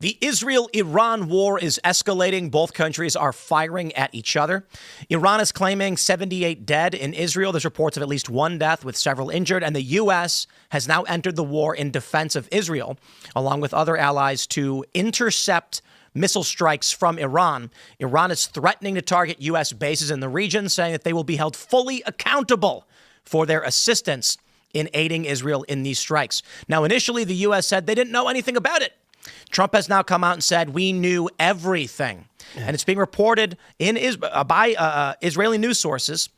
The Israel-Iran war is escalating. Both countries are firing at each other. Iran is claiming 78 dead. In Israel, there's reports of at least one death with several injured. And the U.S. has now entered the war in defense of Israel, along with other allies, to intercept missile strikes from Iran. Iran is threatening to target U.S. bases in the region, saying that they will be held fully accountable for their assistance in aiding Israel in these strikes. Now, initially, the U.S. said they didn't know anything about it. Trump has now come out and said, we knew everything. And it's being reported by Israeli news sources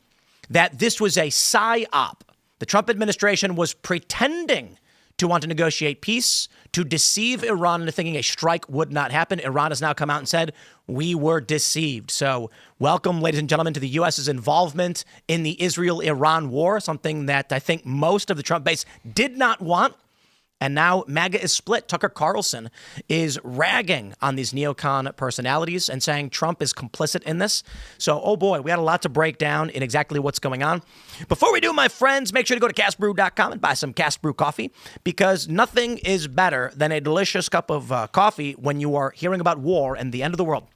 that this was a psyop. The Trump administration was pretending to want to negotiate peace, to deceive Iran into thinking a strike would not happen. Iran has now come out and said, we were deceived. So welcome, ladies and gentlemen, to the U.S.'s involvement in the Israel-Iran war, something that I think most of the Trump base did not want. And now MAGA is split. Tucker Carlson is ragging on these neocon personalities and saying Trump is complicit in this. So, oh boy, we had a lot to break down in exactly what's going on. Before we do, my friends, make sure to go to castbrew.com and buy some Cast Brew coffee, because nothing is better than a delicious cup of coffee when you are hearing about war and the end of the world.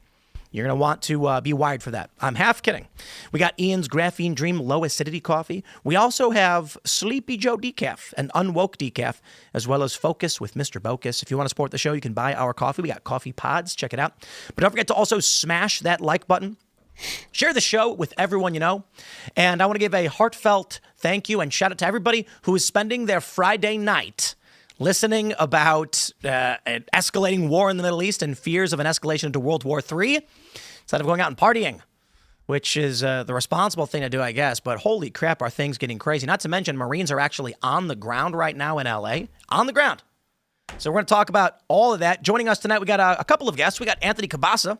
You're going to want to be wired for that. I'm half kidding. We got Ian's Graphene Dream Low Acidity Coffee. We also have Sleepy Joe Decaf and Unwoke Decaf, as well as Focus with Mr. Bocus. If you want to support the show, you can buy our coffee. We got coffee pods. Check it out. But don't forget to also smash that like button. Share the show with everyone you know. And I want to give a heartfelt thank you and shout out to everybody who is spending their Friday night listening about an escalating war in the Middle East and fears of an escalation into World War III, instead of going out and partying, which is the responsible thing to do, I guess. But holy crap, are things getting crazy. Not to mention, Marines are actually on the ground right now in L.A., on the ground. So we're going to talk about all of that. Joining us tonight, we got a couple of guests. We got Anthony Cabassa.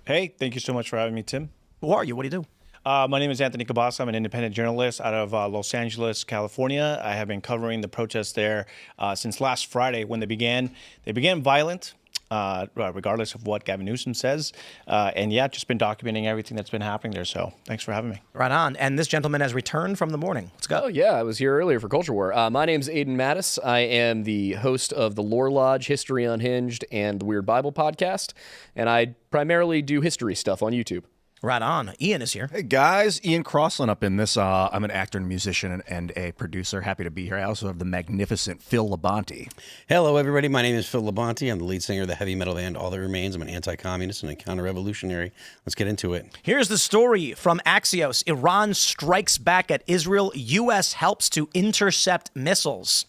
Hey, thank you so much for having me, Tim. Who are you? What do you do? My name is Anthony Cabassa. I'm an independent journalist out of Los Angeles, California. I have been covering the protests there since last Friday when they began. They began violent, regardless of what Gavin Newsom says. And yeah, just been documenting everything that's been happening there. So thanks for having me. Right on. And this gentleman has returned from the morning. Let's go. Oh, yeah. I was here earlier for Culture War. My name's Aidan Mattis. I am the host of the Lore Lodge, History Unhinged, and the Weird Bible podcast. And I primarily do history stuff on YouTube. Right on. Ian is here. Hey, guys. Ian Crossland up in this. I'm an actor and musician and a producer. Happy to be here. I also have the magnificent Phil Labonte. Hello, everybody. My name is Phil Labonte. I'm the lead singer of the heavy metal band All That Remains. I'm an anti-communist and a counter-revolutionary. Let's get into it. Here's the story from Axios. Iran strikes back at Israel. U.S. helps to intercept missiles.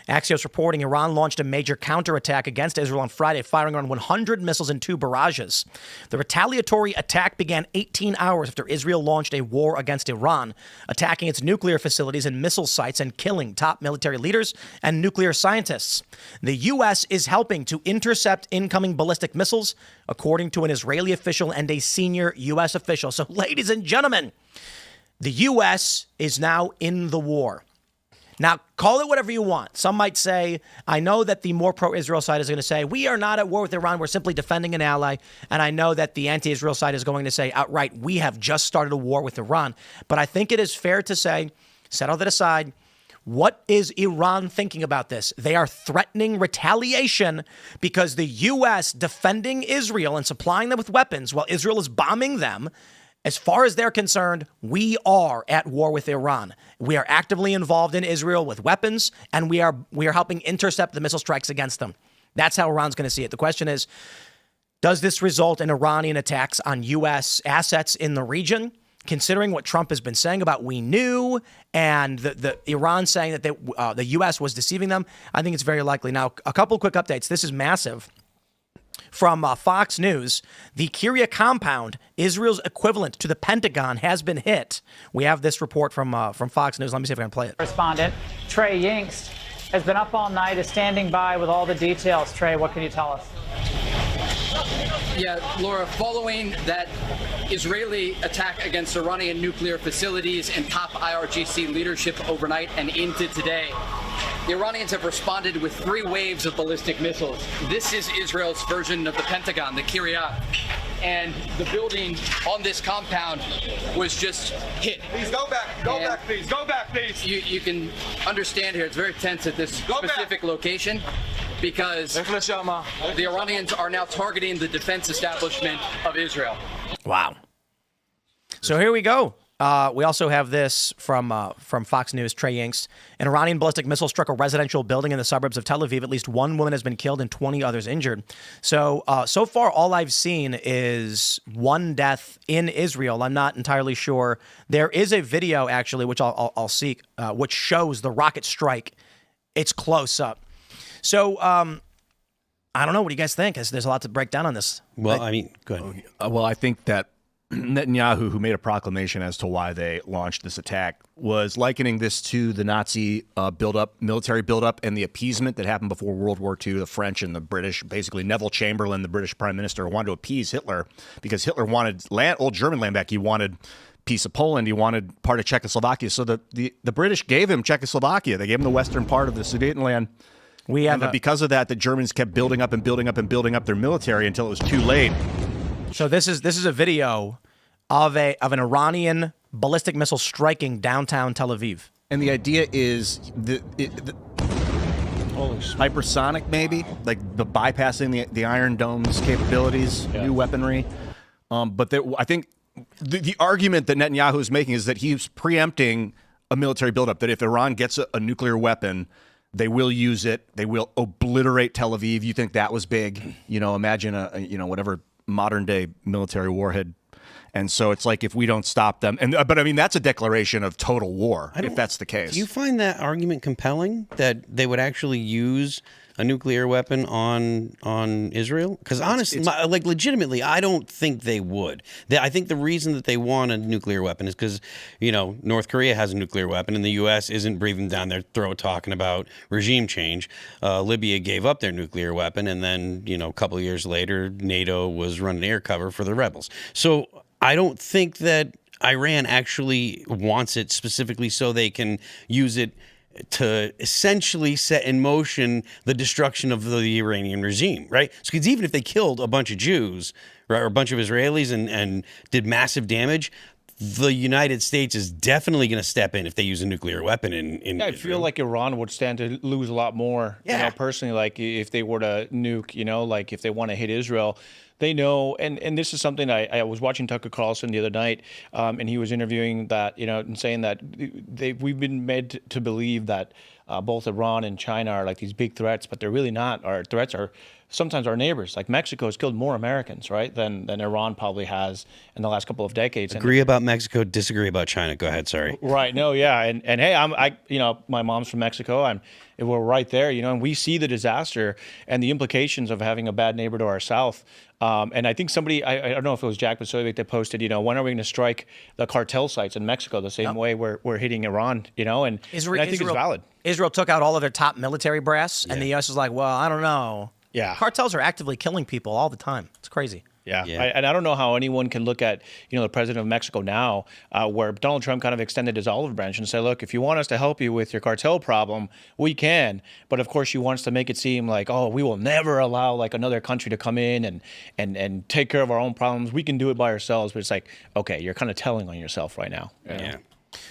Axios reporting Iran launched a major counterattack against Israel on Friday, firing around 100 missiles in 2 barrages. The retaliatory attack began 18 hours after Israel launched a war against Iran, attacking its nuclear facilities and missile sites and killing top military leaders and nuclear scientists. The U.S. is helping to intercept incoming ballistic missiles, according to an Israeli official and a senior U.S. official. So, ladies and gentlemen, the U.S. is now in the war. Now, call it whatever you want. Some might say, I know that the more pro-Israel side is going to say, we are not at war with Iran, we're simply defending an ally. And I know that the anti-Israel side is going to say outright, we have just started a war with Iran. But I think it is fair to say, set all that aside, what is Iran thinking about this? They are threatening retaliation because the U.S. defending Israel and supplying them with weapons while Israel is bombing them. As far as they're concerned, we are at war with Iran. We are actively involved in Israel with weapons, and we are helping intercept the missile strikes against them. That's how Iran's going to see it. The question is, does this result in Iranian attacks on U.S. assets in the region? Considering what Trump has been saying about we knew and the Iran saying that the U.S. was deceiving them, I think it's very likely. Now, a couple quick updates. This is massive. From Fox News, the Kiryat compound, Israel's equivalent to the Pentagon, has been hit. We have this report from Fox News. Let me see if I can play it. Correspondent Trey Yingst has been up all night, is standing by with all the details. Trey, what can you tell us? Yeah, Laura, following that Israeli attack against Iranian nuclear facilities and top IRGC leadership overnight and into today, the Iranians have responded with 3 waves of ballistic missiles. This is Israel's version of the Pentagon, the Kiryat. And the building on this compound was just hit. Please go back. Go back, please. You can understand here, it's very tense at this specific location because the Iranians are now targeting the defense establishment of Israel. Wow. So here we go. We also have this from Fox News, Trey Yingst. An Iranian ballistic missile struck a residential building in the suburbs of Tel Aviv. At least one woman has been killed and 20 others injured. So far, all I've seen is one death in Israel. I'm not entirely sure. There is a video, actually, which I'll seek, which shows the rocket strike. It's close up. So I don't know. What do you guys think? There's a lot to break down on this. Well, I mean, go ahead. Well, I think that Netanyahu, who made a proclamation as to why they launched this attack, was likening this to the Nazi military buildup, and the appeasement that happened before World War II. The French and the British, basically Neville Chamberlain, the British prime minister, wanted to appease Hitler because Hitler wanted old German land back. He wanted piece of Poland. He wanted part of Czechoslovakia. So the British gave him Czechoslovakia. They gave him the western part of the Sudetenland. Because of that, the Germans kept building up and building up and building up their military until it was too late. So this is a video of an Iranian ballistic missile striking downtown Tel Aviv. And the idea is hypersonic, maybe, like the bypassing the Iron Dome's capabilities, new weaponry. But I think the argument that Netanyahu is making is that he's preempting a military buildup. That if Iran gets a nuclear weapon, they will use it. They will obliterate Tel Aviv. You think that was big? Imagine whatever modern day military warhead. And so it's like, if we don't stop them, but I mean, that's a declaration of total war if that's the case. Do you find that argument compelling, that they would actually use a nuclear weapon on Israel? Because honestly, legitimately, I don't think they would. I think the reason that they want a nuclear weapon is because, North Korea has a nuclear weapon and the U.S. isn't breathing down their throat talking about regime change. Libya gave up their nuclear weapon, and then, a couple of years later, NATO was running air cover for the rebels. So I don't think that Iran actually wants it specifically so they can use it to essentially set in motion the destruction of the Iranian regime, right? Because even if they killed a bunch of Jews, right, or a bunch of Israelis and did massive damage, the United States is definitely going to step in if they use a nuclear weapon in I feel like Iran would stand to lose a lot more, personally, like if they were to nuke, like if they want to hit Israel. They know, and this is something I was watching Tucker Carlson the other night, and he was interviewing that, and saying that we've been made to believe that both Iran and China are like these big threats, but they're really not. Our threats are sometimes our neighbors. Like Mexico has killed more Americans, right, than Iran probably has in the last couple of decades. Agree about Mexico, disagree about China. Go ahead, sorry. Right, no, yeah, and hey, my mom's from Mexico. We're right there, and we see the disaster and the implications of having a bad neighbor to our south. And I think somebody, I don't know if it was Jack Basovic that posted, when are we going to strike the cartel sites in Mexico the same way we're hitting Iran, and I think it's valid. Israel took out all of their top military brass, and the U.S. is like, well, I don't know. Yeah. Cartels are actively killing people all the time. It's crazy. Yeah. I don't know how anyone can look at, the president of Mexico now, where Donald Trump kind of extended his olive branch and say, look, if you want us to help you with your cartel problem, we can. But of course, you want us to make it seem like, oh, we will never allow like another country to come in and take care of our own problems. We can do it by ourselves. But it's like, okay, you're kind of telling on yourself right now. Yeah.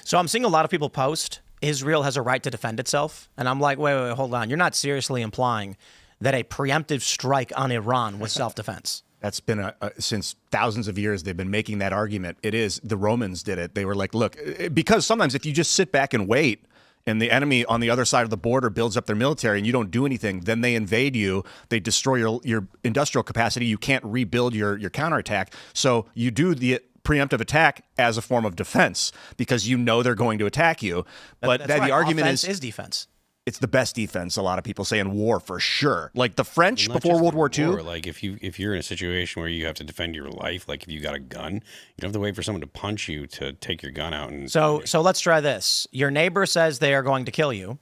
So I'm seeing a lot of people post, Israel has a right to defend itself. And I'm like, wait, hold on. You're not seriously implying that a preemptive strike on Iran was self-defense. That's been since thousands of years. They've been making that argument. It is. The Romans did it. They were like, look, because sometimes if you just sit back and wait and the enemy on the other side of the border builds up their military and you don't do anything, then they invade you. They destroy your industrial capacity. You can't rebuild your counterattack. So you do the preemptive attack as a form of defense because they're going to attack you. But that's right. The argument Offense is defense. It's the best defense. A lot of people say in war for sure. Like the French before World War II. Like if you're in a situation where you have to defend your life, like if you got a gun, you don't have to wait for someone to punch you to take your gun out. And so let's try this. Your neighbor says they are going to kill you,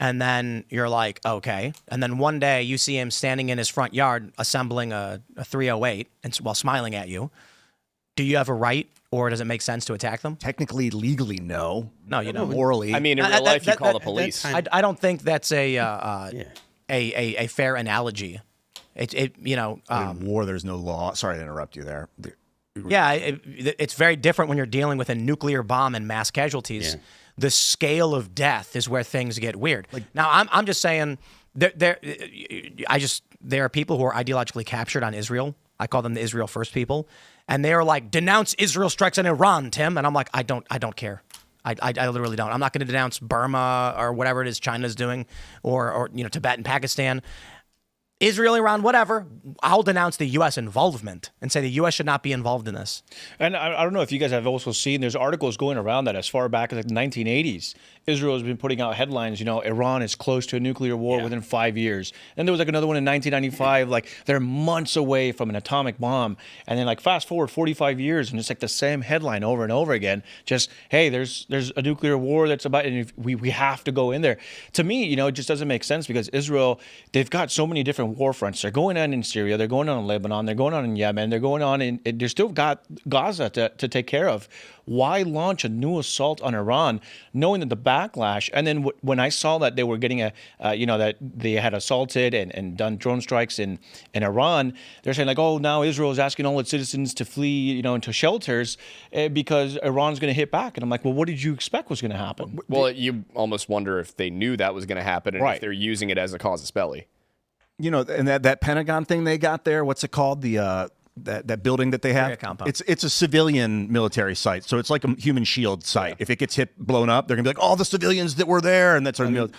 and then you're like, okay. And then one day you see him standing in his front yard assembling a 308 and while smiling at you. Do you have a right, or does it make sense to attack them? Technically, legally, no. No, you don't. Morally, I mean, in real life, you call the police. I don't think that's a fair analogy. in war, there's no law. Sorry to interrupt you there. It's very different when you're dealing with a nuclear bomb and mass casualties. Yeah. The scale of death is where things get weird. Now, I'm just saying, there are people who are ideologically captured on Israel. I call them the Israel First people, and they are like, denounce Israel strikes on Iran, Tim, and I'm like, I don't care. I literally don't. I'm not going to denounce Burma or whatever it is China's doing, or Tibet and Pakistan. Israel, Iran, whatever. I'll denounce the U.S. involvement and say the U.S. should not be involved in this. And I don't know if you guys have also seen, there's articles going around that as far back as like the 1980s, Israel has been putting out headlines, Iran is close to a nuclear war within 5 years. And there was like another one in 1995, like they're months away from an atomic bomb. And then like fast forward 45 years and it's like the same headline over and over again. Just, hey, there's a nuclear war that's about, and we have to go in there. To me, it just doesn't make sense because Israel, they've got so many different war fronts. They're going on in Syria, they're going on in Lebanon, they're going on in Yemen, they're going on in, they're still got Gaza to take care of. Why launch a new assault on Iran, knowing that the backlash? And then when I saw that they were getting that they had assaulted and done drone strikes in Iran, they're saying like, oh, now Israel is asking all its citizens to flee, into shelters because Iran's going to hit back. And I'm like, well, what did you expect was going to happen? Well, you almost wonder if they knew that was going to happen and if they're using it as a casus belli. And that Pentagon thing they got there, what's it called? That building that they have, it's a civilian military site, so it's like a human shield site. If it gets blown up, they're gonna be like, all the civilians that were there, and that's sort of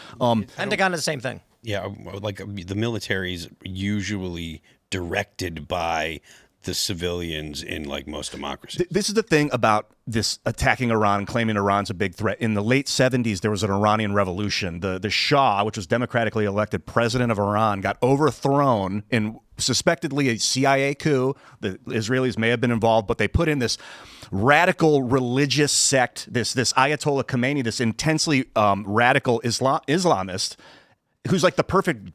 Pentagon is the same thing. Yeah, like the military's usually directed by the civilians in like most democracies. This is the thing about this attacking Iran, claiming Iran's a big threat. In the late 70s, there was an Iranian revolution. The Shah, which was democratically elected president of Iran, got overthrown in suspectedly a CIA coup. The Israelis may have been involved, but they put in this radical religious sect, this Ayatollah Khomeini, this intensely radical Islamist, who's like the perfect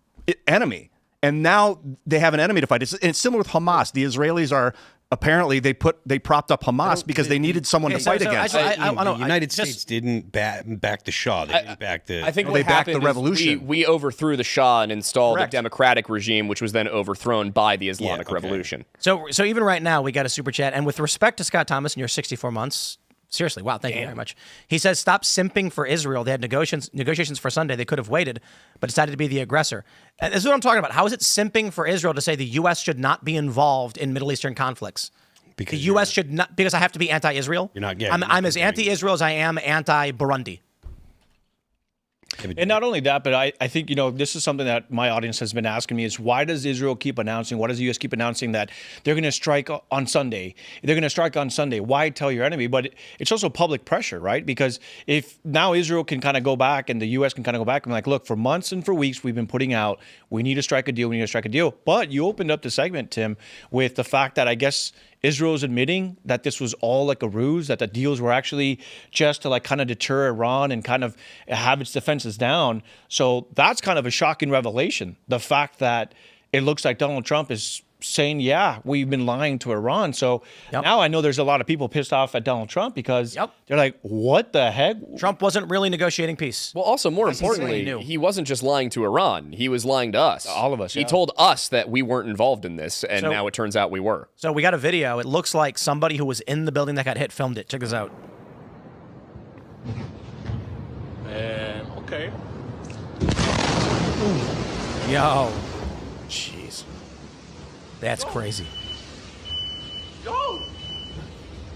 enemy. And now they have an enemy to fight. It's similar with Hamas. The Israelis are apparently they propped up Hamas because they needed someone to fight against. The United States didn't back the Shah. They didn't back the. I think they backed the revolution. We overthrew the Shah and installed a democratic regime, which was then overthrown by the Islamic Revolution. So even right now, we got a super chat. And with respect to Scott Thomas in your 64 months, seriously, wow, thank you very much. He says, stop simping for Israel. They had negotiations for Sunday. They could have waited, but decided to be the aggressor. And this is what I'm talking about. How is it simping for Israel to say the U.S. should not be involved in Middle Eastern conflicts? Because the U.S. should not, because I have to be anti-Israel? You're not getting I'm as anti-Israel as I am anti-Burundi. And not only that, but I think, this is something that my audience has been asking me is why does Israel keep announcing, why does the U.S. keep announcing that they're going to strike on Sunday? They're going to strike on Sunday. Why tell your enemy? But it's also public pressure, right? Because if now Israel can kind of go back and the U.S. can kind of go back and like, look, for months and for weeks, we've been putting out, we need to strike a deal, we need to strike a deal. But you opened up the segment, Tim, with the fact that I guess Israel is admitting that this was all like a ruse, that the deals were actually just to like kind of deter Iran and kind of have its defenses down. So that's kind of a shocking revelation. The fact that it looks like Donald Trump is saying, yeah, we've been lying to Iran. So now I know there's a lot of people pissed off at Donald Trump because they're like, what the heck? Trump wasn't really negotiating peace. Well, also, more importantly, he wasn't just lying to Iran. He was lying to us. All of us, He told us that we weren't involved in this, and now it turns out we were. So we got a video. It looks like somebody who was in the building that got hit filmed it. Check this out. Okay. Yo. Jeez. That's crazy. Go!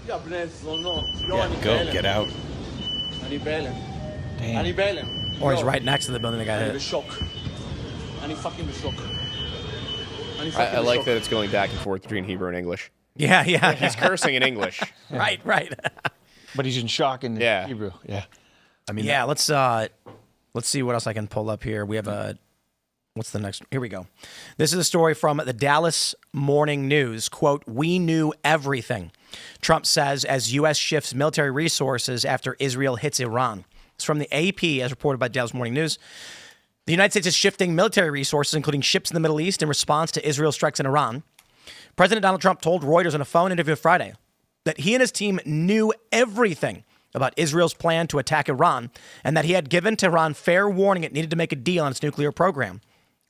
Ja, go, get out. Or he's right next to the building that got hit. I like that it's going back and forth between Hebrew and English. Yeah. He's cursing in English. Right. But he's in shock in Hebrew. Yeah. I mean, let's see what else I can pull up here. We have what's the next? Here we go. This is a story from the Dallas Morning News. Quote, we knew everything, Trump says as U.S. shifts military resources after Israel hits Iran. It's from the AP, as reported by Dallas Morning News. The United States is shifting military resources, including ships in the Middle East, in response to Israel strikes in Iran. President Donald Trump told Reuters in a phone interview Friday that he and his team knew everything about Israel's plan to attack Iran and that he had given Tehran fair warning it needed to make a deal on its nuclear program.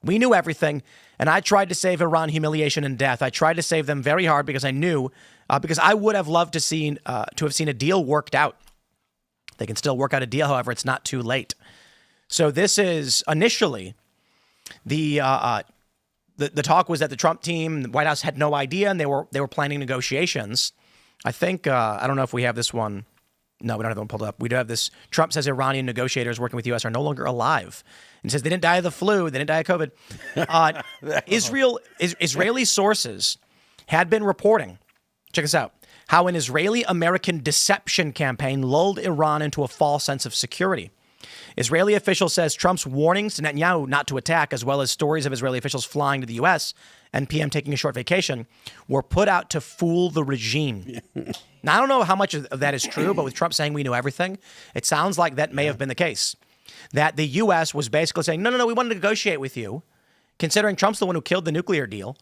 We knew everything, and I tried to save Iran humiliation and death. I tried to save them very hard because I knew, because I would have loved to have seen a deal worked out. They can still work out a deal, however, it's not too late. So this is initially The talk was that the Trump team, the White House had no idea, and they were planning negotiations. I think I don't know if we have this one. No, we don't have one pulled up. We do have this. Trump says Iranian negotiators working with U.S. are no longer alive, and says they didn't die of the flu, they didn't die of COVID. Israeli sources had been reporting. Check this out. How an Israeli-American deception campaign lulled Iran into a false sense of security. Israeli official says Trump's warnings to Netanyahu not to attack, as well as stories of Israeli officials flying to the U.S. and PM taking a short vacation, were put out to fool the regime. Now, I don't know how much of that is true, but with Trump saying we knew everything, it sounds like that may have been the case. That the U.S. was basically saying, no, we want to negotiate with you. Considering Trump's the one who killed the nuclear deal,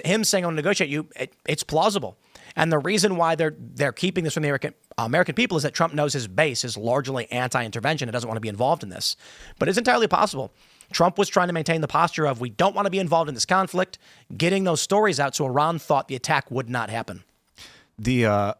him saying I want to negotiate you, it's plausible. And the reason why they're keeping this from the American people is that Trump knows his base is largely anti-intervention and doesn't want to be involved in this. But it's entirely possible. Trump was trying to maintain the posture of we don't want to be involved in this conflict, getting those stories out so Iran thought the attack would not happen. The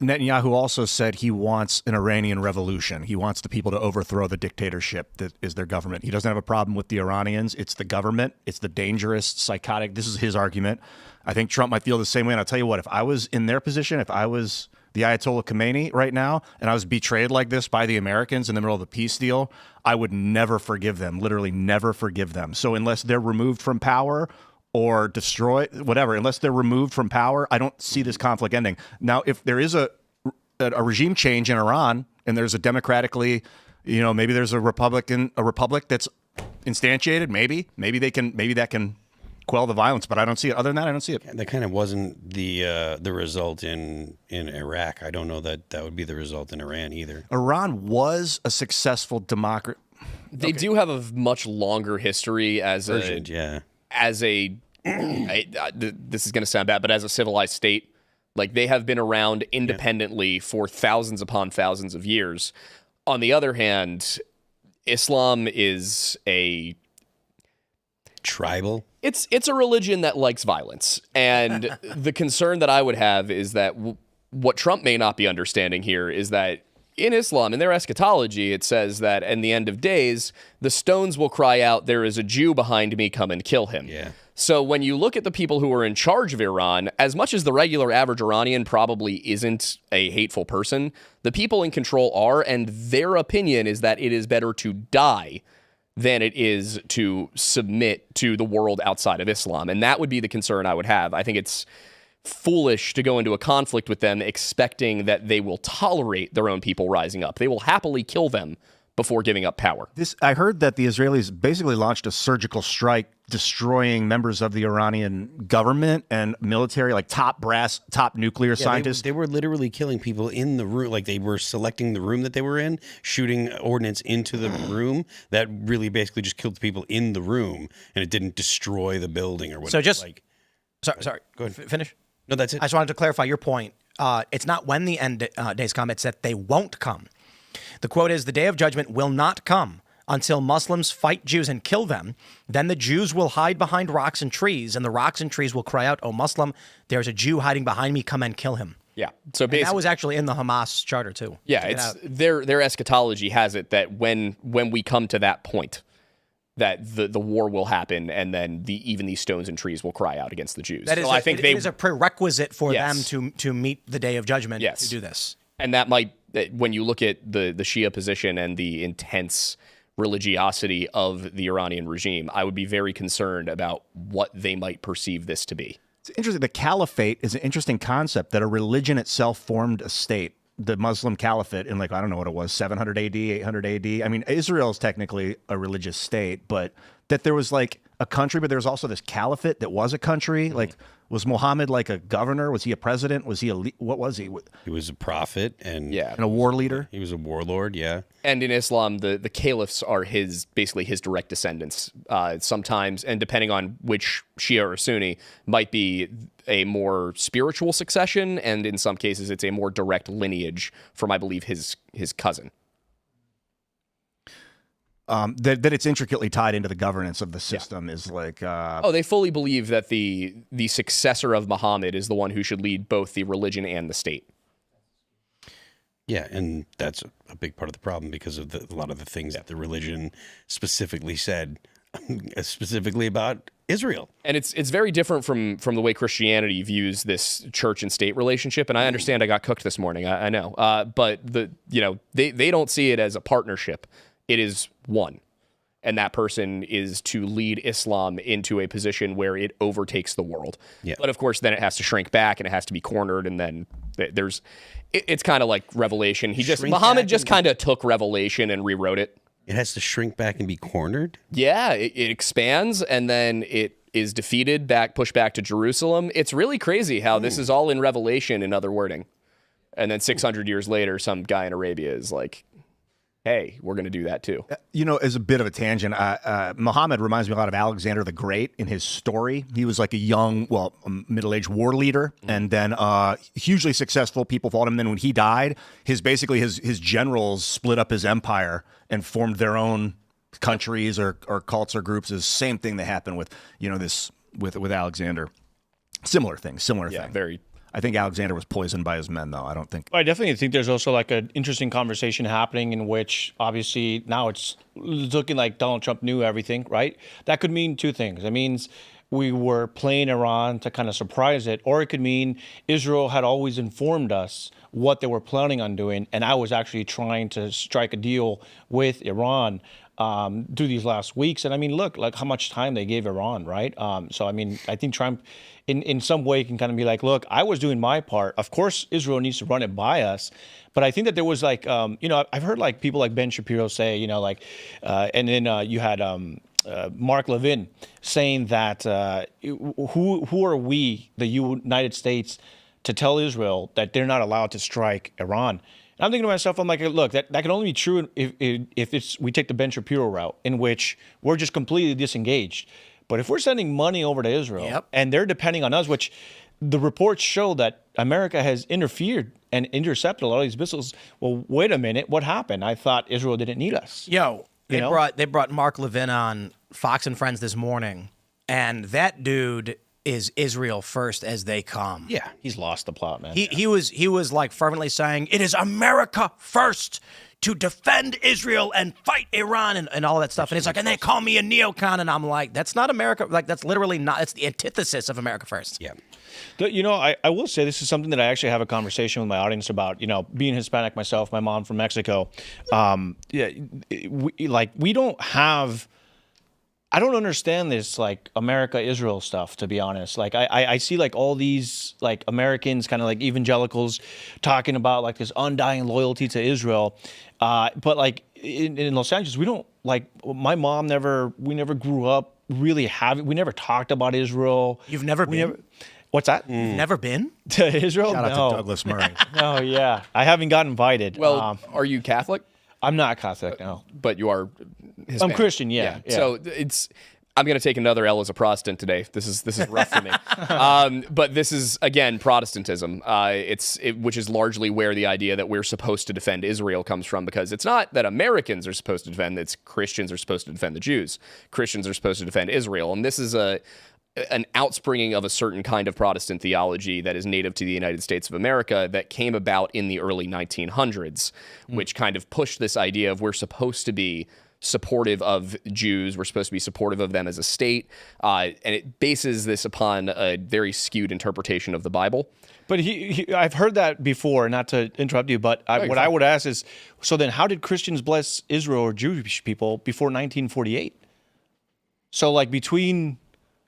Netanyahu also said he wants an Iranian revolution. He wants the people to overthrow the dictatorship that is their government. He doesn't have a problem with the Iranians. It's the government. It's the dangerous, psychotic. This is his argument. I think Trump might feel the same way. And I'll tell you what, if I was in their position, if I was the Ayatollah Khomeini right now, and I was betrayed like this by the Americans in the middle of a peace deal, I would never forgive them, literally never forgive them. So unless they're removed from power or destroyed, whatever, unless they're removed from power, I don't see this conflict ending. Now, if there is a regime change in Iran and there's a democratically, maybe there's a republic that's instantiated, maybe that can quell the violence, but I don't see it. Other than that, I don't see it. That kind of wasn't the result in Iraq. I don't know that would be the result in Iran either. Iran was a successful democracy. They do have a much longer history as this is going to sound bad, but as a civilized state. Like, they have been around independently for thousands upon thousands of years. On the other hand, Islam is a tribal. It's a religion that likes violence. And the concern that I would have is that what Trump may not be understanding here is that in Islam, in their eschatology, it says that in the end of days, the stones will cry out, "There is a Jew behind me, come and kill him." Yeah. So when you look at the people who are in charge of Iran, as much as the regular average Iranian probably isn't a hateful person, the people in control are, and their opinion is that it is better to die than it is to submit to the world outside of Islam. And that would be the concern I would have. I think it's foolish to go into a conflict with them expecting that they will tolerate their own people rising up. They will happily kill them before giving up power. I heard that the Israelis basically launched a surgical strike destroying members of the Iranian government and military, like top nuclear scientists. They were literally killing people in the room. Like, they were selecting the room that they were in, shooting ordnance into the room that really basically just killed the people in the room, and it didn't destroy the building or whatever. So sorry. Go ahead. Finish. No, that's it. I just wanted to clarify your point. It's not when the end days come, it's that they won't come. The quote is, "The day of judgment will not come until Muslims fight Jews and kill them. Then the Jews will hide behind rocks and trees, and the rocks and trees will cry out, 'O Muslim, there's a Jew hiding behind me, come and kill him.'" Yeah. So basically, that was actually in the Hamas charter too. Yeah, it's their eschatology has it that when we come to that point, that the war will happen, and then even these stones and trees will cry out against the Jews. That is, so I think it is a prerequisite for Yes. them to meet the day of judgment to do this. And that might, when you look at the Shia position and the intense religiosity of the Iranian regime, I would be very concerned about what they might perceive this to be. It's interesting. The caliphate is an interesting concept, that a religion itself formed a state. The Muslim caliphate in, like, I don't know what it was, 700 AD, 800 AD. I mean, Israel is technically a religious state, but that there was like a country, but there was also this caliphate that was a country. Like, was Muhammad like a governor? Was he a president? Was he what was he? He was a prophet and a war leader. He was a warlord, yeah. And in Islam, the caliphs are basically his direct descendants. Sometimes, and depending on which Shia or Sunni, might be a more spiritual succession, and in some cases, it's a more direct lineage from, I believe, his cousin. That it's intricately tied into the governance of the system is like... they fully believe that the successor of Muhammad is the one who should lead both the religion and the state. Yeah, and that's a big part of the problem because of a lot of the things that the religion specifically said specifically about Israel. And it's very different from the way Christianity views this church and state relationship. And I understand I got cooked this morning. I know. But they don't see it as a partnership. It is one. And that person is to lead Islam into a position where it overtakes the world. Yeah. But of course, then it has to shrink back and it has to be cornered. And then it's kind of like Revelation. Muhammad just kind of took Revelation and rewrote it. It has to shrink back and be cornered? Yeah, it expands and then it is defeated, pushed back to Jerusalem. It's really crazy how this is all in Revelation in other wording. And then 600 years later, some guy in Arabia is like, hey, we're going to do that too. As a bit of a tangent, Muhammad reminds me a lot of Alexander the Great in his story. He was like a middle-aged war leader, and then hugely successful. People fought him. Then when he died, his generals split up his empire and formed their own countries or cults or groups. Is the same thing that happened with with Alexander. Similar thing. Very. I think Alexander was poisoned by his men, though. I don't think. I definitely think there's also like an interesting conversation happening in which obviously now it's looking like Donald Trump knew everything, right? That could mean two things. It means we were playing Iran to kind of surprise it, or it could mean Israel had always informed us what they were planning on doing, and I was actually trying to strike a deal with Iran through these last weeks. And I mean, look, like how much time they gave Iran, right? So, I mean, I think Trump in some way can kind of be like, look, I was doing my part. Of course, Israel needs to run it by us. But I think that there was like, I've heard like people like Ben Shapiro say, and then you had Mark Levin saying that who are we, the United States, to tell Israel that they're not allowed to strike Iran? And I'm thinking to myself, I'm like, look, that can only be true if we take the Ben Shapiro route, in which we're just completely disengaged. But if we're sending money over to Israel and they're depending on us, which the reports show that America has interfered and intercepted a lot of these missiles. Well, wait a minute, what happened? I thought Israel didn't need us. They brought Mark Levin on Fox and Friends this morning, and that dude is Israel first as they come. Yeah, he's lost the plot, man. He was like fervently saying, it is America first to defend Israel and fight Iran and all of that stuff. And he's like, and they call me a neocon. And I'm like, that's not America. Like, that's literally not, it's the antithesis of America first. Yeah. I will say this is something that I actually have a conversation with my audience about, being Hispanic myself, my mom from Mexico. We don't have, I don't understand this like America-Israel stuff, to be honest. Like I see like all these like Americans, kind of like evangelicals, talking about like this undying loyalty to Israel. But like in Los Angeles, we don't like, my mom we never grew up really we never talked about Israel. You've never been? What's that? You've never been to Israel? Shout out to Douglas Murray. Oh yeah, I haven't got invited. Well, are you Catholic? I'm not Catholic, no. But you are Hispanic. I'm Christian, yeah. So I'm going to take another L as a Protestant today. This is rough for me. But this is, again, Protestantism, which is largely where the idea that we're supposed to defend Israel comes from, because it's not that Americans are supposed to defend, it's Christians are supposed to defend the Jews. Christians are supposed to defend Israel. And this is an outspringing of a certain kind of Protestant theology that is native to the United States of America that came about in the early 1900s, which kind of pushed this idea of we're supposed to be supportive of Jews, we're supposed to be supportive of them as a state, and it bases this upon a very skewed interpretation of the Bible. But I've heard that before, not to interrupt you, but what I would ask is, so then how did Christians bless Israel or Jewish people before 1948? So like between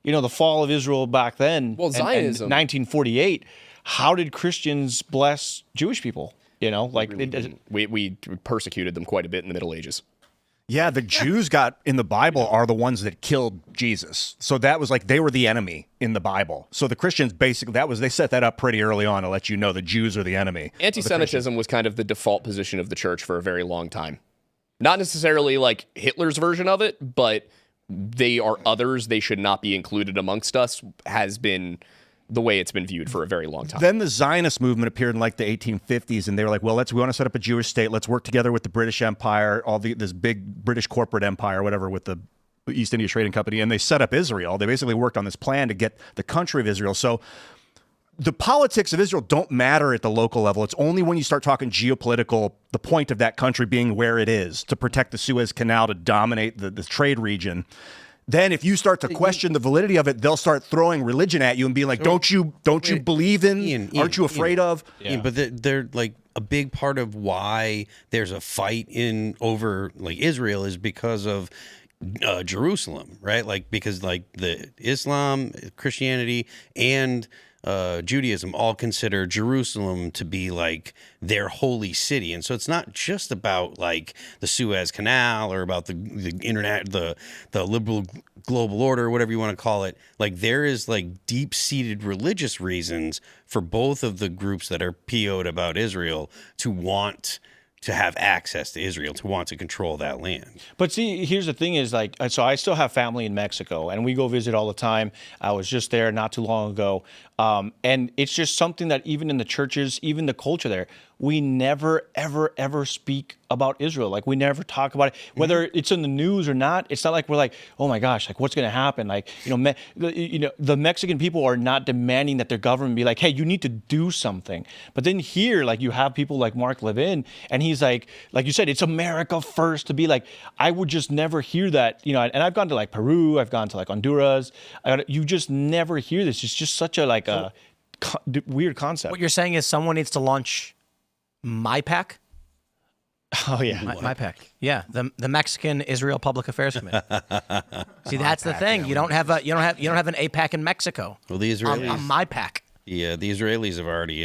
the fall of Israel back then and Zionism. 1948, how did Christians bless Jewish people? We persecuted them quite a bit in the Middle Ages. Yeah, the Jews in the Bible are the ones that killed Jesus. So that was like, they were the enemy in the Bible. So the Christians basically, they set that up pretty early on to let you know the Jews are the enemy. Anti-Semitism was kind of the default position of the church for a very long time. Not necessarily like Hitler's version of it, but they are others, they should not be included amongst us, has been the way it's been viewed for a very long time. Then the Zionist movement appeared in like the 1850s, and they were like, well, we want to set up a Jewish state. Let's work together with the British Empire, this big British corporate empire, whatever, with the East India Trading Company, and they set up Israel. They basically worked on this plan to get the country of Israel. So the politics of Israel don't matter at the local level. It's only when you start talking geopolitical, the point of that country being where it is, to protect the Suez Canal, to dominate the trade region. then if you start to question the validity of it, they'll start throwing religion at you and being like, don't you believe in? Ian, aren't you afraid of? Yeah. But they're like a big part of why there's a fight over like Israel is because of Jerusalem, right? Like because like the Islam, Christianity, and Judaism all consider Jerusalem to be like their holy city, and so it's not just about like the Suez Canal or about the internet, the liberal global order, or whatever you want to call it. Like there is like deep-seated religious reasons for both of the groups that are PO'd about Israel to want to have access to Israel, to want to control that land. But see, here's the thing is like, so I still have family in Mexico and we go visit all the time. I was just there not too long ago. And it's just something that even in the churches, even the culture there, we never, ever, ever speak about Israel. Like we never talk about it, whether it's in the news or not. It's not like we're like, oh my gosh, like what's going to happen? Like, the Mexican people are not demanding that their government be like, hey, you need to do something. But then here, like you have people like Mark Levin, and he's like you said, it's America first, to be like, I would just never hear that, and I've gone to like Peru, I've gone to like Honduras. You just never hear this. It's just such a weird concept. What you're saying is someone needs to launch MyPAC? Oh yeah, MyPAC. Yeah, the Mexican Israel Public Affairs Committee. See, that's the thing. You don't have an APAC in Mexico. Well, the Israelis on MyPAC. Yeah, the Israelis have already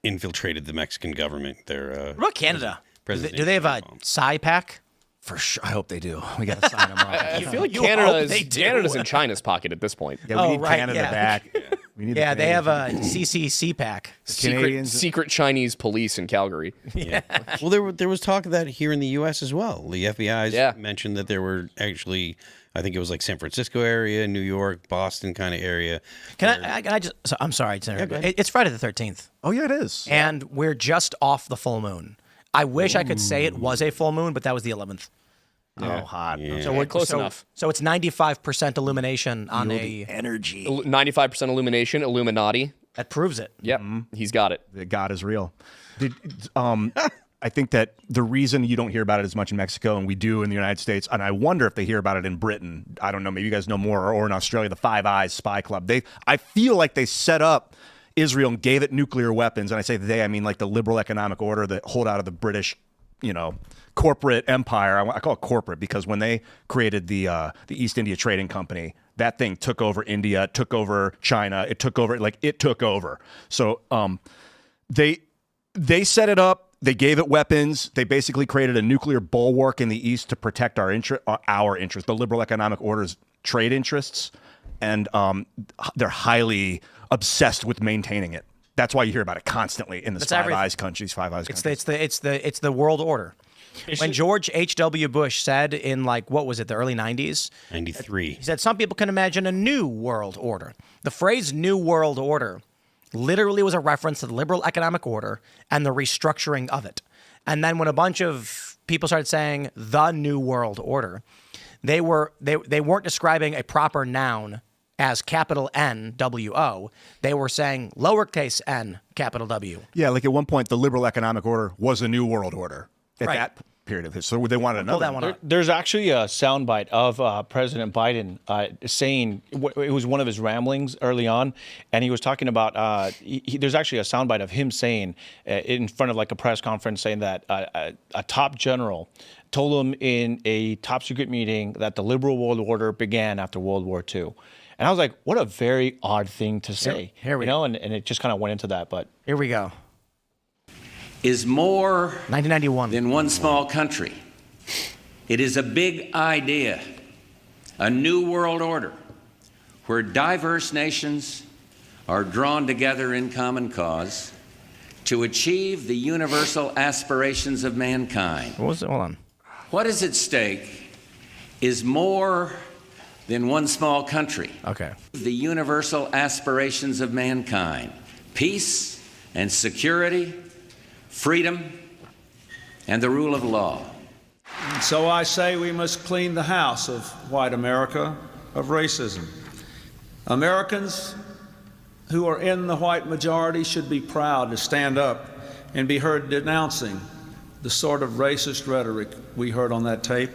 infiltrated the Mexican government. They're what about Canada? Do they have a PSI-PAC? For sure. I hope they do. We got to sign them up. I feel like Canada's in China's pocket at this point. Yeah, we need Canada back. We need they have a CCC-PAC. Secret Chinese police in Calgary. Yeah. Well, there was talk of that here in the U.S. as well. The FBI mentioned that there were actually, I think it was like San Francisco area, New York, Boston kind of area. Can I just? So, I'm sorry, it's Friday the 13th. Oh yeah, it is. And we're just off the full moon. I wish I could say it was a full moon, but that was the 11th. Yeah. Oh, hot. Yeah. So we're close enough. So it's 95% illumination on energy. 95% illumination, Illuminati. That proves it. Yep, he's got it. God is real. I think that the reason you don't hear about it as much in Mexico, and we do in the United States, and I wonder if they hear about it in Britain. I don't know. Maybe you guys know more, or in Australia, the Five Eyes Spy Club. I feel like they set up Israel and gave it nuclear weapons, and I say they, I mean like the liberal economic order that hold out of the British, corporate empire. I call it corporate because when they created the East India Trading Company, that thing took over India, took over China, it took over. So they set it up. They gave it weapons. They basically created a nuclear bulwark in the East to protect our interest, the liberal economic order's trade interests, and they're highly obsessed with maintaining it. That's why you hear about it constantly in the Five Eyes countries. It's the world order. When George H.W. Bush said in what was it, the early 90s? 93. He said some people can imagine a new world order. The phrase new world order literally was a reference to the liberal economic order and the restructuring of it. And then when a bunch of people started saying the new world order, they weren't describing a proper noun as capital N, W-O. They were saying lowercase n, capital W. Yeah, like at one point, the liberal economic order was a new world order at that period of history. So they wanted another. Pull that one up. There's actually a soundbite of President Biden saying, it was one of his ramblings early on, and he was talking about, there's actually a soundbite of him saying in front of a press conference saying that a top general told him in a top secret meeting that the liberal world order began after World War II. And I was like, what a very odd thing to say. Here we go. And it just kind of went into that. But here we go. Is more 1991 than one small country. It is a big idea, a new world order where diverse nations are drawn together in common cause to achieve the universal aspirations of mankind. What was it? Hold on. What is at stake is more than one small country. Okay. The universal aspirations of mankind, peace and security, freedom, and the rule of law. And so I say we must clean the house of white America of racism. Americans who are in the white majority should be proud to stand up and be heard denouncing the sort of racist rhetoric we heard on that tape.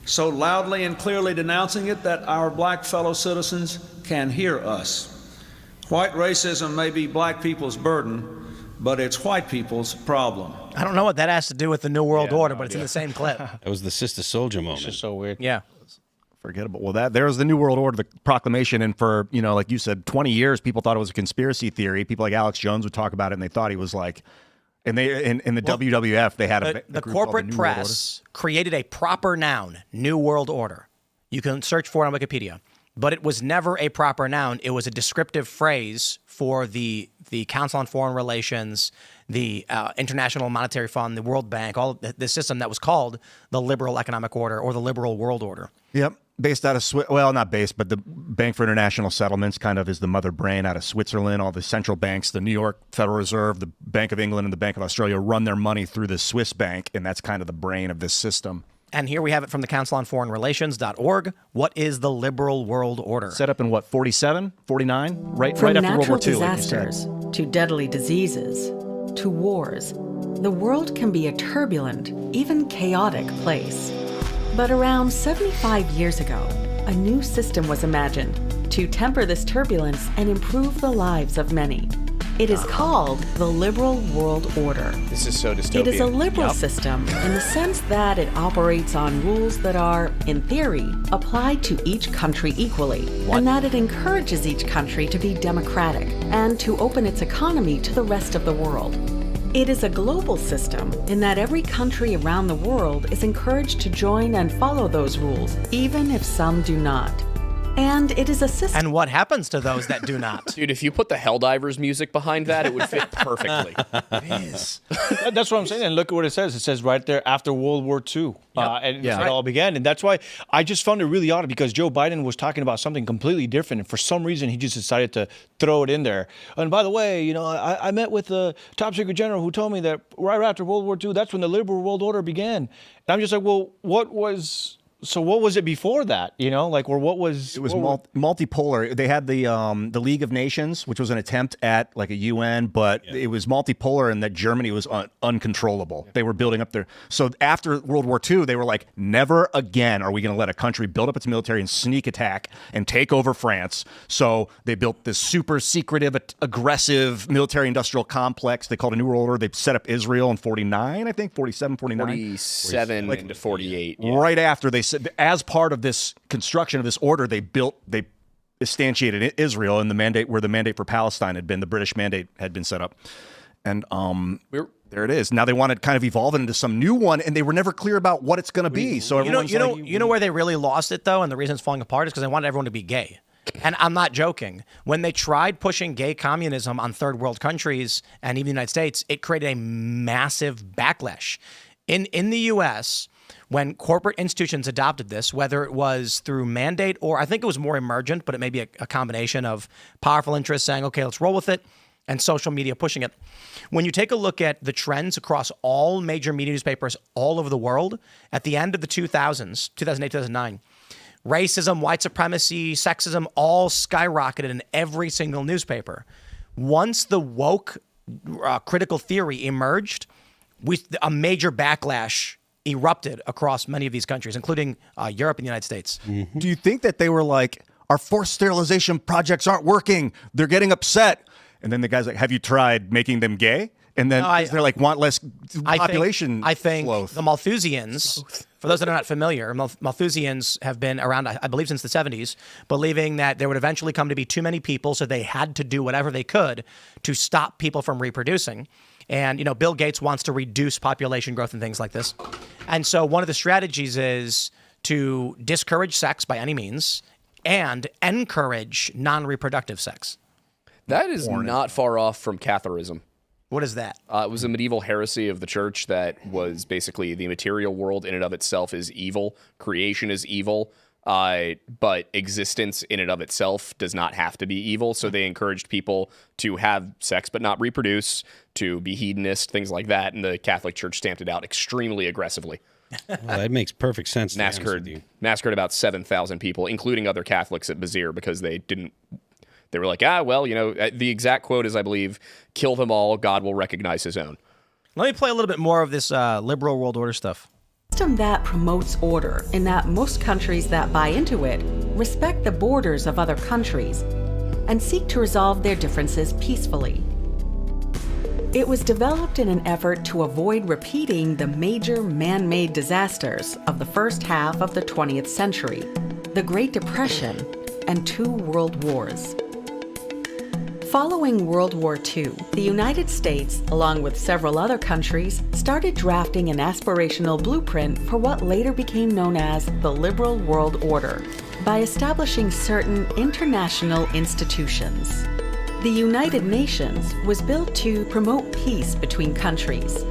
so loudly and clearly denouncing it that our black fellow citizens can hear us. White racism may be black people's burden, but it's white people's problem. I don't know what that has to do with the New World Order, but it's in the same clip. That was the Sister Soldier moment. It's just so weird. Yeah. Forgettable. Well, there's the New World Order, the proclamation, and for, like you said, 20 years, people thought it was a conspiracy theory. People like Alex Jones would talk about it, and they thought he was like, and they in the WWF, they had the corporate press created a proper noun, New World Order. You can search for it on Wikipedia. But it was never a proper noun. It was a descriptive phrase for the Council on Foreign Relations, the International Monetary Fund, the World Bank, all of the system that was called the Liberal Economic Order or the Liberal World Order. Yep. Based out of well, not based, but the Bank for International Settlements kind of is the mother brain out of Switzerland. All the central banks, the New York Federal Reserve, the Bank of England, and the Bank of Australia run their money through the Swiss bank, and that's kind of the brain of this system. And here we have it from the Council on Foreign Relations.org. What is the Liberal World Order? Set up in what, 47, 49? Right after World War II. From natural disasters to deadly diseases to wars, the world can be a turbulent, even chaotic place. But around 75 years ago, a new system was imagined to temper this turbulence and improve the lives of many. It is called the Liberal World Order. This is so dystopian. It is a liberal system in the sense that it operates on rules that are, in theory, applied to each country equally, and that it encourages each country to be democratic and to open its economy to the rest of the world. It is a global system in that every country around the world is encouraged to join and follow those rules, even if some do not. And it is a system. And what happens to those that do not? Dude, if you put the Helldivers music behind that, it would fit perfectly. It is. That's what I'm saying. And look at what it says. It says right there, after World War II. And it all began. And that's why I just found it really odd, because Joe Biden was talking about something completely different. And for some reason, he just decided to throw it in there. And by the way, I met with the top secret general who told me that right after World War II, that's when the Liberal World Order began. And I'm just like, well, what was it before that? What was... It was multipolar. They had the League of Nations, which was an attempt at like a UN, but it was multipolar in that Germany was uncontrollable. Yeah. They were building up their... So after World War II, they were like, never again are we going to let a country build up its military and sneak attack and take over France. So they built this super secretive, aggressive military-industrial complex they called a New World Order. They set up Israel in 49, I think, 47, 49. 47 into 48. Yeah. Right after they said, as part of this construction of this order, they instantiated Israel and the mandate for Palestine had been, the British mandate had been set up. And there it is. Now they want to kind of evolve it into some new one, and they were never clear about what it's going to be. So you know where they really lost it though, and the reason it's falling apart is because they wanted everyone to be gay. And I'm not joking. When they tried pushing gay communism on third world countries and even the United States, it created a massive backlash. In the U.S., when corporate institutions adopted this, whether it was through mandate or I think it was more emergent, but it may be a combination of powerful interests saying, okay, let's roll with it, and social media pushing it. When you take a look at the trends across all major media newspapers all over the world, at the end of the 2000s, 2008, 2009, racism, white supremacy, sexism all skyrocketed in every single newspaper. Once the woke critical theory emerged, a major backlash erupted across many of these countries, including Europe and the United States. Mm-hmm. Do you think that they were like, our forced sterilization projects aren't working, they're getting upset? And then the guy's like, have you tried making them gay? And then they're like, want less population I think sloth. The Malthusians, for those that are not familiar, Malthusians have been around, I believe, since the 70s, believing that there would eventually come to be too many people, so they had to do whatever they could to stop people from reproducing. And, Bill Gates wants to reduce population growth and things like this. And so one of the strategies is to discourage sex by any means and encourage non-reproductive sex. That is not far off from Catharism. What is that? It was a medieval heresy of the church that was basically the material world in and of itself is evil. Creation is evil. But existence in and of itself does not have to be evil. So they encouraged people to have sex but not reproduce, to be hedonist, things like that. And the Catholic Church stamped it out extremely aggressively. Well, that makes perfect sense. Massacred about 7,000 people, including other Catholics at Bazir, because they were like, the exact quote is, I believe, kill them all, God will recognize his own. Let me play a little bit more of this liberal world order stuff. system that promotes order in that most countries that buy into it respect the borders of other countries and seek to resolve their differences peacefully. It was developed in an effort to avoid repeating the major man-made disasters of the first half of the 20th century, the Great Depression, and 2 world wars. Following World War II, the United States, along with several other countries, started drafting an aspirational blueprint for what later became known as the Liberal World Order by establishing certain international institutions. The United Nations was built to promote peace between countries.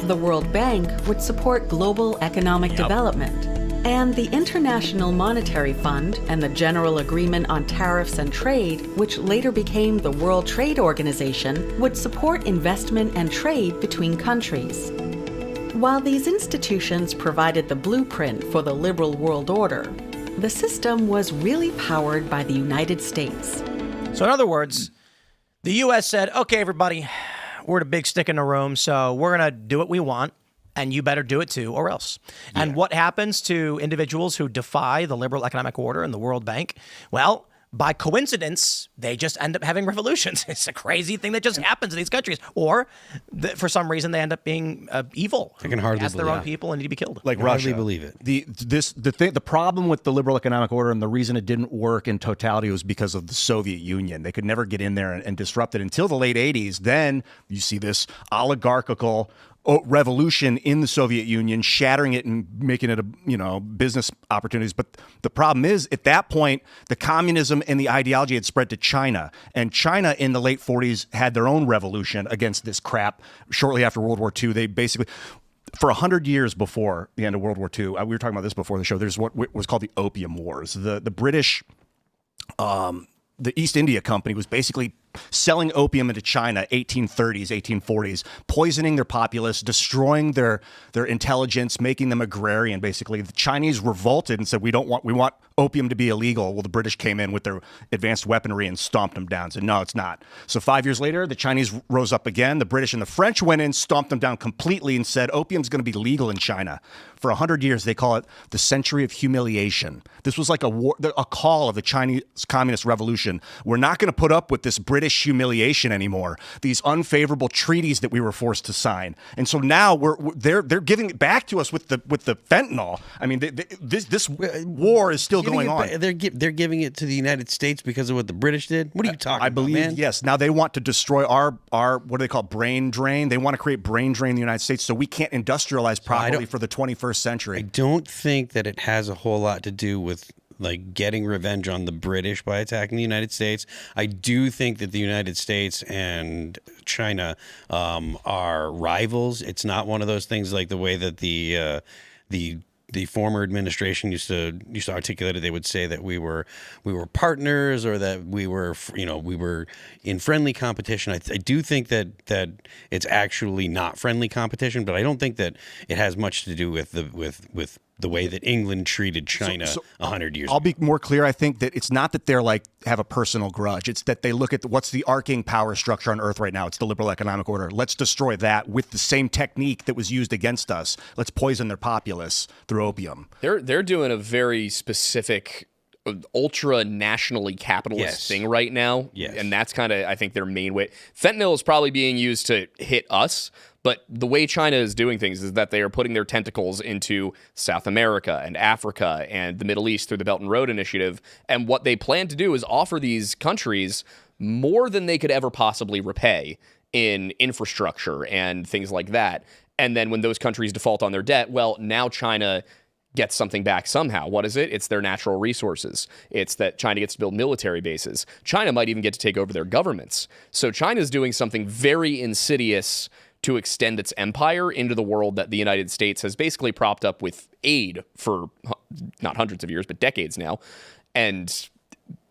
The World Bank would support global economic development. And the International Monetary Fund and the General Agreement on Tariffs and Trade, which later became the World Trade Organization, would support investment and trade between countries. While these institutions provided the blueprint for the liberal world order, the system was really powered by the United States. So in other words, the U.S. said, okay, everybody, we're the big stick in the room, so we're going to do what we want. And you better do it too, or else. And what happens to individuals who defy the liberal economic order and the World Bank? Well, by coincidence, they just end up having revolutions. It's a crazy thing that just happens in these countries. Or for some reason, they end up being evil. I can hardly believe their own it. people and need to be killed. Like I Russia. hardly believe it. The problem with the liberal economic order and the reason it didn't work in totality was because of the Soviet Union. They could never get in there and disrupt it until the late 80s. Then you see this oligarchical revolution in the Soviet Union, shattering it and making it business opportunities. But the problem is, at that point, the communism and the ideology had spread to China, and China in the late 40s had their own revolution against this crap. Shortly after World War II, they basically, for 100 years before the end of World War II, we were talking about this before the show, there's what was called the Opium Wars. The British, the East India Company was basically selling opium into China, 1830s, 1840s, poisoning their populace, destroying their intelligence, making them agrarian. Basically, the Chinese revolted and said, we want opium to be illegal. Well, the British came in with their advanced weaponry and stomped them down. Said, no, it's not. So 5 years later, the Chinese rose up again. The British and the French went in, stomped them down completely, and said opium's going to be legal in China. For 100 years, they call it the century of humiliation. This was like a call of the Chinese Communist Revolution. We're not going to put up with this British humiliation anymore. These unfavorable treaties that we were forced to sign, and so now they're giving it back to us with the fentanyl. I mean, this war is still going on. They're giving it to the United States because of what the British did. What are you talking about? I believe, man? yes. Now they want to destroy our what do they call brain drain? They want to create brain drain in the United States so we can't industrialize properly for the 21st century. I don't think that it has a whole lot to do with like getting revenge on the British by attacking the United States. I do think that the United States and China are rivals. It's not one of those things like the way that the former administration used to articulate it. They would say that we were partners, or that we were in friendly competition. I do think that it's actually not friendly competition, but I don't think that it has much to do with the way that England treated China 100 years ago. I'll be more clear. I think that it's not that they're have a personal grudge. It's that they look at what's the arcing power structure on Earth right now. It's the liberal economic order. Let's destroy that with the same technique that was used against us. Let's poison their populace through opium. They're doing a very specific, ultra nationally capitalist thing right now. Yes. And that's kind of, I think, their main way. Fentanyl is probably being used to hit us, but the way China is doing things is that they are putting their tentacles into South America and Africa and the Middle East through the Belt and Road Initiative. And what they plan to do is offer these countries more than they could ever possibly repay in infrastructure and things like that. And then when those countries default on their debt, well, now China gets something back somehow. What is it? It's their natural resources. It's that China gets to build military bases. China might even get to take over their governments. So China's doing something very insidious to extend its empire into the world that the United States has basically propped up with aid for not hundreds of years, but decades now. And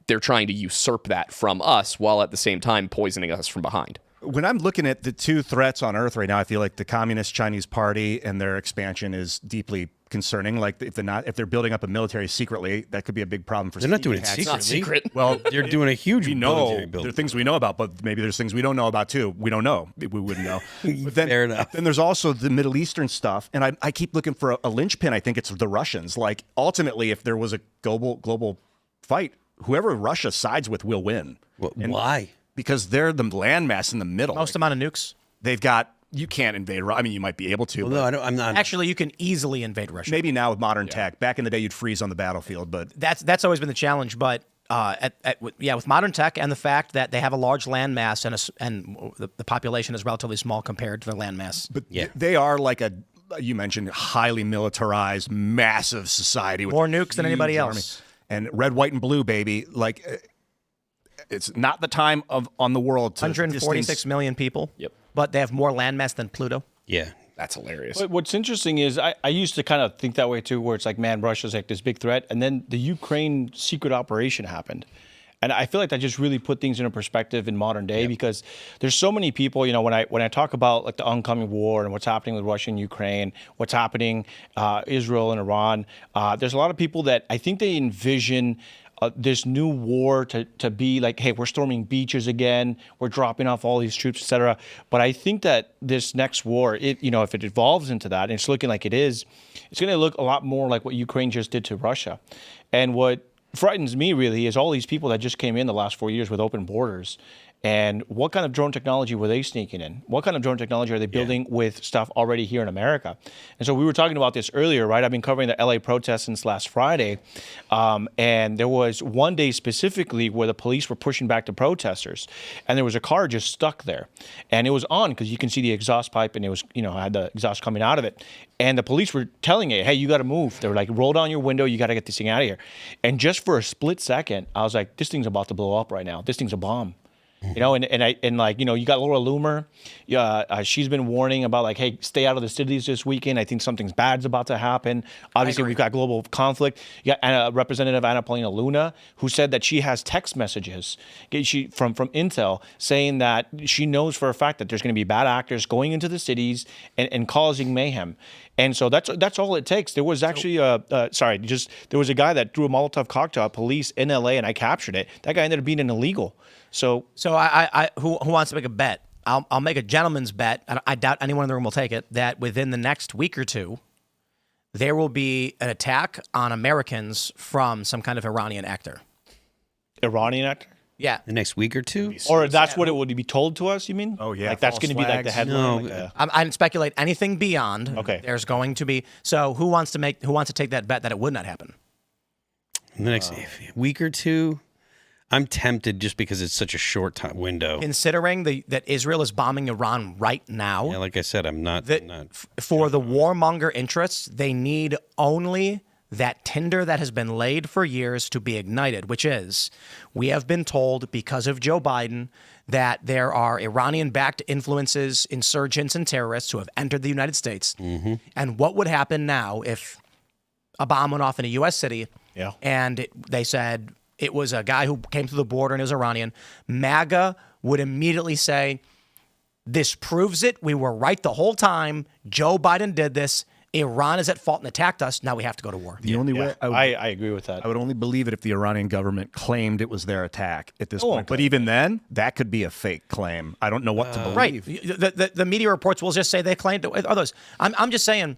they're trying to usurp that from us while at the same time poisoning us from behind. When I'm looking at the two threats on Earth right now, I feel like the Communist Chinese Party and their expansion is deeply concerning. Like if they're building up a military secretly, that could be a big problem for. They're not doing it hacks. It's not secret. Well, they're doing a huge. We know military there are things we know about, but maybe there's things we don't know about too. We don't know. We wouldn't know. But then, Fair enough. Then there's also the Middle Eastern stuff, and I keep looking for a linchpin. I think it's the Russians. Like ultimately, if there was a global fight, whoever Russia sides with will win. Why? Because they're the landmass in the middle. Most amount of nukes. They've got. You can't invade. I mean, you might be able to. Well, but no, I don't, I'm not. Actually, you can easily invade Russia. maybe now with modern tech. Back in the day, you'd freeze on the battlefield, but That's always been the challenge. But with modern tech and the fact that they have a large landmass and the population is relatively small compared to their landmass. But they are like you mentioned, highly militarized, massive society with More nukes than anybody huge else. army. And red, white, and blue, baby. Like it's not the time on the world to 146 million people. Yep. But they have more landmass than Pluto. Yeah. That's hilarious. But what's interesting is I used to kind of think that way too, where it's like, man, Russia's like this big threat, and then the Ukraine secret operation happened. And I feel like that just really put things into perspective in modern day because there's so many people, when I talk about like the oncoming war and what's happening with Russia and Ukraine, what's happening Israel and Iran, there's a lot of people that I think they envision this new war to be like, hey, we're storming beaches again, we're dropping off all these troops, etc. But I think that this next war, if it evolves into that, and it's looking like it is, it's going to look a lot more like what Ukraine just did to Russia. And what frightens me really is all these people that just came in the last 4 years with open borders. And what kind of drone technology were they sneaking in? What kind of drone technology are they building with stuff already here in America? And so we were talking about this earlier, right? I've been covering the LA protests since last Friday. And there was one day specifically where the police were pushing back the protesters. And there was a car just stuck there. And it was on because you can see the exhaust pipe and it was, had the exhaust coming out of it. And the police were telling it, hey, you got to move. They were like, roll down your window. You got to get this thing out of here. And just for a split second, I was like, this thing's about to blow up right now. This thing's a bomb. You got Laura Loomer. She's been warning about like, hey, stay out of the cities this weekend. I think something's bad's about to happen. Obviously, we've got global conflict. You got Representative Anna Paulina Luna, who said that she has text messages from Intel saying that she knows for a fact that there's going to be bad actors going into the cities and causing mayhem. And so that's all it takes. There was actually there was a guy that threw a Molotov cocktail at police in LA, and I captured it. That guy ended up being an illegal. So I who wants to make a bet? I'll make a gentleman's bet. I doubt anyone in the room will take it. That within the next week or two, there will be an attack on Americans from some kind of Iranian actor. Iranian actor? Yeah. The next week or two? Or that's what it would be told to us, you mean? Oh, yeah. Like that's going to be like the headline? No. I didn't speculate anything beyond. Okay. There's going to be. So who wants to take that bet that it would not happen? In the next week or two? I'm tempted just because it's such a short window. Considering that Israel is bombing Iran right now. Yeah, like I said, I'm not. For the warmonger interests, they need only that tinder that has been laid for years to be ignited, which is, we have been told because of Joe Biden that there are Iranian-backed influences, insurgents, and terrorists who have entered the United States. Mm-hmm. And what would happen now if a bomb went off in a U.S. city and they said it was a guy who came through the border and is Iranian? MAGA would immediately say, this proves it. We were right the whole time. Joe Biden did this. Iran is at fault and attacked us. Now we have to go to war. The only way I agree with that. I would only believe it if the Iranian government claimed it was their attack at this point. But even then, that could be a fake claim. I don't know what to believe. Right. The media reports will just say they claimed it. Others. I'm just saying,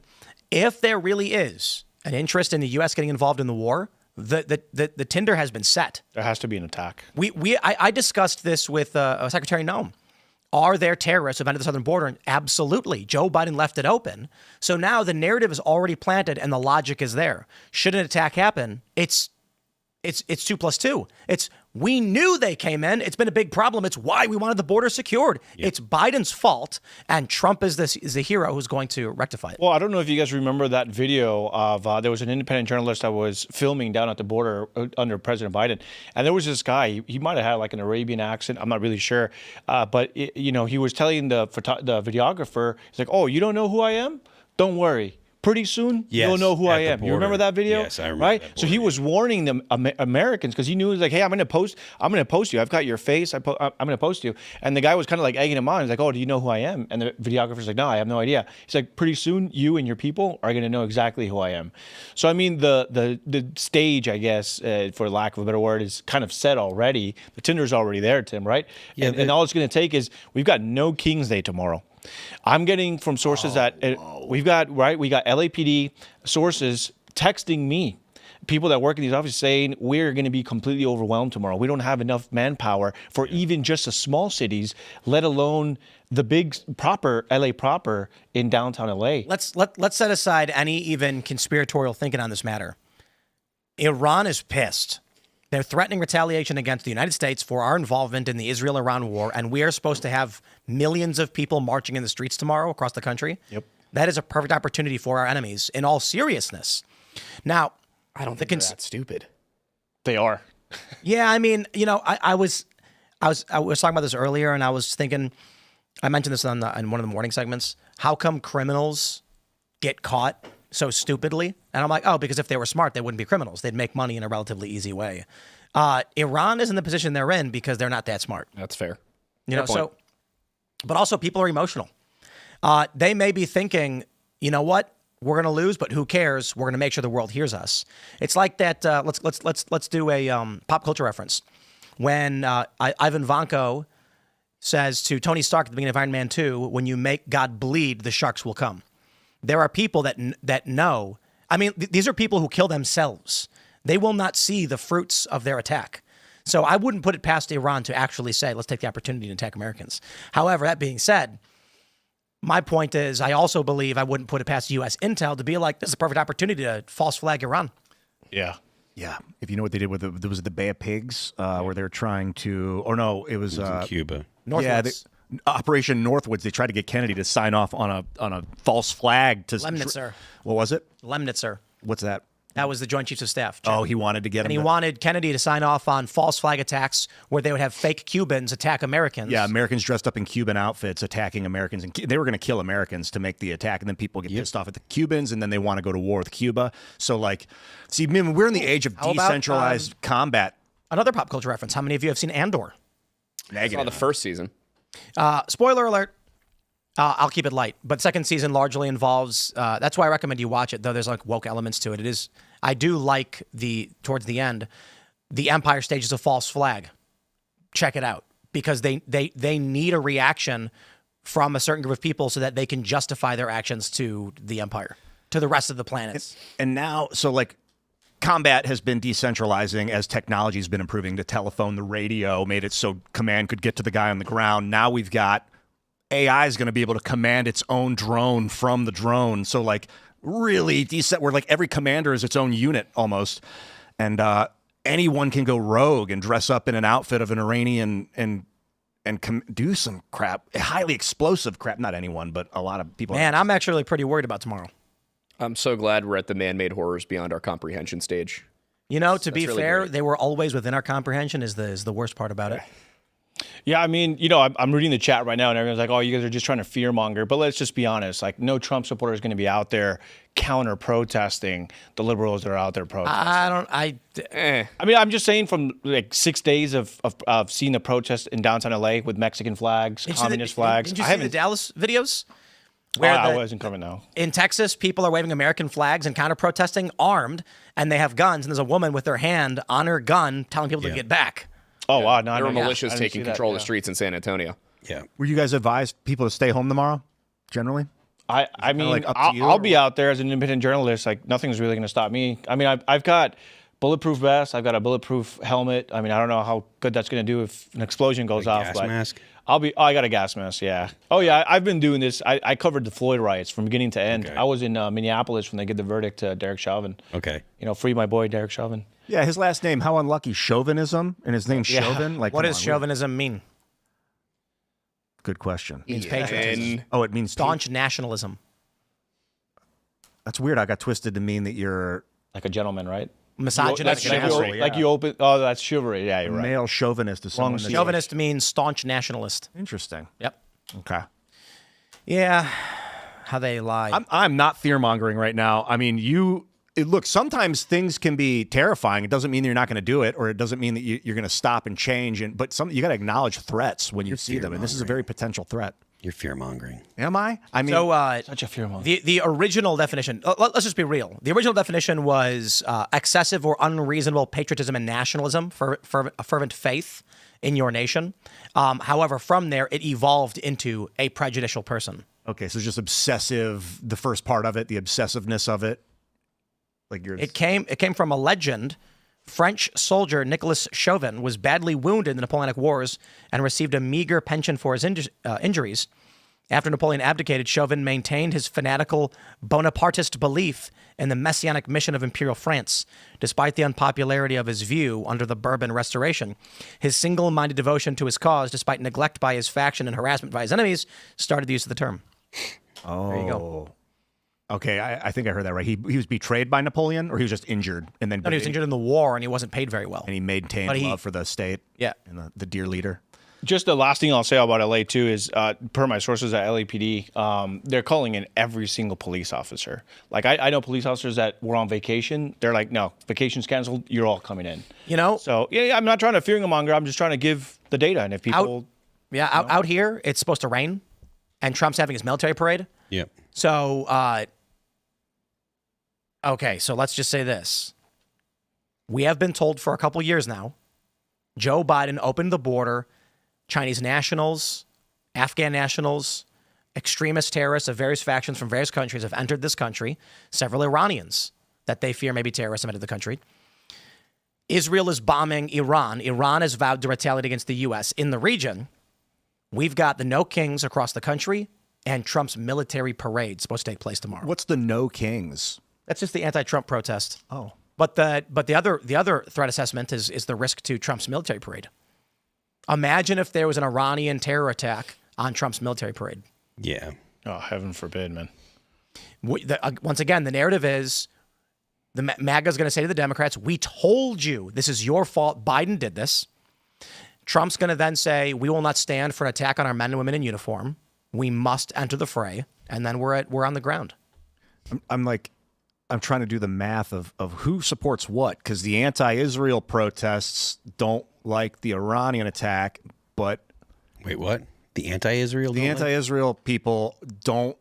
if there really is an interest in the U.S. getting involved in the war, the tinder has been set. There has to be an attack. I discussed this with Secretary Noem. Are there terrorists who have entered the southern border? Absolutely. Joe Biden left it open. So now the narrative is already planted and the logic is there. Should an attack happen, it's 2 + 2. It's, we knew they came in. It's been a big problem. It's why we wanted the border secured. Yep. It's Biden's fault, and Trump is the hero who's going to rectify it. Well, I don't know if you guys remember that video of there was an independent journalist that was filming down at the border under President Biden, and there was this guy. He might have had like an Arabian accent. I'm not really sure, but he was telling the videographer, he's like, "Oh, you don't know who I am? Don't worry. pretty soon Yes, you'll know who at I the am. You border. remember that video? Yes, I remember right? that So he was warning the Americans because he knew, like, hey, I'm going to post you. I've got your face. I'm going to post you. And the guy was kind of like egging him on. He's like, oh, do you know who I am? And the videographer's like, no, I have no idea. He's like, pretty soon you and your people are going to know exactly who I am. So, I mean, the stage, I guess, for lack of a better word, is kind of set already. The Tinder's already there, Tim, right? Yeah, and all it's going to take is we've got no King's Day tomorrow. I'm getting from sources that we got LAPD sources texting me, people that work in these offices saying we're going to be completely overwhelmed tomorrow. We don't have enough manpower for even just the small cities, let alone the big proper LA proper in downtown LA. Let's set aside any even conspiratorial thinking on this matter. Iran is pissed. They're threatening retaliation against the United States for our involvement in the Israel-Iran war, and we are supposed to have millions of people marching in the streets tomorrow across the country. Yep. That is a perfect opportunity for our enemies, in all seriousness. Now, I don't think they're that stupid. They are. Yeah, I mean, you know, I was talking about this earlier, and I was thinking, I mentioned this on one of the morning segments. How come criminals get caught so stupidly? And I'm like, oh, because if they were smart, they wouldn't be criminals. They'd make money in a relatively easy way. Iran is in the position they're in because they're not that smart. That's fair. You know, so, but also people are emotional. They may be thinking, you know what? We're going to lose, but who cares? We're going to make sure the world hears us. It's like that. Let's do a pop culture reference. When Ivan Vanko says to Tony Stark at the beginning of Iron Man 2, when you make God bleed, the sharks will come. There are people that know. I mean, these are people who kill themselves. They will not see the fruits of their attack. So I wouldn't put it past Iran to actually say, let's take the opportunity to attack Americans. However, that being said, my point is I also believe I wouldn't put it past U.S. intel to be like, this is a perfect opportunity to false flag Iran. Yeah. Yeah. If you know what they did with there was the Bay of Pigs where they were trying to, or no, it was in Cuba. Northwoods. Yeah, Operation Northwoods. They tried to get Kennedy to sign off on a false flag to Lemnitzer. What was it? Lemnitzer. What's that? That was the Joint Chiefs of Staff. Oh, he wanted to get him. And he wanted Kennedy to sign off on false flag attacks where they would have fake Cubans attack Americans. Yeah, Americans dressed up in Cuban outfits attacking Americans. And they were going to kill Americans to make the attack. And then people get pissed off at the Cubans, and then they want to go to war with Cuba. So, like, see, we're in the age of decentralized combat. Another pop culture reference. How many of you have seen Andor? I saw the first season. Spoiler alert. I'll keep it light, but second season largely involves. That's why I recommend you watch it. Though there's like woke elements to it. It is. I do like towards the end, the Empire stages a false flag. Check it out because they need a reaction from a certain group of people so that they can justify their actions to the Empire, to the rest of the planets. And now, so like. Combat has been decentralizing as technology has been improving. The telephone, the radio made it so command could get to the guy on the ground. Now we've got AI is going to be able to command its own drone from the drone. So like really where like every commander is its own unit almost. And anyone can go rogue and dress up in an outfit of an Iranian and do some crap, highly explosive crap. Not anyone, but a lot of people. Man, I'm actually pretty worried about tomorrow. I'm so glad we're at the man-made horrors beyond our comprehension stage. You know, to be really fair, great. they were always within our comprehension is the worst part about it. Yeah, I mean, you know, I'm reading the chat right now, and everyone's like, "Oh, you guys are just trying to fearmonger." But let's just be honest: like, no Trump supporter is going to be out there counter-protesting the liberals that are out there protesting. I mean, I'm just saying, from like 6 days of seeing the protest in downtown LA with Mexican flags, communist flags. Did you see the Dallas videos? Where I wasn't coming now. In Texas, people are waving American flags and counter-protesting armed, and they have guns, and there's a woman with her hand on her gun telling people to get back. Oh, wow. No, There were no, militias I didn't taking see that, control of the streets in San Antonio. Yeah. Were you guys advised people to stay home tomorrow, generally? I mean, like up to you, I'll be out there as an independent journalist. Like, nothing's really going to stop me. I mean, I've got bulletproof vest. I've got a bulletproof helmet. I mean, I don't know how good that's going to do if an explosion goes off. Gas but mask? I got a gas mask, yeah. Oh, yeah, I've been doing this. I covered the Floyd riots from beginning to end. Okay. I was in Minneapolis when they gave the verdict to Derek Chauvin. Okay. You know, free my boy, Derek Chauvin. Yeah, his last name, how unlucky, chauvinism, and his name's Chauvin. Like, What come does on, chauvinism mean? Good question. It means patriotism. Oh, it means Staunch nationalism. That's weird. I got twisted to mean that you're Like a gentleman, right? Misogynist. Like chivalry, you, like you open. Oh, that's chivalry. Yeah, you're right. male chauvinist. Is someone that's Chauvinist means staunch nationalist. interesting. Yep. Okay. Yeah. how they lie. I'm not fear-mongering right now. I mean, look, sometimes things can be terrifying. It doesn't mean that you're not going to do it, or it doesn't mean that you're going to stop and change. But you got to acknowledge threats when you see them, and this is a very potential threat. You're fear-mongering. Am I? I mean, such a fear-monger. The original definition, let's just be real. The original definition was excessive or unreasonable patriotism and nationalism for a fervent faith in your nation. However, from there, it evolved into a prejudicial person. Okay, so just obsessive, the first part of it, the obsessiveness of it. It came from a legend. French soldier Nicolas Chauvin was badly wounded in the Napoleonic Wars and received a meager pension for his injuries. After Napoleon abdicated, Chauvin maintained his fanatical Bonapartist belief in the messianic mission of Imperial France. Despite the unpopularity of his view under the Bourbon Restoration, his single-minded devotion to his cause, despite neglect by his faction and harassment by his enemies, started the use of the term. Oh. There you go. Okay, I think I heard that right. He was betrayed by Napoleon, or he was just injured, and then No, he was injured in the war, and he wasn't paid very well. and he maintained love for the state. Yeah. And the dear leader. Just the last thing I'll say about LA too is, per my sources at LAPD, they're calling in every single police officer. Like I know police officers that were on vacation. They're like, no, vacation's canceled. You're all coming in. So yeah, I'm not trying to fear-monger. I'm just trying to give the data, and if people, out here, it's supposed to rain, and Trump's having his military parade. Yep. So, okay, so let's just say this. We have been told for a couple years now, Joe Biden opened the border. Chinese nationals, Afghan nationals, extremist terrorists of various factions from various countries have entered this country. Several Iranians that they fear may be terrorists have entered the country. Israel is bombing Iran. Iran has vowed to retaliate against the U.S. In the region, we've got the No Kings across the country and Trump's military parade supposed to take place tomorrow. What's the No Kings? That's just the anti-Trump protest. Oh. But the other threat assessment is the risk to Trump's military parade. Imagine if there was an Iranian terror attack on Trump's military parade. Yeah. oh, heaven forbid, man. Once again, the narrative is the MAGA is going to say to the Democrats, we told you this is your fault. Biden did this. Trump's going to then say, we will not stand for an attack on our men and women in uniform. We must enter the fray. And then we're on the ground. I'm trying to do the math of who supports what, because the anti-Israel protests don't like the Iranian attack, but wait, what? The anti-Israel? The anti-Israel people don't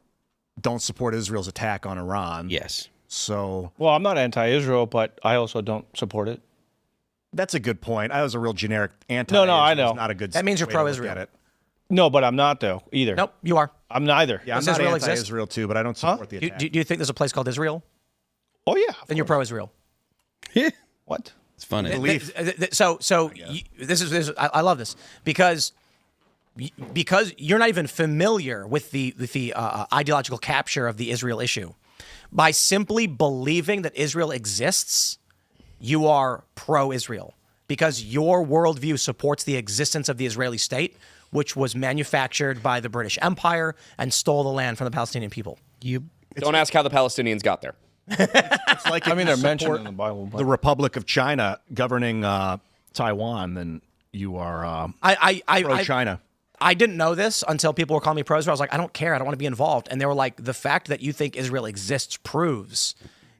support Israel's attack on Iran. Yes. So, well, I'm not anti-Israel, but I also don't support it. That's a good point. I was a real generic anti. No, I know. Not a good. That means you're way to look pro-Israel. at it. No, but I'm not though either. Nope, you are. I'm neither. Yeah, I'm Does not Israel exist? anti-Israel too, but I don't support the attack. Do you think there's a place called Israel? Oh yeah. Then you're pro-Israel. What? It's funny. This is I love this because you're not even familiar with the ideological capture of the Israel issue. By simply believing that Israel exists, you are pro-Israel because your worldview supports the existence of the Israeli state, which was manufactured by the British Empire and stole the land from the Palestinian people. Don't ask how the Palestinians got there. It's like I mean, they're mentioned in the Bible. But the Republic of China governing Taiwan, then you are pro-China. I didn't know this until people were calling me pro-Israel. I was like, I don't care. I don't want to be involved. And they were like, the fact that you think Israel exists proves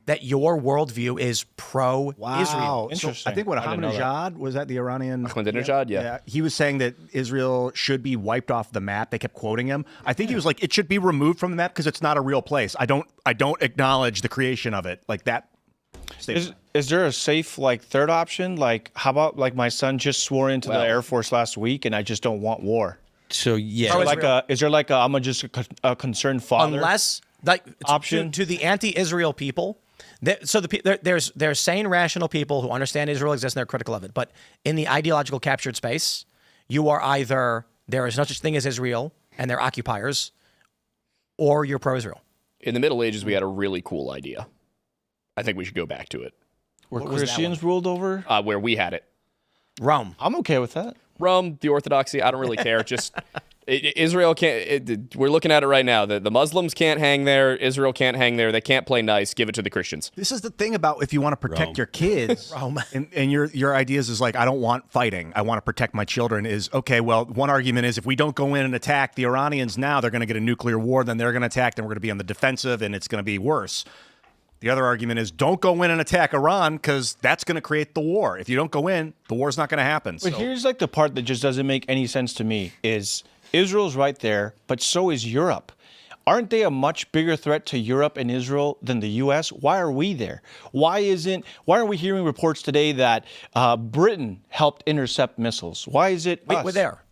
that your worldview is pro-Israel. Wow. Interesting. So I think what I didn't know Ahmadinejad, was that the Iranian? Ahmadinejad, yeah. He was saying that Israel should be wiped off the map. They kept quoting him. I think he was like, it should be removed from the map because it's not a real place. I don't acknowledge the creation of it. Like that. Is there a safe third option? Like, how about my son just swore into the Air Force last week, and I just don't want war. So yeah, is there I'm just a concerned father? Unless option to the anti-Israel people. There's sane, rational people who understand Israel exists and they're critical of it. But in the ideological captured space, you are either there is no such thing as Israel and they're occupiers, or you're pro-Israel. In the Middle Ages, we had a really cool idea. I think we should go back to it. Where Christians ruled over? Where we had it. Rome. I'm okay with that. Rome, the Orthodoxy, I don't really care. Just Israel can't. We're looking at it right now. The Muslims can't hang there. Israel can't hang there. They can't play nice. Give it to the Christians. This is the thing about if you want to protect Rome. your kids, and your ideas is like, I don't want fighting. I want to protect my children. Is okay. Well, one argument is if we don't go in and attack the Iranians now, they're going to get a nuclear war. Then they're going to attack. Then we're going to be on the defensive, and it's going to be worse. The other argument is don't go in and attack Iran because that's going to create the war. If you don't go in, the war's not going to happen. But here's like the part that just doesn't make any sense to me is Israel's right there, but so is Europe. Aren't they a much bigger threat to Europe and Israel than the U.S.? Why are we there? Why aren't we hearing reports today that Britain helped intercept missiles? Why is it us? We're there.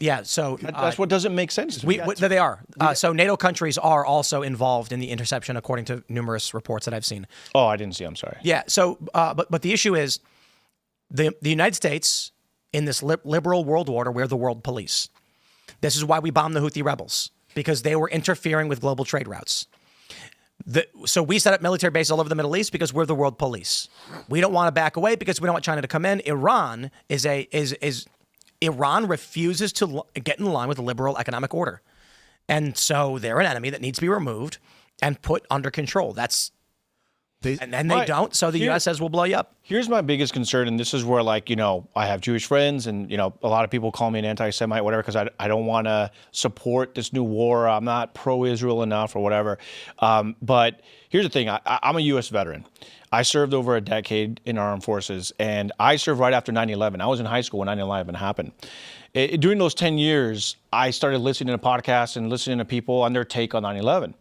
Yeah, so that's what doesn't make sense to me. They are. So NATO countries are also involved in the interception, according to numerous reports that I've seen. Oh, I didn't see. I'm sorry. Yeah. So, but the issue is the United States in this liberal world order, we're the world police. This is why we bombed the Houthi rebels, because they were interfering with global trade routes. So we set up military bases all over the Middle East because we're the world police. We don't want to back away because we don't want China to come in. Iran Iran refuses to get in line with the liberal economic order. And so they're an enemy that needs to be removed and put under control. They don't. So the U.S. says, we'll blow you up. Here's my biggest concern, and this is where, like, I have Jewish friends, and, a lot of people call me an anti-Semite, whatever, because I don't want to support this new war. I'm not pro-Israel enough or whatever. But here's the thing. I'm a U.S. veteran. I served over a decade in our armed forces, and I served right after 9/11. I was in high school when 9/11 happened. During those 10 years, I started listening to podcasts and listening to people on their take on 9/11.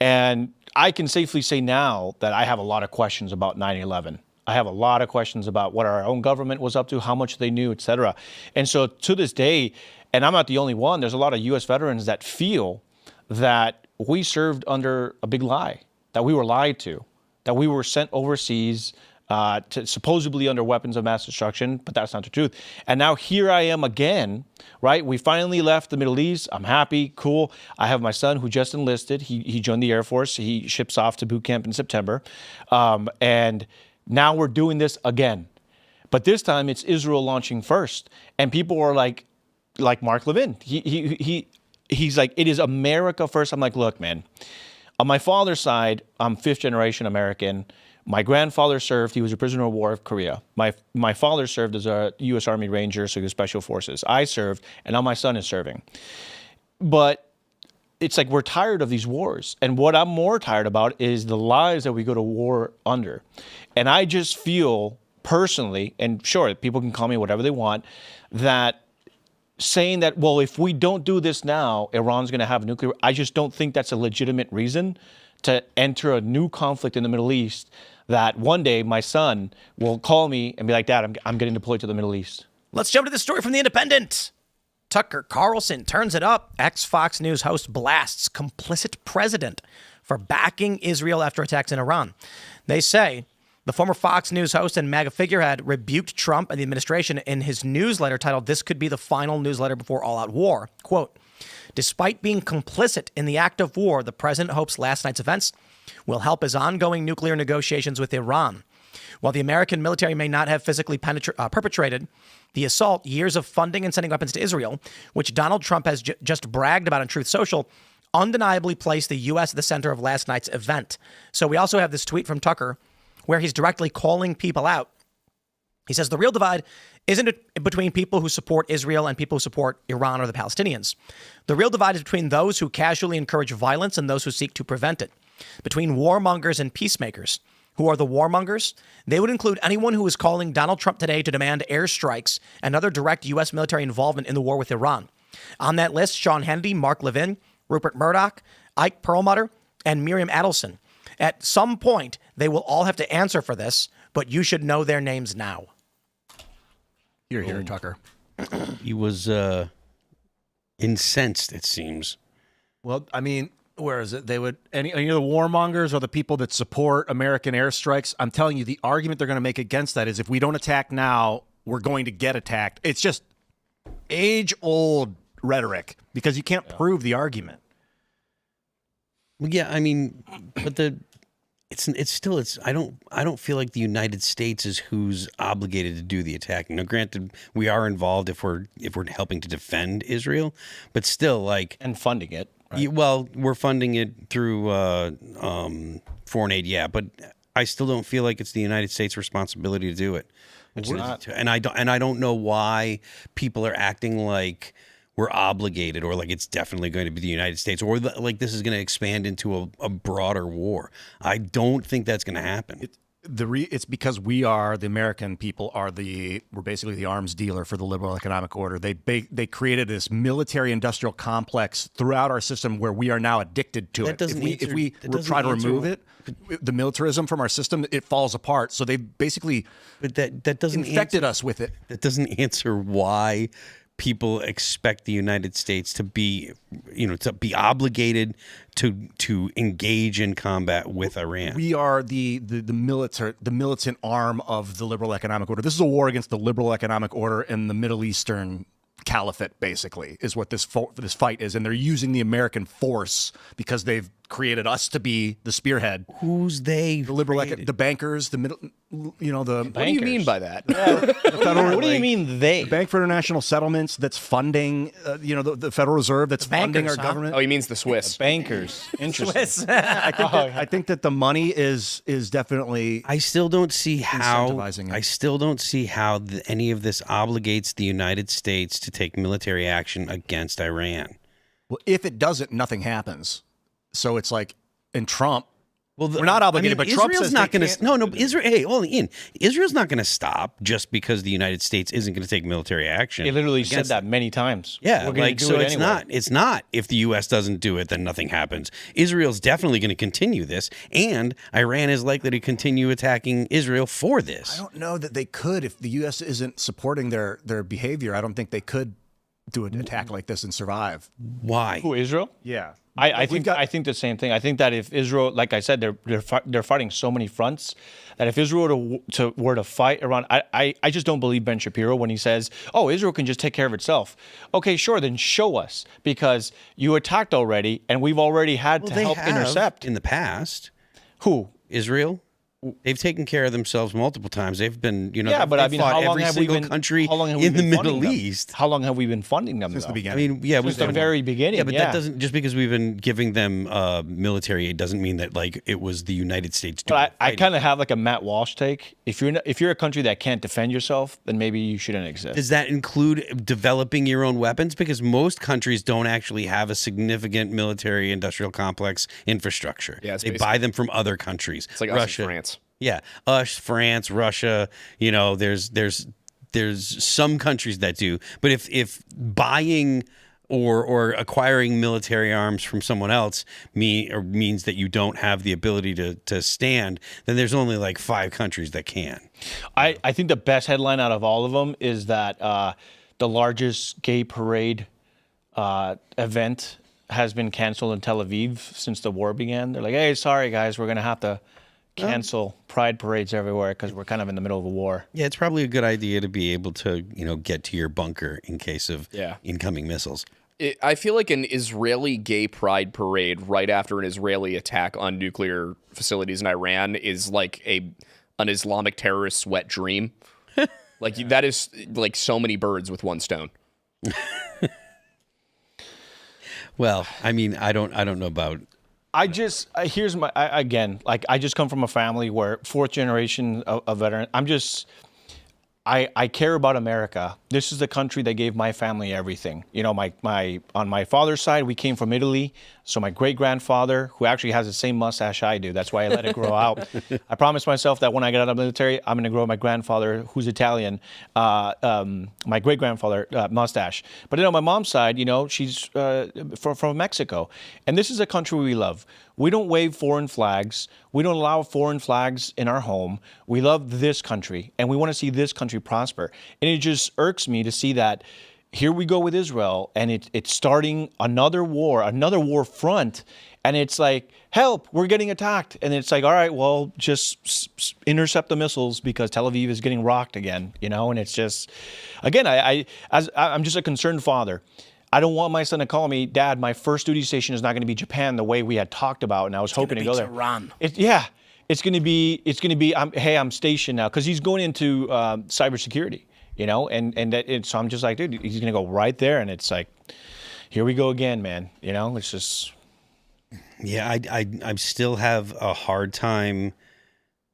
And I can safely say now that I have a lot of questions about 9/11. I have a lot of questions about what our own government was up to, how much they knew, et cetera. And so to this day, and I'm not the only one, there's a lot of U.S. veterans that feel that we served under a big lie, that we were lied to, that we were sent overseas to supposedly under weapons of mass destruction, but that's not the truth. And now here I am again, right? We finally left the Middle East. I'm happy, cool. I have my son who just enlisted. He joined the Air Force. He ships off to boot camp in September. And now we're doing this again. But this time it's Israel launching first. And people are like Mark Levin. He's like, it is America first. I'm like, look, man, on my father's side, I'm fifth generation American. My grandfather served. He was a prisoner of war of Korea. My father served as a U.S. Army Ranger, so he was Special Forces. I served, and now my son is serving. But it's like we're tired of these wars. And what I'm more tired about is the lies that we go to war under. And I just feel personally, and sure, people can call me whatever they want, that saying that, well, if we don't do this now, Iran's going to have nuclear, I just don't think that's a legitimate reason to enter a new conflict in the Middle East that one day my son will call me and be like, Dad, I'm getting deployed to the Middle East. Let's jump to the story from The Independent. Tucker Carlson turns it up. Ex-Fox News host blasts complicit president for backing Israel after attacks in Iran. They say the former Fox News host and MAGA figurehead rebuked Trump and the administration in his newsletter titled, "This could be the final newsletter before all-out war." Quote, "Despite being complicit in the act of war, the president hopes last night's events will help his ongoing nuclear negotiations with Iran. While the American military may not have physically perpetrated the assault, years of funding and sending weapons to Israel, which Donald Trump has just bragged about on Truth Social, undeniably placed the U.S. at the center of last night's event." So we also have this tweet from Tucker where he's directly calling people out. He says, "The real divide isn't between people who support Israel and people who support Iran or the Palestinians. The real divide is between those who casually encourage violence and those who seek to prevent it. Between warmongers and peacemakers. Who are the warmongers? They would include anyone who is calling Donald Trump today to demand airstrikes and other direct U.S. military involvement in the war with Iran. On that list, Sean Hannity, Mark Levin, Rupert Murdoch, Ike Perlmutter, and Miriam Adelson. At some point, they will all have to answer for this, but you should know their names now." You're here, Tucker. He was incensed, it seems. Well, I mean, where is it? They would any of the warmongers or the people that support American airstrikes. I'm telling you, the argument they're going to make against that is if we don't attack now, we're going to get attacked. It's just age-old rhetoric because you can't prove the argument. Yeah, I mean, but I don't feel like the United States is who's obligated to do the attacking. Now, granted, we are involved if we're helping to defend Israel, but still, like, and funding it. Right? Well, we're funding it through foreign aid, yeah, but I still don't feel like it's the United States' responsibility to do it. It's not. And I don't know why people are acting like we're obligated, or like it's definitely going to be the United States, or like this is going to expand into a broader war. I don't think that's going to happen. It's because we are, the American people we're basically the arms dealer for the liberal economic order. They created this military industrial complex throughout our system where we are now addicted to it. If we try to remove it, the militarism from our system, it falls apart. So they basically that doesn't infected us with it. That doesn't answer why people expect the United States to be obligated to engage in combat with Iran. We are the militant arm of the liberal economic order. This is a war against the liberal economic order and the Middle Eastern caliphate, basically, is what this fight is. And they're using the American force because they've created us to be the spearhead. Who's they? The liberal, the bankers, the middle, the. What do you mean by that? What do you mean they? The Bank for International Settlements that's funding, the Federal Reserve that's funding our government. Oh, he means the Swiss. The bankers. Interesting. Swiss. I think that the money is definitely. I still don't see how. Incentivizing it. I still don't see how any of this obligates the United States to take military action against Iran. Well, if it doesn't, nothing happens. So it's like, in Trump, we're not obligated, but Trump Israel's says not going to. No, Israel. Hey, hold on, Israel's not going to stop just because the United States isn't going to take military action. He literally said that many times. Yeah, we're going to do so it it's anyway. not. It's not. If the U.S. doesn't do it, then nothing happens. Israel's definitely going to continue this, and Iran is likely to continue attacking Israel for this. I don't know that they could if the U.S. isn't supporting their behavior. I don't think they could do an attack like this and survive. Why? Who, Israel? Yeah. I think the same thing. I think that if Israel, like I said, they're fighting so many fronts that if Israel were to fight Iran, I just don't believe Ben Shapiro when he says, "Oh, Israel can just take care of itself." Okay, sure, then show us, because you attacked already, and we've already had to help intercept in the past. Who? Israel. They've taken care of themselves multiple times. They've been, yeah, but I mean, fought how long every have we single been country in in the Middle East? How long have we been funding them Since the though? beginning. I mean, yeah, Since the very beginning. Yeah, but that doesn't, just because we've been giving them military aid doesn't mean that like it was the United States doing But I kind of have like a Matt Walsh take. If you're a country that can't defend yourself, then maybe you shouldn't exist. Does that include developing your own weapons? Because most countries don't actually have a significant military industrial complex infrastructure. Yeah, they buy them from other countries. It's like Russia, us in France. Yeah, us, France, Russia. There's some countries that do, but if buying or acquiring military arms from someone else means that you don't have the ability to stand, then there's only like 5 countries that can. I think the best headline out of all of them is that the largest gay parade event has been canceled in Tel Aviv since the war began. They're like, hey, sorry guys, we're going to have to cancel pride parades everywhere because we're kind of in the middle of a war. Yeah, it's probably a good idea to be able to, get to your bunker in case of incoming missiles. I feel like an Israeli gay pride parade right after an Israeli attack on nuclear facilities in Iran is like an Islamic terrorist's wet dream. Like that is like so many birds with one stone. Well, I mean, I don't know about. I just I just come from a family where 4th generation of veteran. I care about America. This is the country that gave my family everything. On my father's side, we came from Italy. So my great-grandfather, who actually has the same mustache I do, that's why I let it grow out. I promised myself that when I get out of the military, I'm going to grow my grandfather, who's Italian, my great-grandfather mustache. But my mom's side, she's from Mexico. And this is a country we love. We don't wave foreign flags. We don't allow foreign flags in our home. We love this country, and we want to see this country prosper. And it just irks me to see that here we go with Israel, and it's starting another war front, and it's like, help, we're getting attacked. And it's like, all right, well, just intercept the missiles because Tel Aviv is getting rocked again, and it's just, again, I'm just a concerned father. I don't want my son to call me, Dad, my first duty station is not going to be Japan the way we had talked about, and I was hoping to go there. Iran. it's going to be, hey, I'm stationed now, because he's going into cybersecurity, so I'm just like, dude, he's going to go right there, and it's like, here we go again, man. It's just. Yeah, I still have a hard time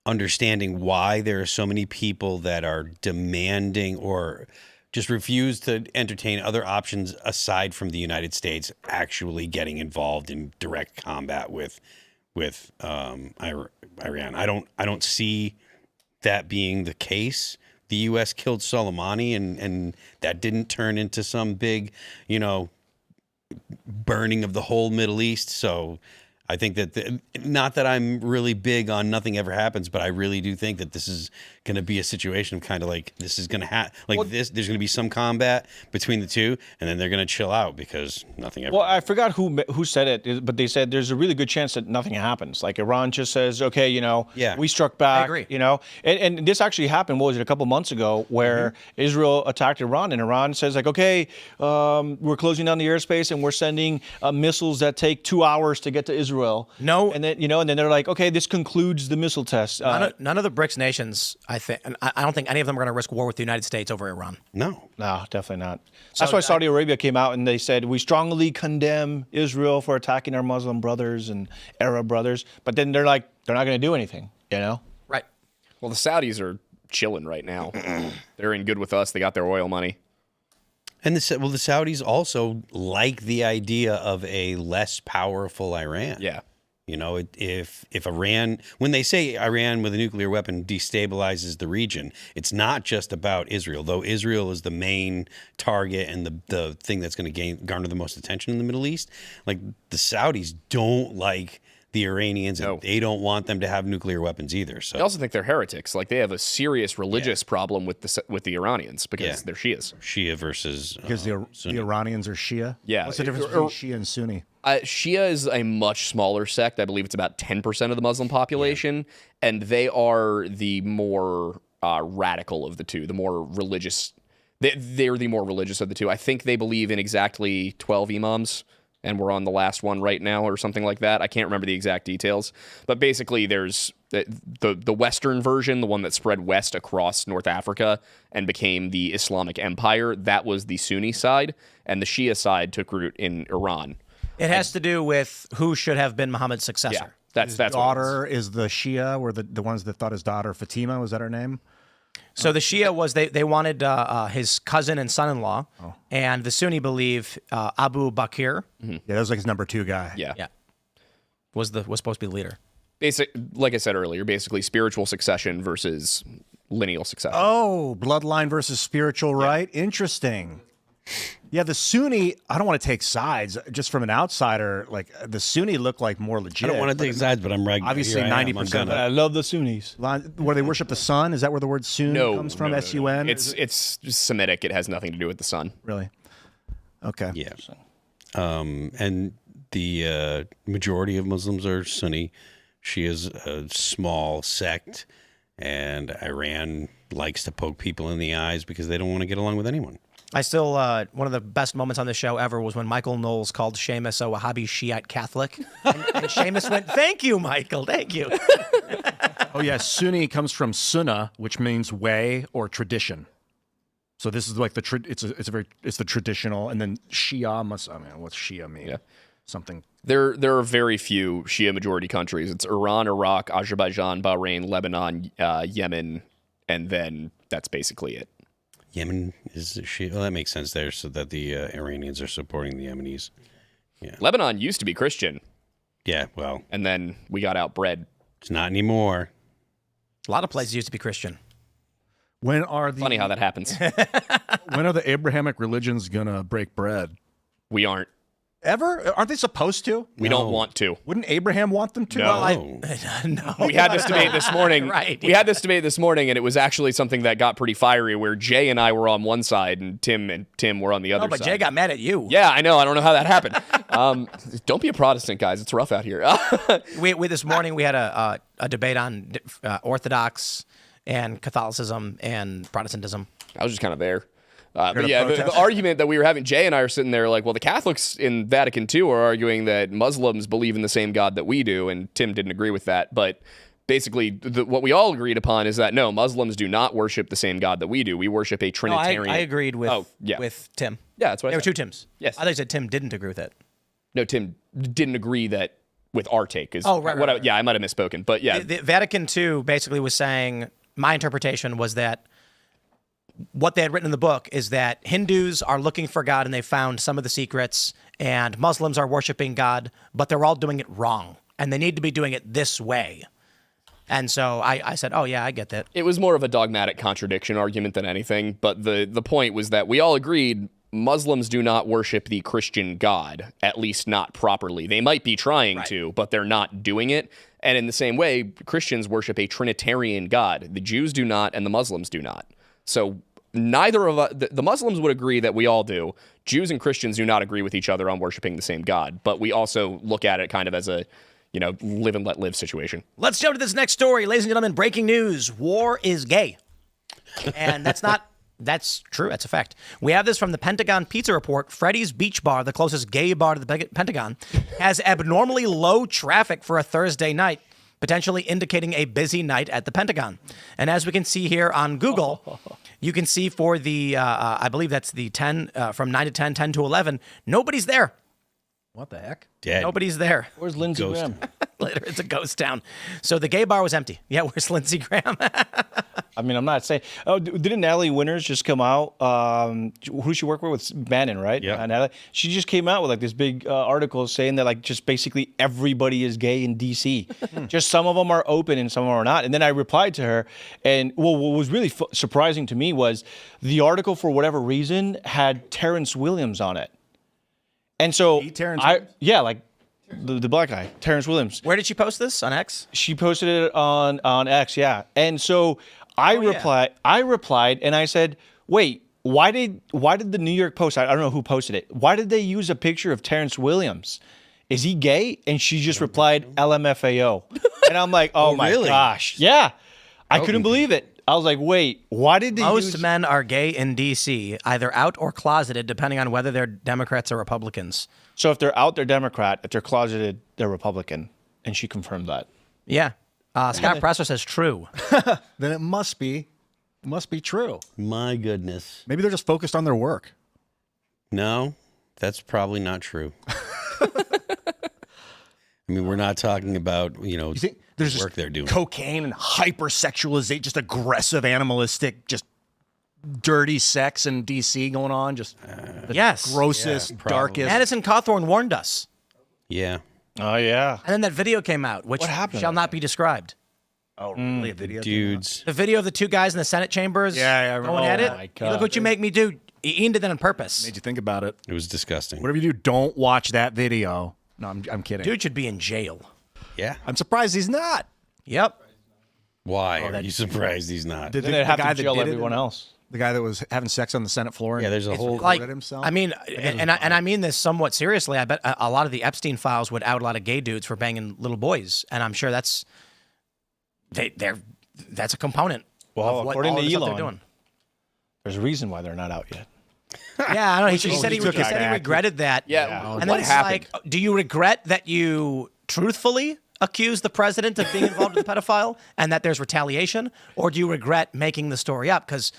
understanding why there are so many people that are demanding or just refuse to entertain other options aside from the United States actually getting involved in direct combat with Iran. I don't see that being the case. The U.S. killed Soleimani, and that didn't turn into some big, burning of the whole Middle East. So I think that not that I'm really big on nothing ever happens, but I really do think that this is going to be a situation of kind of like this is going to happen. There's going to be some combat between the two, and then they're going to chill out because nothing ever. Well, I forgot who said it, but they said there's a really good chance that nothing happens. Like Iran just says, okay, we struck back. I agree. And this actually happened. What was it, a couple months ago, where Israel attacked Iran, and Iran says like, okay, we're closing down the airspace and we're sending missiles that take 2 hours to get to Israel. No, and then and then they're like, okay, this concludes the missile test. None of the BRICS nations, I think, and I don't think any of them are going to risk war with the United States over Iran. No, definitely not. That's why Saudi Arabia came out and they said we strongly condemn Israel for attacking our Muslim brothers and Arab brothers. But then they're like, they're not going to do anything. Right. Well, the Saudis are chilling right now. They're in good with us. They got their oil money. And the Saudis also like the idea of a less powerful Iran. Yeah. If Iran, when they say Iran with a nuclear weapon destabilizes the region, it's not just about Israel, though Israel is the main target and the thing that's going to garner the most attention in the Middle East. Like, the Saudis don't like the Iranians, and they don't want them to have nuclear weapons either. So I also think they're heretics. Like, they have a serious religious problem with the Iranians because they're Shias. Shia versus because the Iranians are Shia. Yeah. What's the difference between Shia and Sunni? Shia is a much smaller sect. I believe it's about 10% of the Muslim population, and they are the more radical of the two, the more religious. They're the more religious of the two. I think they believe in exactly 12 imams, and we're on the last one right now or something like that. I can't remember the exact details. But basically, there's the Western version, the one that spread west across North Africa and became the Islamic Empire. That was the Sunni side, and the Shia side took root in Iran. It has to do with who should have been Muhammad's successor. Yeah, that's daughter is the Shia, were the ones that thought his daughter Fatima, was that her name? So the Shia was they wanted his cousin and son-in-law, and the Sunni believe Abu Bakr. Yeah, that was like his number 2 guy. Yeah. Was supposed to be the leader. Like I said earlier, basically spiritual succession versus lineal succession. Oh, bloodline versus spiritual right. Interesting. Yeah, the Sunni, I don't want to take sides. Just from an outsider, like the Sunni look like more legit. I don't want to take sides, but I'm right. Obviously, 90%. I love the Sunnis. Where they worship the sun? Is that where the word sun comes from? S-U-N? It's Semitic. It has nothing to do with the sun. Really? Okay. Yeah. And the majority of Muslims are Sunni. She is a small sect, and Iran likes to poke people in the eyes because they don't want to get along with anyone. I still, one of the best moments on the show ever was when Michael Knowles called Seamus a Wahhabi Shiite Catholic. And Seamus went, "Thank you, Michael, thank you." Oh, yeah, Sunni comes from sunnah, which means way or tradition. So this is like it's the traditional, and then Shia what's Shia mean? Yeah. Something. There are very few Shia majority countries. It's Iran, Iraq, Azerbaijan, Bahrain, Lebanon, Yemen, and then that's basically it. Yemen is Shia. Well, that makes sense there, so that the Iranians are supporting the Yemenis. Yeah. Lebanon used to be Christian. Yeah, well. And then we got outbred. It's not anymore. A lot of places used to be Christian. When are the Funny how that happens. When are the Abrahamic religions gonna break bread? We aren't. Ever? Aren't they supposed to? We don't want to. Wouldn't Abraham want them to? No. Well, no. We had this debate this morning. Right. We had this debate this morning, and it was actually something that got pretty fiery, where Jay and I were on one side, and Tim were on the other No, but side. Jay got mad at you. Yeah, I know. I don't know how that happened. Don't be a Protestant, guys. It's rough out here. We this morning we had a debate on Orthodox and Catholicism and Protestantism. I was just kind of there. But yeah, the argument that we were having, Jay and I are sitting there like, well, the Catholics in Vatican II are arguing that Muslims believe in the same God that we do, and Tim didn't agree with that. But basically, what we all agreed upon is that no, Muslims do not worship the same God that we do. We worship a Trinitarian. I agreed with Tim. Yeah, that's what there I were said. two Tims. Yes. I thought you said Tim didn't agree with it. No, Tim didn't agree that with our take. Oh, right. Yeah, I might have misspoken, but yeah. The Vatican II basically was saying, my interpretation was that what they had written in the book is that Hindus are looking for God and they found some of the secrets, and Muslims are worshiping God, but they're all doing it wrong, and they need to be doing it this way. And so I said, oh, yeah, I get that. It was more of a dogmatic contradiction argument than anything, but the point was that we all agreed Muslims do not worship the Christian God, at least not properly. They might be trying to, but they're not doing it. And in the same way, Christians worship a Trinitarian God. The Jews do not, and the Muslims do not. So neither of us, the Muslims would agree that we all do. Jews and Christians do not agree with each other on worshiping the same God, but we also look at it kind of as a, live and let live situation. Let's jump to this next story. Ladies and gentlemen, breaking news. War is gay. And that's true. That's a fact. We have this from the Pentagon Pizza Report. Freddy's Beach Bar, the closest gay bar to the Pentagon, has abnormally low traffic for a Thursday night, potentially indicating a busy night at the Pentagon. And as we can see here on Google, you can see for the, I believe that's the 10, from 9 to 10, 10 to 11, nobody's there. What the heck? Dead. Nobody's there. Where's Lindsey Graham? Later, it's a ghost town. So the gay bar was empty. Yeah, where's Lindsey Graham? I mean, I'm not saying. Oh, didn't Natalie Winters just come out? Who she work with Bannon, right? Yeah. Natalie. She just came out with like this big article saying that like just basically everybody is gay in D.C. Just some of them are open and some of them are not. And then I replied to her, and what was really surprising to me was the article, for whatever reason, had Terrence Williams on it. And so like the black guy, Terrence Williams. Where did she post this? On X? She posted it on X, yeah. And so I replied and I said, "Wait, why did the New York Post, I don't know who posted it. Why did they use a picture of Terrence Williams? Is he gay?" And she just replied, "LMFAO." And I'm like, "Oh my gosh." Yeah. I couldn't believe it. I was like, "Wait, why did they Most men are gay in D.C., either out or closeted, depending on whether they're Democrats or Republicans." So if they're out, they're Democrat. If they're closeted, they're Republican. And she confirmed that. Yeah. Scott Presser says true. Then it must be true. My goodness. Maybe they're just focused on their work. No, that's probably not true. I mean, we're not talking about, You think there's work just they're doing. cocaine and hypersexualization, just aggressive, animalistic, just dirty sex in D.C. going on? Just the Yes. grossest, darkest. Madison Cawthorn warned us. Yeah. Oh, yeah. And then that video came out, which shall not be described. Oh, really? A video? Dudes. The video of the two guys in the Senate chambers going at it. my God. Look what you make me do. Ian did that on purpose. Made you think about it. It was disgusting. Whatever you do, don't watch that video. No, I'm kidding. Dude should be in jail. Yeah. I'm surprised he's not. Yep. Why are you surprised he's not? Then they'd have to jail everyone else. The guy that was having sex on the Senate floor. Yeah, there's a whole Like, himself. I mean, and I mean this somewhat seriously. I bet a lot of the Epstein files would out a lot of gay dudes for banging little boys, and I'm sure that's a component. Well, of what according all to the stuff they're Elon, doing. There's a reason why they're not out yet. Yeah, I don't know. He said he back. regretted that. Yeah. And what then it's happened? like, do you regret that you truthfully accused the president of being involved with a pedophile and that there's retaliation, or do you regret making the story up? Because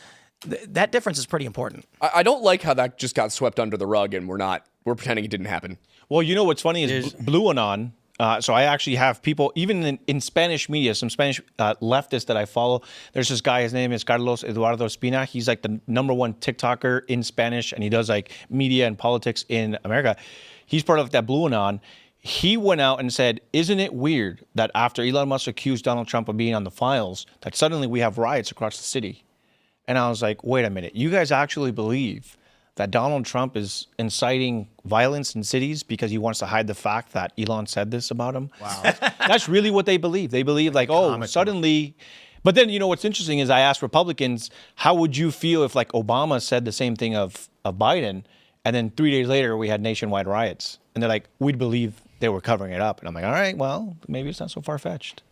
that difference is pretty important. I don't like how that just got swept under the rug and we're pretending it didn't happen. Well, you know what's funny is Blue Anon. So I actually have people, even in Spanish media, some Spanish leftists that I follow. There's this guy, his name is Carlos Eduardo Espina. He's like the #1 TikToker in Spanish, and he does like media and politics in America. He's part of that Blue Anon. He went out and said, "Isn't it weird that after Elon Musk accused Donald Trump of being on the files, that suddenly we have riots across the city?" And I was like, wait a minute, you guys actually believe that Donald Trump is inciting violence in cities because he wants to hide the fact that Elon said this about him? Wow. That's really what they believe. They believe like, suddenly. But then, what's interesting is I asked Republicans, how would you feel if like Obama said the same thing of Biden, and then 3 days later we had nationwide riots? And they're like, we'd believe they were covering it up. And I'm like, all right, well, maybe it's not so far-fetched.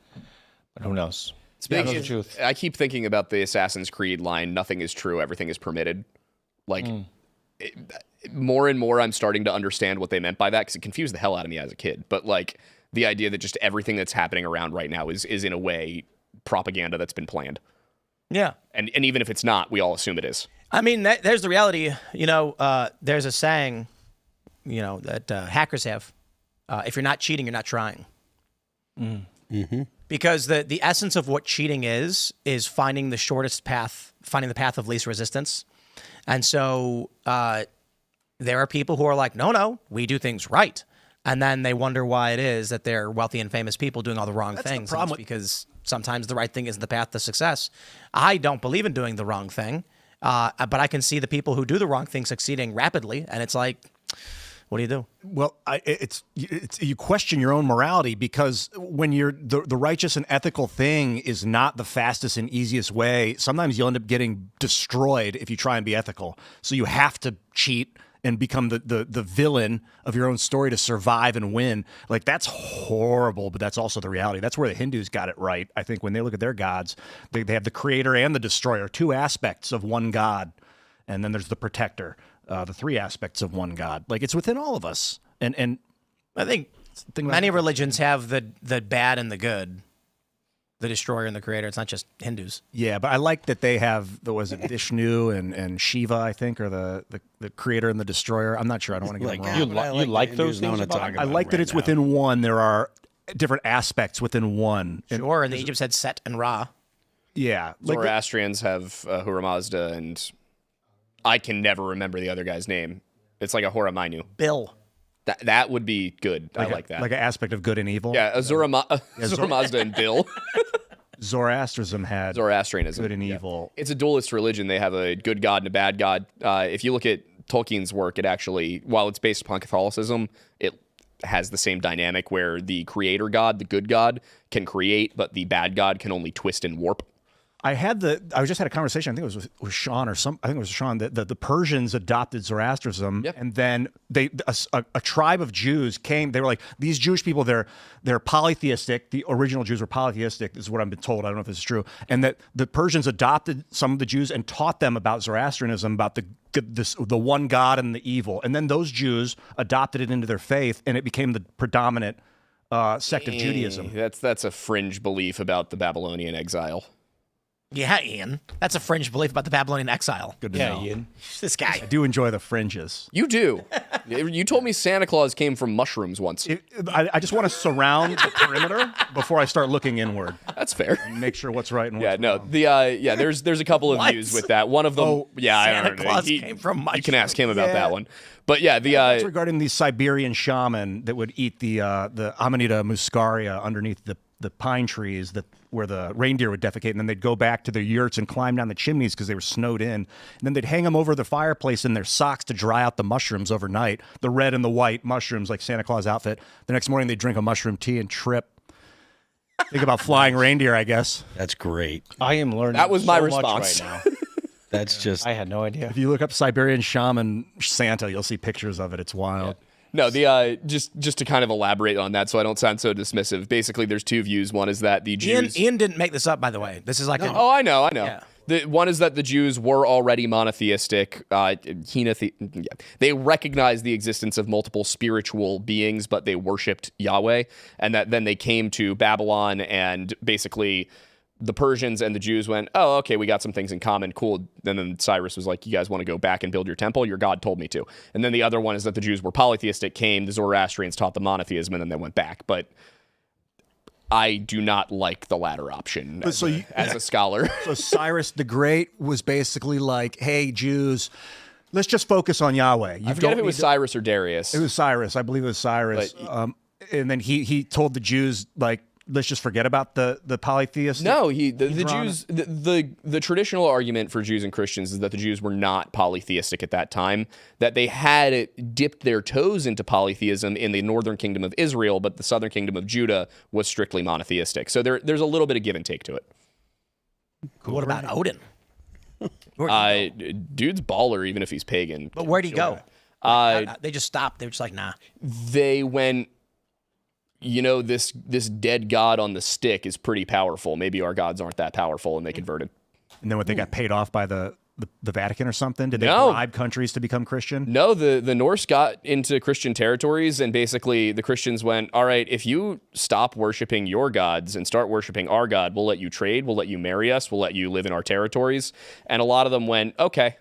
But who knows? Speaking of the truth. I keep thinking about the Assassin's Creed line, nothing is true, everything is permitted. Like, more and more I'm starting to understand what they meant by that, because it confused the hell out of me as a kid. But like, the idea that just everything that's happening around right now is in a way propaganda that's been planned. Yeah. And even if it's not, we all assume it is. I mean, there's the reality. There's a saying, that hackers have. If you're not cheating, you're not trying. Mm-hmm. Because the essence of what cheating is finding the shortest path, finding the path of least resistance. And so there are people who are like, no, we do things right. And then they wonder why it is that they're wealthy and famous people doing all the wrong things. The problem because sometimes the right thing isn't the path to success. I don't believe in doing the wrong thing, but I can see the people who do the wrong thing succeeding rapidly. And it's like, what do you do? Well, it's you question your own morality, because when you're the righteous and ethical thing is not the fastest and easiest way, sometimes you'll end up getting destroyed if you try and be ethical. So you have to cheat and become the villain of your own story to survive and win. Like, that's horrible, but that's also the reality. That's where the Hindus got it right. I think when they look at their gods, they have the creator and the destroyer, two aspects of one god. And then there's the protector, the three aspects of one god. Like, it's within all of us. And I think many religions have the bad and the good, the destroyer and the creator. It's not just Hindus. Yeah, but I like that they have Vishnu and Shiva, I think, are the creator and the destroyer. I'm not sure. I don't want to get them wrong. You like those things? I like that it's within one. There are different aspects within one. Sure, and the Egypts had Set and Ra. Yeah. Zoroastrians have Ahura Mazda, and I can never remember the other guy's name. It's like Ahura Mainu. Bill. That would be good. I like that. Like an aspect of good and evil? Yeah, Ahura Mazda and Bill. Zoroastrianism had Zoroastrianism. Good and evil. It's a dualist religion. They have a good god and a bad god. If you look at Tolkien's work, it actually, while it's based upon Catholicism, it has the same dynamic where the creator god, the good god, can create, but the bad god can only twist and warp. I just had a conversation, I think it was with Sean I think it was Sean, that the Persians adopted Zoroastrianism, and then a tribe of Jews came. They were like, these Jewish people, they're polytheistic. The original Jews were polytheistic, is what I've been told. I don't know if this is true. And that the Persians adopted some of the Jews and taught them about Zoroastrianism, about the one God and the evil. And then those Jews adopted it into their faith, and it became the predominant sect of Judaism. That's a fringe belief about the Babylonian exile. Yeah, Ian. That's a fringe belief about the Babylonian exile. Good to know. Ian. This guy. I do enjoy the fringes. You do. You told me Santa Claus came from mushrooms once. I just want to surround the perimeter before I start looking inward. That's fair. And make sure what's right and what's wrong. There's a couple of views with that. One of them, I don't know. Claus came from mushrooms. You can ask him about that one. But it's regarding the Siberian shaman that would eat the Amanita muscaria underneath the pine trees where the reindeer would defecate, and then they'd go back to their yurts and climb down the chimneys because they were snowed in. And then they'd hang them over the fireplace in their socks to dry out the mushrooms overnight, the red and the white mushrooms, like Santa Claus outfit. The next morning they'd drink a mushroom tea and trip. Think about flying reindeer, I guess. That's great. I am learning. That was my so response much right now. That's just. I had no idea. If you look up Siberian shaman Santa, you'll see pictures of it. It's wild. Yeah. No, just to kind of elaborate on that so I don't sound so dismissive. Basically, there's two views. One is that the Jews... Ian didn't make this up, by the way. This is like... Oh, I know. Yeah. The one is that the Jews were already monotheistic. They recognized the existence of multiple spiritual beings, but they worshipped Yahweh. And that then they came to Babylon, and basically... the Persians and the Jews went, oh, okay, we got some things in common, cool. And then Cyrus was like, you guys want to go back and build your temple? Your God told me to. And then the other one is that the Jews were polytheistic, the Zoroastrians taught the monotheism, and then they went back. But I do not like the latter option as a scholar. So Cyrus the Great was basically like, hey, Jews, let's just focus on Yahweh. I forget if it was Cyrus or Darius. It was Cyrus. I believe it was Cyrus. And then he told the Jews, like, let's just forget about the polytheist. No, the Jews. The traditional argument for Jews and Christians is that the Jews were not polytheistic at that time. That they had dipped their toes into polytheism in the northern kingdom of Israel, but the southern kingdom of Judah was strictly monotheistic. So there's a little bit of give and take to it. Cool. What about Odin? Dude's baller, even if he's pagan. But where'd he go? They just stopped. They were just like, nah. They went. This dead god on the stick is pretty powerful. Maybe our gods aren't that powerful, and they converted. And then when they got paid off by the the Vatican or something? Did they No. bribe countries to become Christian? No, the Norse got into Christian territories, and basically the Christians went, all right, if you stop worshiping your gods and start worshiping our God, we'll let you trade, we'll let you marry us, we'll let you live in our territories. And a lot of them went, okay.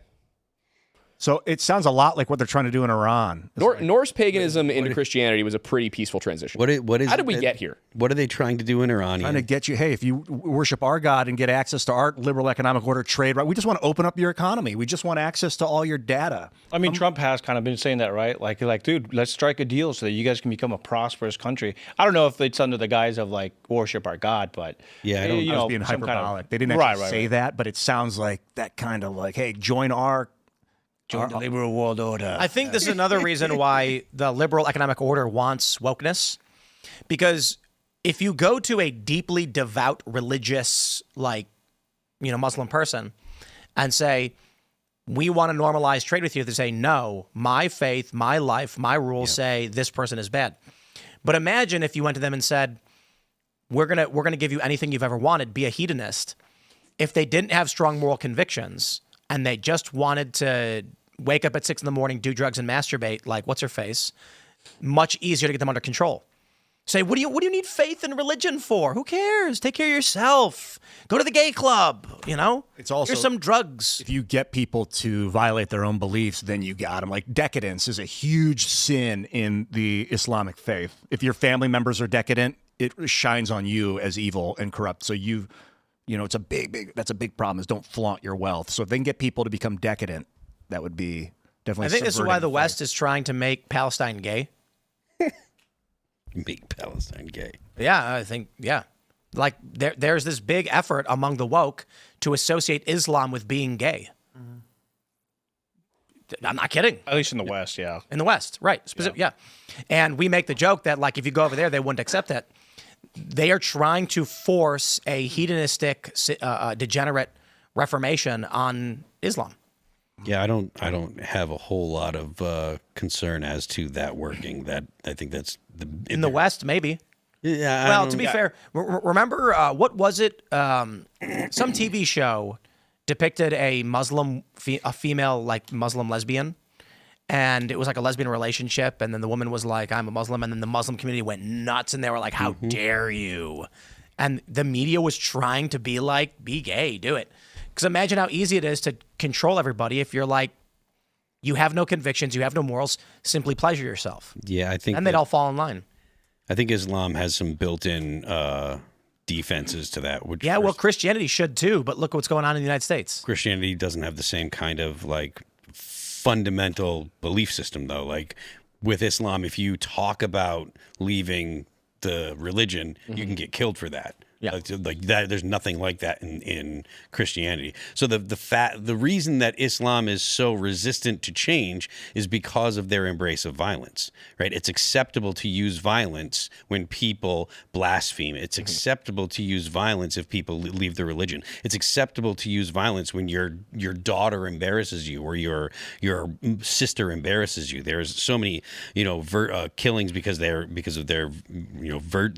So it sounds a lot like what they're trying to do in Iran. Norse paganism into Christianity was a pretty peaceful transition. How did we get here? What are they trying to do in Iran? Trying to get you, hey, if you worship our God and get access to our liberal economic order, trade, right? We just want to open up your economy. We just want access to all your data. I mean, Trump has kind of been saying that, right? Like, dude, let's strike a deal so that you guys can become a prosperous country. I don't know if it's under the guise of like worship our God, but yeah, I was being hyperbolic. They didn't actually say that, but it sounds like that kind of like, hey, join the liberal world order. I think this is another reason why the liberal economic order wants wokeness, because if you go to a deeply devout religious, Muslim person and say, we want to normalize trade with you, they say, no, my faith, my life, my rules say this person is bad. But imagine if you went to them and said, we're gonna give you anything you've ever wanted, be a hedonist. If they didn't have strong moral convictions and they just wanted to wake up at 6 a.m, do drugs and masturbate, like what's her face, much easier to get them under control. Say, what do you need faith and religion for? Who cares? Take care of yourself. Go to the gay club, It's also, here's some drugs. If you get people to violate their own beliefs, then you got them. Like decadence is a huge sin in the Islamic faith. If your family members are decadent, it shines on you as evil and corrupt. So it's that's a big problem, is don't flaunt your wealth. So if they can get people to become decadent, that would be definitely. I think this is why the West is trying to make Palestine gay. Make Palestine gay. Yeah, I think, like there's this big effort among the woke to associate Islam with being gay. I'm not kidding. At least in the West, yeah. In the West, right? Yeah. And we make the joke that like if you go over there, they wouldn't accept it. They are trying to force a hedonistic, degenerate reformation on Islam. Yeah, I don't have a whole lot of concern as to that working. That I think that's in the West, maybe. Yeah. Well, to be fair, remember what was it? Some TV show depicted a female like Muslim lesbian, and it was like a lesbian relationship, and then the woman was like, "I'm a Muslim," and then the Muslim community went nuts, and they were like, "How dare you?" And the media was trying to be like, "Be gay, do it." Because imagine how easy it is to control everybody if you're like, you have no convictions, you have no morals, simply pleasure yourself. Yeah, I think. And they'd all fall in line. I think Islam has some built-in defenses to that. Well, Christianity should too, but look what's going on in the United States. Christianity doesn't have the same kind of like fundamental belief system, though. Like with Islam, if you talk about leaving the religion, you can get killed for that. Yeah, like that. There's nothing like that in Christianity. So the reason that Islam is so resistant to change is because of their embrace of violence. Right? It's acceptable to use violence when people blaspheme. It's acceptable to use violence if people leave the religion. It's acceptable to use violence when your daughter embarrasses you or your sister embarrasses you. There's so many killings because of their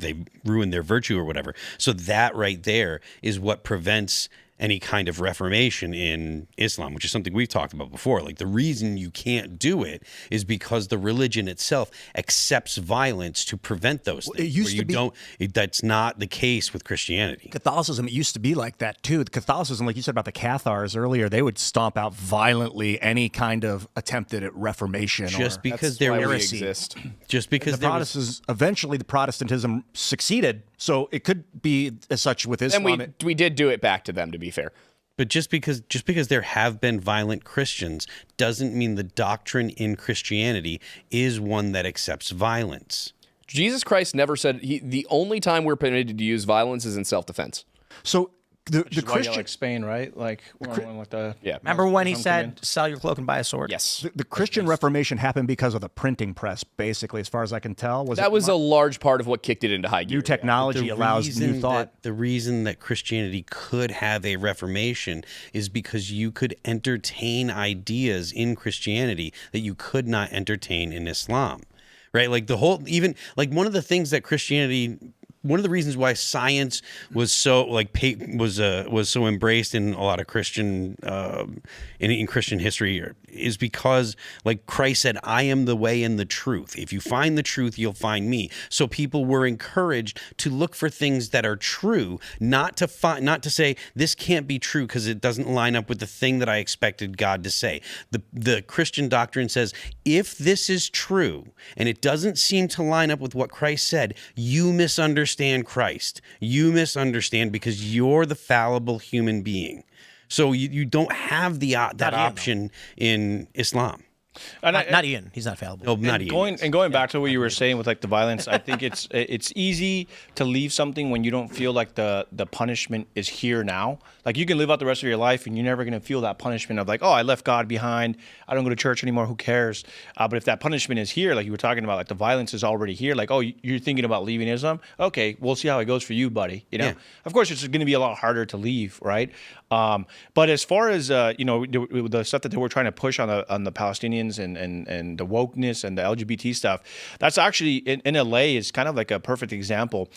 they ruin their virtue or whatever. So that right there is what prevents any kind of reformation in Islam, which is something we've talked about before. Like the reason you can't do it is because the religion itself accepts violence to prevent those things. It used to be, that's not the case with Christianity. Catholicism, it used to be like that too. Catholicism, like you said about the Cathars earlier, they would stomp out violently any kind of attempted at reformation. Just because there heresy. Exist. Just because the Protestants, eventually the Protestantism succeeded. So it could be as such with Islam. And we did do it back to them, to be fair. But just because there have been violent Christians doesn't mean the doctrine in Christianity is one that accepts violence. Jesus Christ never said the only time we're permitted to use violence is in self-defense. So the Christian, like Spain, right? Like, remember when he said, "Sell your cloak and buy a sword"? Yes. The Christian Reformation happened because of the printing press, basically, as far as I can tell. That was a large part of what kicked it into high gear. New technology allows new thought. The reason that Christianity could have a reformation is because you could entertain ideas in Christianity that you could not entertain in Islam. Right? Like one of the things that Christianity one of the reasons why science was so was so embraced in a lot of Christian in Christian history is because, like Christ said, I am the way and the truth. If you find the truth, you'll find me. So people were encouraged to look for things that are true, not to say this can't be true because it doesn't line up with the thing that I expected God to say. The Christian doctrine says, if this is true and it doesn't seem to line up with what Christ said, you misunderstand Christ. You misunderstand because you're the fallible human being. So you don't have that option in Islam. Not Ian. He's not fallible. No, not Ian. Going back to what you were saying with like the violence, I think it's easy to leave something when you don't feel like the punishment is here now. Like you can live out the rest of your life and you're never going to feel that punishment of like, oh, I left God behind. I don't go to church anymore. Who cares? But if that punishment is here, like you were talking about, like the violence is already here. Like, oh, you're thinking about leaving Islam? Okay, we'll see how it goes for you, buddy. You know, Yeah. Of course, it's going to be a lot harder to leave, right? But as far as the stuff that they were trying to push on the Palestinians and the wokeness and the LGBT stuff, that's actually in LA is kind of like a perfect example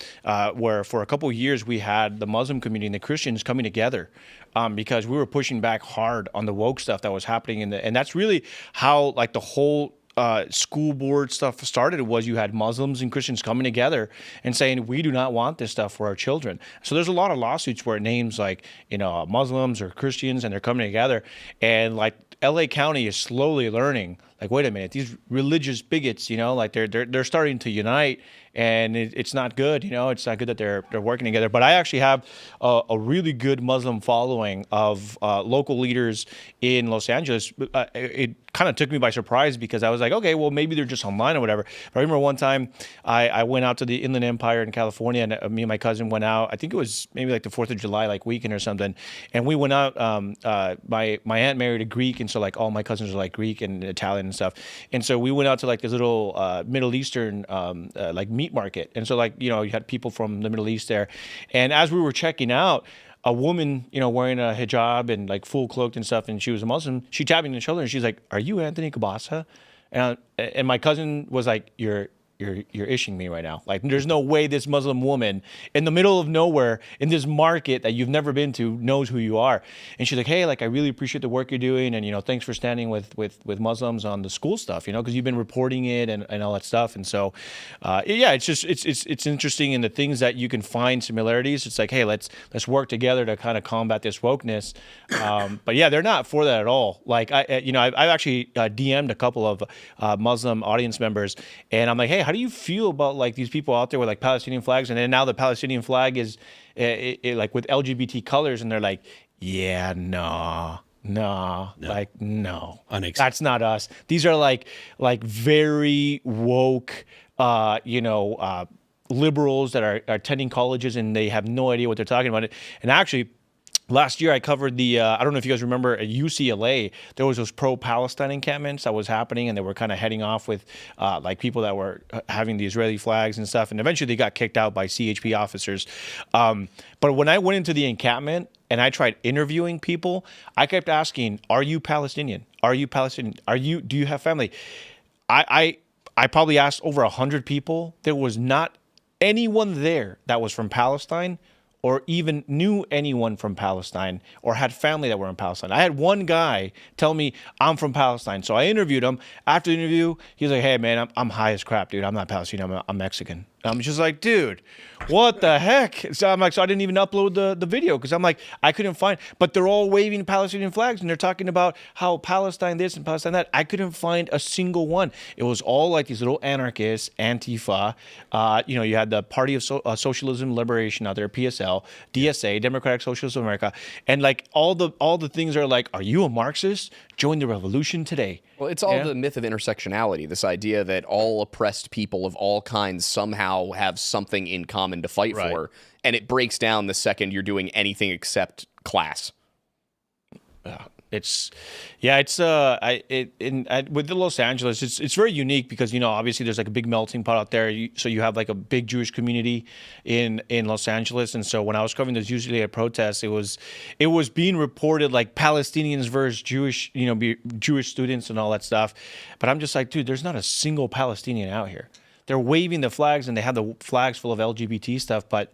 where for a couple of years we had the Muslim community and the Christians coming together because we were pushing back hard on the woke stuff that was happening and that's really how like the whole school board stuff started. Was you had Muslims and Christians coming together and saying we do not want this stuff for our children. So there's a lot of lawsuits where it names like Muslims or Christians and they're coming together, and like LA County is slowly learning like, wait a minute, these religious bigots, like they're starting to unite, and it's not good. It's not good that they're working together. But I actually have a really good Muslim following of local leaders in Los Angeles. It kind of took me by surprise because I was like, okay, well maybe they're just online or whatever. But I remember one time I went out to the Inland Empire in California, and me and my cousin went out. I think it was maybe like the 4th of July like weekend or something, and we went out. My aunt married a Greek, and so like all my cousins are like Greek and Italian and stuff. And so we went out to like this little Middle Eastern like meat market, and so like you had people from the Middle East there, and as we were checking out, a woman wearing a hijab and like full cloaked and stuff, and she was a Muslim, she tapped me on the shoulder and she's like, "Are you Anthony Cabassa?" And my cousin was like, You're ishing me right now. Like, there's no way this Muslim woman in the middle of nowhere in this market that you've never been to knows who you are. And she's like, hey, like, I really appreciate the work you're doing. And, thanks for standing with Muslims on the school stuff, because you've been reporting it and all that stuff. And so, it's just, it's interesting in the things that you can find similarities. It's like, hey, let's work together to kind of combat this wokeness. But yeah, they're not for that at all. Like, I've actually DM'd a couple of Muslim audience members, and I'm like, hey, how do you feel about like these people out there with like Palestinian flags, and then now the Palestinian flag is like with LGBT colors, and they're like, yeah, no, like no, that's not us. These are like very woke, liberals that are attending colleges and they have no idea what they're talking about. And actually, last year I covered the, I don't know if you guys remember at UCLA, there was those pro-Palestine encampments that was happening, and they were kind of heading off with like people that were having the Israeli flags and stuff. And eventually they got kicked out by CHP officers. But when I went into the encampment and I tried interviewing people, I kept asking, are you Palestinian? Are you Palestinian? Do you have family? I probably asked over 100 people. There was not anyone there that was from Palestine or even knew anyone from Palestine or had family that were in Palestine. I had one guy tell me, I'm from Palestine. So I interviewed him. After the interview, he was like, hey, man, I'm high as crap, dude. I'm not Palestinian. I'm Mexican. And I'm just like, dude, what the heck? So I'm like, so I didn't even upload the video because I'm like, I couldn't find, but they're all waving Palestinian flags and they're talking about how Palestine this and Palestine that. I couldn't find a single one. It was all like these little anarchists, Antifa. You had the Party of Socialism Liberation out there, PSL, DSA, Democratic Socialists of America, and like all the things are like, are you a Marxist? Join the revolution today. Well, it's all the myth of intersectionality, this idea that all oppressed people of all kinds somehow have something in common to fight for, and it breaks down the second you're doing anything except class. With the Los Angeles, it's very unique because obviously there's like a big melting pot out there. So you have like a big Jewish community in Los Angeles, and so when I was covering those UCLA protests, it was being reported like Palestinians versus Jewish, Jewish students and all that stuff. But I'm just like, dude, there's not a single Palestinian out here. they're waving the flags and they have the flags full of LGBT stuff, but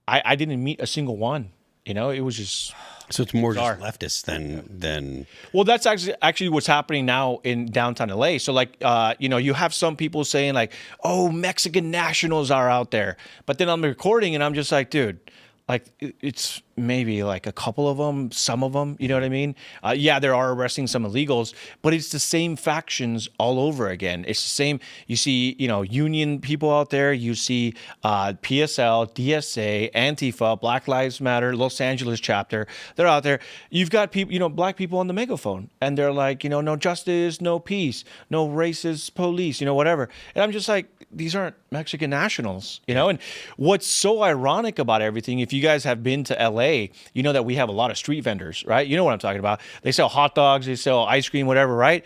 I didn't meet a single one. You know, it was just. So it's more bizarre. just leftist than. Well, that's actually what's happening now in downtown LA. So like, you have some people saying like, "Oh, Mexican nationals are out there," but then I'm recording and I'm just like, dude, like it's maybe like a couple of them, some of them, you know what I mean? Yeah, they are arresting some illegals, but it's the same factions all over again. It's the same. You see, union people out there. You see PSL, DSA, Antifa, Black Lives Matter, Los Angeles chapter. They're out there. You've got people, black people on the megaphone, and they're like, no justice, no peace, no racist police, whatever. And I'm just like, these aren't Mexican nationals, And what's so ironic about everything, if you guys have been to LA, you know that we have a lot of street vendors, right? You know what I'm talking about. They sell hot dogs, they sell ice cream, whatever, right?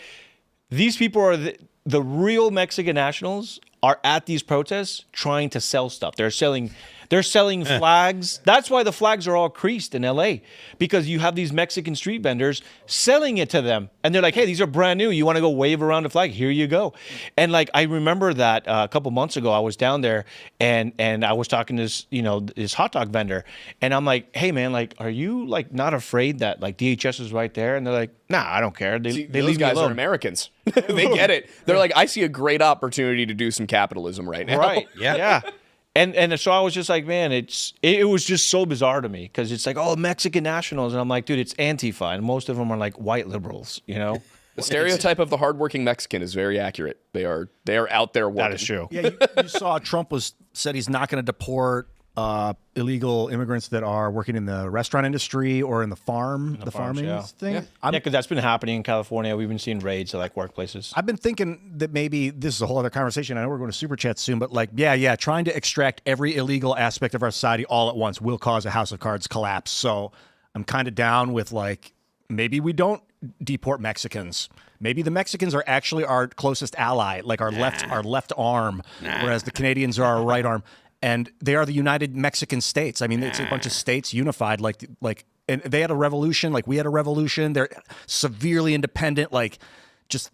These people are the real Mexican nationals are at these protests trying to sell stuff. They're selling flags. That's why the flags are all creased in LA, because you have these Mexican street vendors selling it to them. And they're like, hey, these are brand new. You want to go wave around the flag? Here you go. And like, I remember that a couple months ago, I was down there and I was talking to this hot dog vendor. And I'm like, hey man, like, are you like not afraid that like DHS is right there? And they're like, nah, I don't care. They leave those guys are Americans. They get it. They're like, I see a great opportunity to do some capitalism right now. Right. Yeah. And so I was just like, man, it was just so bizarre to me, because it's like, oh, Mexican nationals. And I'm like, dude, it's Antifa. And most of them are like white liberals, The stereotype of the hardworking Mexican is very accurate. They are out there working. That is true. Yeah, you saw Trump said he's not going to deport illegal immigrants that are working in the restaurant industry or in the farming thing. Yeah, because that's been happening in California. We've been seeing raids at like workplaces. I've been thinking that maybe this is a whole other conversation. I know we're going to super chat soon, but like, trying to extract every illegal aspect of our society all at once will cause a house of cards collapse. So I'm kind of down with like, maybe we don't deport Mexicans. Maybe the Mexicans are actually our closest ally, like our left arm, whereas the Canadians are our right arm. And they are the United Mexican States. I mean, it's a bunch of states unified, and they had a revolution, like we had a revolution. They're severely independent, like just.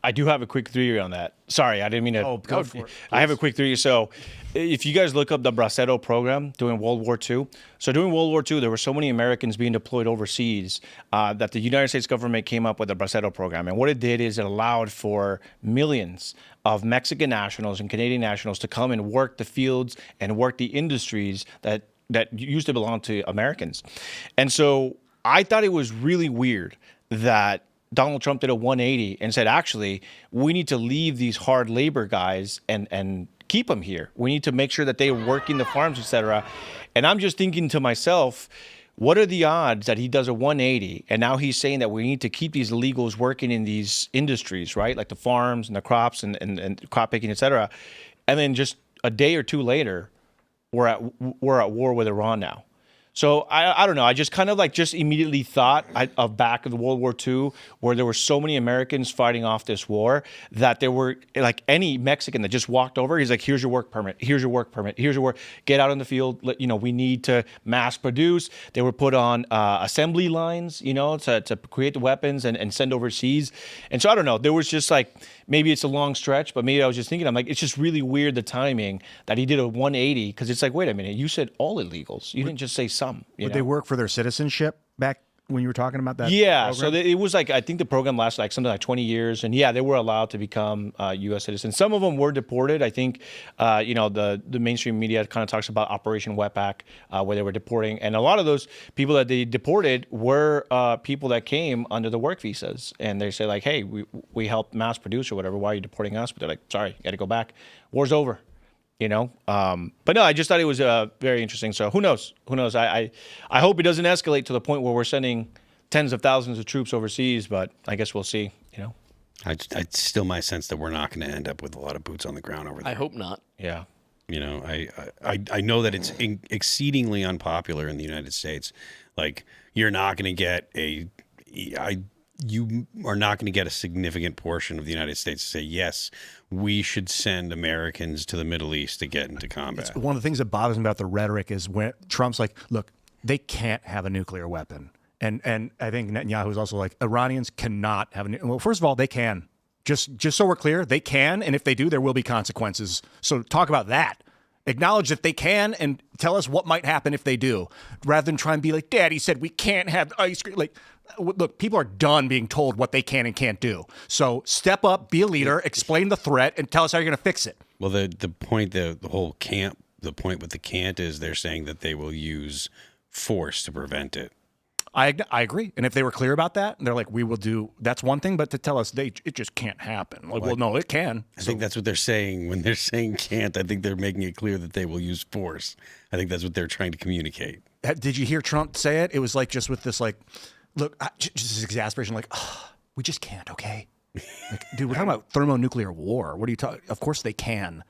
I do have a quick theory on that. Sorry, I didn't mean to. Oh, go for it. I have a quick theory. So, if you guys look up the Bracero program during World War II, so during World War II, there were so many Americans being deployed overseas that the United States government came up with the Bracero program. And what it did is it allowed for millions of Mexican nationals and Canadian nationals to come and work the fields and work the industries that used to belong to Americans. And so I thought it was really weird that Donald Trump did a 180 and said, actually, we need to leave these hard labor guys and keep them here. We need to make sure that they are working the farms, etc. And I'm just thinking to myself, what are the odds that he does a 180 and now he's saying that we need to keep these illegals working in these industries, right? Like the farms and the crops and crop picking, etc. And then just a day or two later, we're at war with Iran now. So I don't know. I just kind of just immediately thought of back in World War II, where there were so many Americans fighting off this war that there were like any Mexican that just walked over. He's like, here's your work permit. Here's your work permit. Here's your work. Get out in the field. We need to mass produce. They were put on assembly lines, to create the weapons and send overseas. And so I don't know. There was just like, maybe it's a long stretch, but maybe I was just thinking, I'm like, it's just really weird the timing that he did a 180, because it's like, wait a minute, you said all illegals. You didn't just say some. Would they work for their citizenship back when you were talking about that? Yeah, program? so it was like, I think the program lasted like something like 20 years. And yeah, they were allowed to become U.S. citizens. Some of them were deported. I think, the mainstream media kind of talks about Operation Wetback, where they were deporting. And a lot of those people that they deported were people that came under the work visas. And they say like, hey, we helped mass produce or whatever. Why are you deporting us? But they're like, sorry, you got to go back. War's over. But no, I just thought it was very interesting. So who knows? I hope it doesn't escalate to the point where we're sending tens of thousands of troops overseas, but I guess we'll see, It's still my sense that we're not going to end up with a lot of boots on the ground over there. I hope not. Yeah. I know that it's exceedingly unpopular in the United States. Like, you're not going to get you are not going to get a significant portion of the United States to say, yes, we should send Americans to the Middle East to get into combat. It's one of the things that bothers me about the rhetoric is when Trump's like, look, they can't have a nuclear weapon. And I think Netanyahu is also like, Iranians cannot have a nuclear. Well, first of all, they can. Just so we're clear, they can, and if they do, there will be consequences. So talk about that. Acknowledge that they can and tell us what might happen if they do, rather than try and be like, Daddy said we can't have ice cream. Like, look, people are done being told what they can and can't do. So step up, be a leader, explain the threat, and tell us how you're going to fix it. Well, the point, the whole can't, the point with the can't is they're saying that they will use force to prevent it. I agree. And if they were clear about that, and they're like, we will do, that's one thing, but to tell us it just can't happen. Like, well, no, it can. I think that's what they're saying. When they're saying can't, I think they're making it clear that they will use force. I think that's what they're trying to communicate. Did you hear Trump say it? It was like just with this, like, look, just this exasperation, like, we just can't, okay? Like, dude, we're talking about thermonuclear war. What are you talking? Of course they can.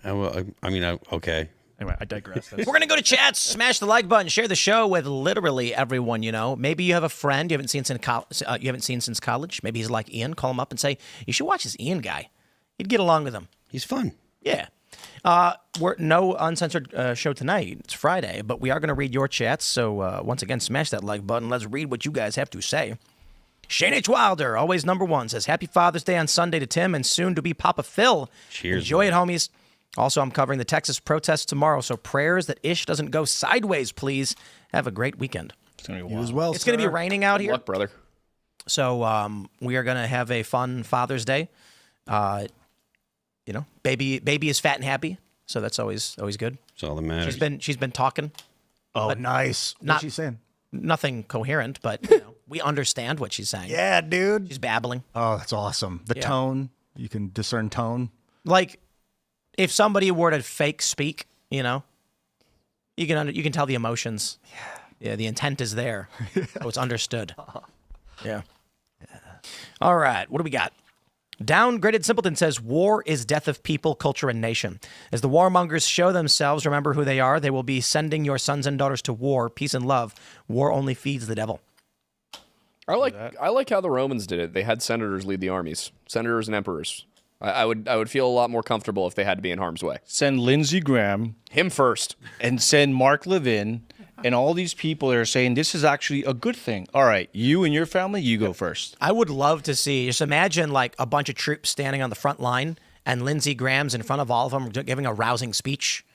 Okay. Anyway, I digress. We're going to go to chats. Smash the like button. Share the show with literally everyone you know. Maybe you have a friend you haven't seen since college. Maybe he's like Ian. Call him up and say, you should watch this Ian guy. You'd get along with him. He's fun. Yeah. We're no uncensored show tonight. It's Friday, but we are going to read your chats. So once again, smash that like button. Let's read what you guys have to say. Shane H. Wilder, always number one, says, Happy Father's Day on Sunday to Tim and soon to be Papa Phil. Cheers. Enjoy it, homies. Also, I'm covering the Texas protests tomorrow, so prayers that Ish doesn't go sideways, please. Have a great weekend. It's going to be You wild. as well, It's going to be raining out Good here. luck, brother. So we are going to have a fun Father's Day. Baby is fat and happy, so that's always good. That's all that matters. She's been talking. Oh, nice. Not- What's she saying? Nothing coherent, but we understand what she's saying. Yeah, dude. She's babbling. Oh, that's awesome. The Yeah. tone, you can discern tone. Like, if somebody were to fake speak, you can tell the emotions. Yeah, the intent is there. So it's understood. Yeah. All right, what do we got? Downgraded Simpleton says, war is death of people, culture, and nation. As the warmongers show themselves, remember who they are. They will be sending your sons and daughters to war. Peace and love. War only feeds the devil. I like how the Romans did it. They had senators lead the armies, senators and emperors. I would feel a lot more comfortable if they had to be in harm's way. Send Lindsey Graham Him first. and send Mark Levin and all these people that are saying this is actually a good thing. All right, you and your family, you go first. I would love to see, just imagine like a bunch of troops standing on the front line and Lindsey Graham's in front of all of them giving a rousing speech.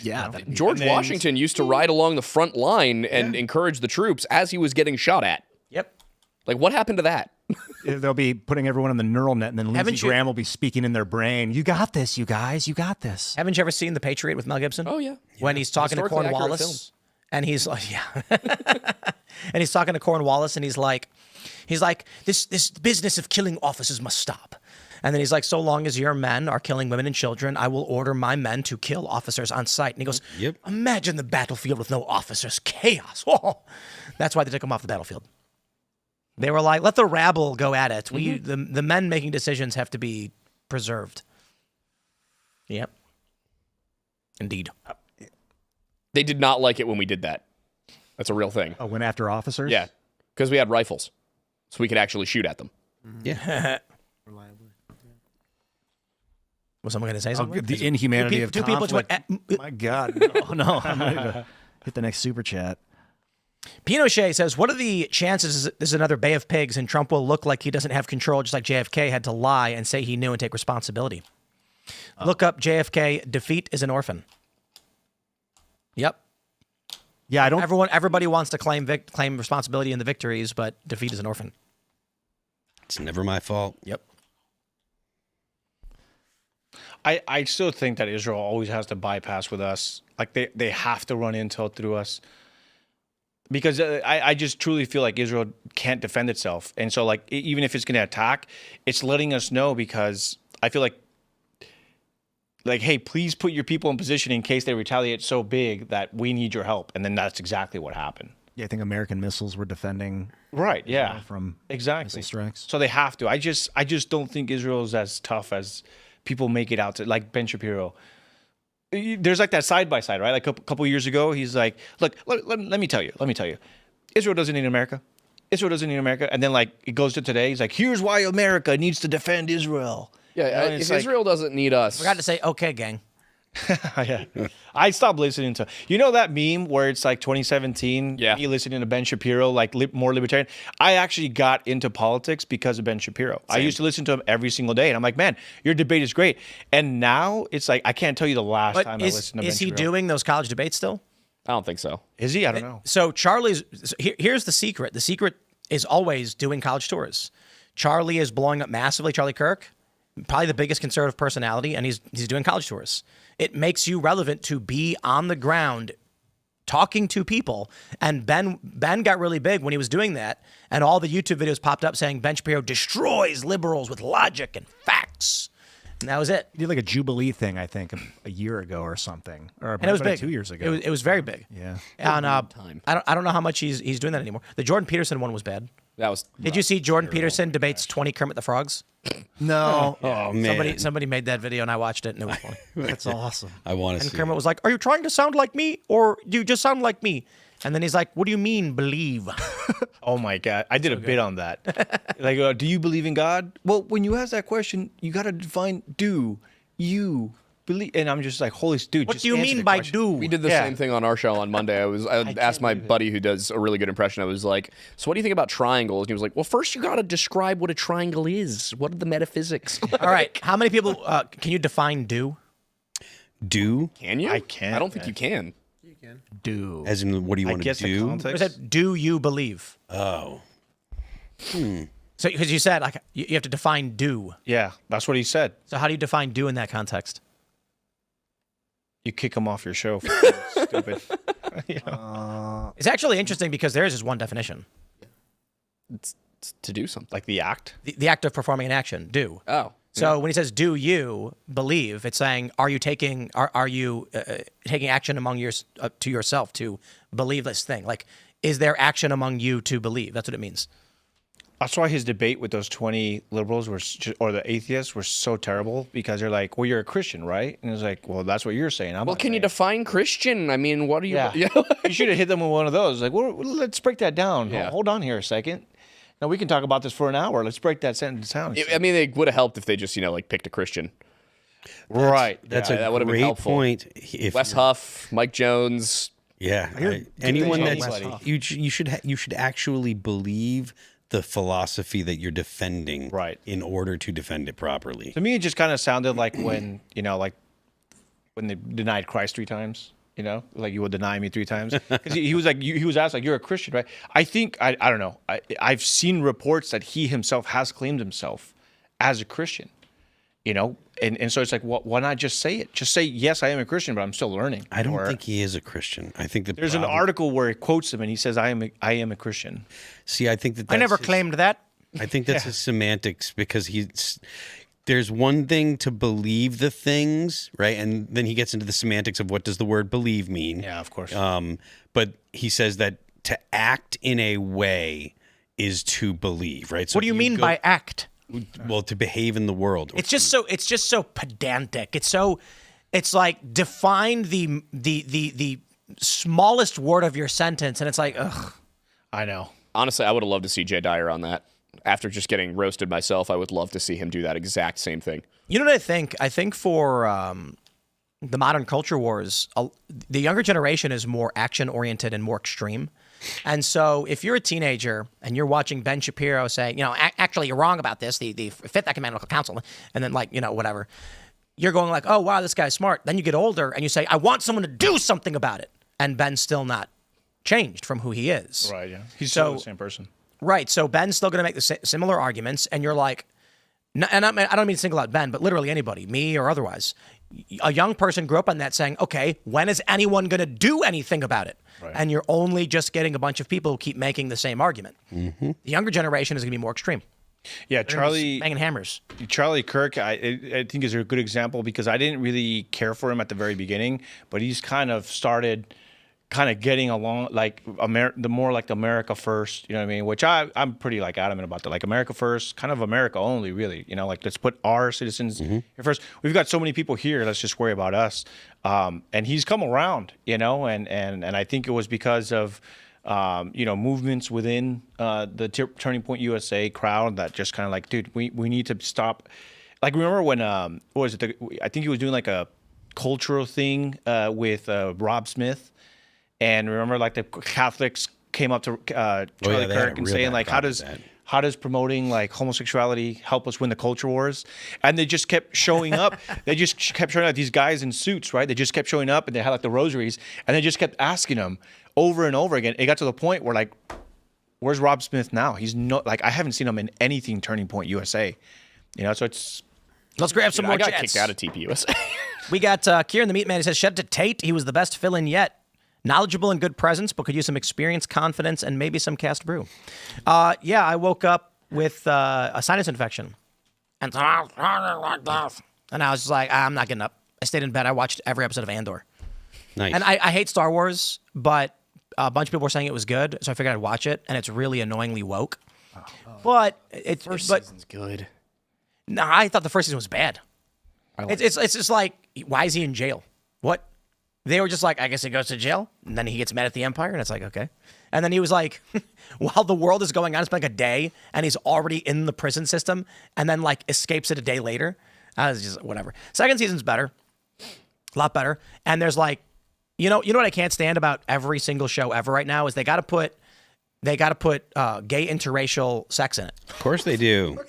Yeah. George Washington used to ride along the front line and encourage the troops as he was getting shot at. Yep. Like, what happened to that? They'll be putting everyone in the neural net, and then Lindsey Haven't you- Graham will be speaking in their brain. You got this, you guys. You got this. Haven't you ever seen The Patriot with Mel Gibson? Oh, yeah. When he's talking to Historically accurate Cornwallis, and he's like, and he's talking to Cornwallis, and he's like, this business of killing officers must stop. And then he's like, so long as your men are killing women and children, I will order my men to kill officers on sight. And he goes, Yep. Imagine the battlefield with no officers. Chaos. Oh. That's why they took him off the battlefield. They were like, let the rabble go at it. The men making decisions have to be preserved. Yep. Indeed. They did not like it when we did that. That's a real thing. Oh, went after officers? Yeah, because we had rifles, so we could actually shoot at them. Yeah. Was someone going to say something? The inhumanity of Two people just conflict. went, My God. No. I'm ready to hit the next super chat. Pinochet says, what are the chances this is another Bay of Pigs and Trump will look like he doesn't have control, just like JFK had to lie and say he knew and take responsibility? Look up JFK, defeat is an orphan. Yep. Yeah, I don't. Everybody wants to claim responsibility in the victories, but defeat is an orphan. It's never my fault. Yep. I still think that Israel always has to bypass with us. Like they have to run intel through us. Because I just truly feel like Israel can't defend itself. And so, like, even if it's going to attack, it's letting us know, because I feel like, hey, please put your people in position in case they retaliate so big that we need your help. And then that's exactly what happened. Yeah, I think American missiles were defending. Right, yeah. From exactly missile strikes. So they have to. I just don't think Israel is as tough as people make it out to, like Ben Shapiro. There's like that side by side, right? Like a couple years ago, he's like, "Look, let me tell you. Israel doesn't need America. Israel doesn't need America." And then like it goes to today, he's like, "Here's why America needs to defend Israel." Yeah, if Israel doesn't need us, Forgot to say, okay, gang. Yeah. I stopped listening to, that meme where it's like 2017, Yeah. you listening to Ben Shapiro, like more libertarian. I actually got into politics because of Ben Shapiro. I used to listen to him every single day, and I'm like, man, your debate is great. And now it's like, I can't tell you the last time I listened to Ben Is he Shapiro. doing those college debates still? I don't think so. Is he? I don't know. So here's the secret. The secret is always doing college tours. Charlie is blowing up massively. Charlie Kirk, probably the biggest conservative personality, and he's doing college tours. It makes you relevant to be on the ground talking to people. And Ben got really big when he was doing that, and all the YouTube videos popped up saying Ben Shapiro destroys liberals with logic and facts. And that was it. He did like a Jubilee thing, I think, a year ago or something. Or And it was big. 2 years ago. It was very big. Yeah. And I don't know how much he's doing that anymore. The Jordan Peterson one was bad. That was. Did you see Jordan Peterson debates 20 Kermit the Frogs? No. Oh man, Somebody made that video and I watched it and it was funny. That's awesome. I want to And see. Kermit was like, "Are you trying to sound like me, or do you just sound like me?" And then he's like, "What do you mean, believe?" Oh my God. I did a bit on that. Like, do you believe in God? Well, when you ask that question, you got to define, do you believe? And I'm just like, holy dude. What just do you answer mean the by question. do? We did the same thing on our show on Monday. I asked my buddy who does a really good impression. I was like, "So what do you think about triangles?" And he was like, "Well, first you got to describe what a triangle is. What are the metaphysics?" All right. How many people can you define do? Do Can you? I can't, I don't think man. you can. Do. as in what do you I want to guess the do? Or context. is that do you believe? Oh, So because you said like you have to define do. Yeah, that's what he said. So how do you define do in that context? You kick him off your show. For being stupid. It's actually interesting because there is just one definition. It's to do something. Like the act. The act of performing an action, do. Oh. So when he says "do you believe," it's saying, are you taking action among to yourself to believe this thing? Like, is there action among you to believe? That's what it means. That's why his debate with those 20 liberals or the atheists were so terrible, because they're like, well, you're a Christian, right? And it's like, well, that's what you're saying. Well, can you define Christian? I mean, what are you? Yeah. You should have hit them with one of those. Like, well, let's break that down. Yeah. Hold on here a second. Now we can talk about this for an hour. Let's break that sentence down. I mean, it would have helped if they just, like picked a Christian. Right. that's Yeah, a that would've been great helpful. point. If Wes you're- Huff, Mike Jones. Yeah, anyone things that's on you should actually believe the philosophy that you're defending, Right. in order to defend it properly. To me, it just kind of sounded like when, like when they denied Christ 3 times. Like, you will deny me 3 times. Because he was like, he was asked, like, you're a Christian, right? I think, I don't know. I've seen reports that he himself has claimed himself as a Christian, And so it's like, why not just say it? Just say, yes, I am a Christian, but I'm still learning. I don't Or think he is a Christian. I think that there's an article where it quotes him and he says, I am a Christian. See, I think that I that's never his- claimed that. I think that's his semantics, because there's one thing to believe the things, right? And then he gets into the semantics of what does the word believe mean. Yeah, of course. But he says that to act in a way is to believe, right? So What do you mean by act? Well, to behave in the world. It's just so pedantic. It's like define the smallest word of your sentence, and it's like, ugh. I know. Honestly, I would have loved to see Jay Dyer on that. After just getting roasted myself, I would love to see him do that exact same thing. You know what I think? I think for the modern culture wars, the younger generation is more action-oriented and more extreme. And so if you're a teenager and you're watching Ben Shapiro say, actually, you're wrong about this, the Fifth Ecumenical Council, and then whatever, you're going like, oh, wow, this guy's smart. Then you get older and you say, I want someone to do something about it. And Ben's still not changed from who he is. Right, yeah. He's still the same person. Right. So Ben's still going to make the similar arguments, and you're like, and I don't mean to single out Ben, but literally anybody, me or otherwise. A young person grew up on that saying, okay, when is anyone going to do anything about it? Right. And you're only just getting a bunch of people who keep making the same argument. Mm-hmm. The younger generation is going to be more extreme. Yeah, They're gonna be banging hammers. Charlie Kirk, I think is a good example, because I didn't really care for him at the very beginning, but he's kind of started getting along like the more like America first, you know what I mean? Which I'm pretty like adamant about that, like America first, kind of America only, really. Like, let's put our citizens here first. We've got so many people here. Let's just worry about us. And he's come around, and I think it was because of movements within the Turning Point USA crowd that just kind of like, dude, we need to stop. Like, remember when what was it? I think he was doing like a cultural thing with Rob Smith, and remember, like the Catholics came up to Charlie Kirk and saying, like, how does promoting like homosexuality help us win the culture wars? And they just kept showing up. These guys in suits, right? They just kept showing up, and they had like the rosaries, and they just kept asking them over and over again. It got to the point where, like, where's Rob Smith now? He's not, like, I haven't seen him in anything Turning Point USA. You know, so it's. Let's grab some more I got chats. kicked out of TPUSA. We got Kieran the Meat Man. He says, "Shed to Tate. He was the best fill-in yet. Knowledgeable and good presence, but could use some experience, confidence, and maybe some cast brew." Yeah, I woke up with a sinus infection, and I was just like, I'm not getting up. I stayed in bed. I watched every episode of Andor. Nice. And I hate Star Wars, but a bunch of people were saying it was good, so I figured I'd watch it, and it's really annoyingly woke. But it's First season's good. No, I thought the first season was bad. It's just like, why is he in jail? What? They were just like, I guess he goes to jail, and then he gets mad at the Empire, and it's like, okay. And then he was like, while the world is going on, it's been like a day, and he's already in the prison system, and then like escapes it a day later. It's just whatever. Second season's better, a lot better. And there's like, you know what I can't stand about every single show ever right now is they got to put gay interracial sex in it. Of course they do.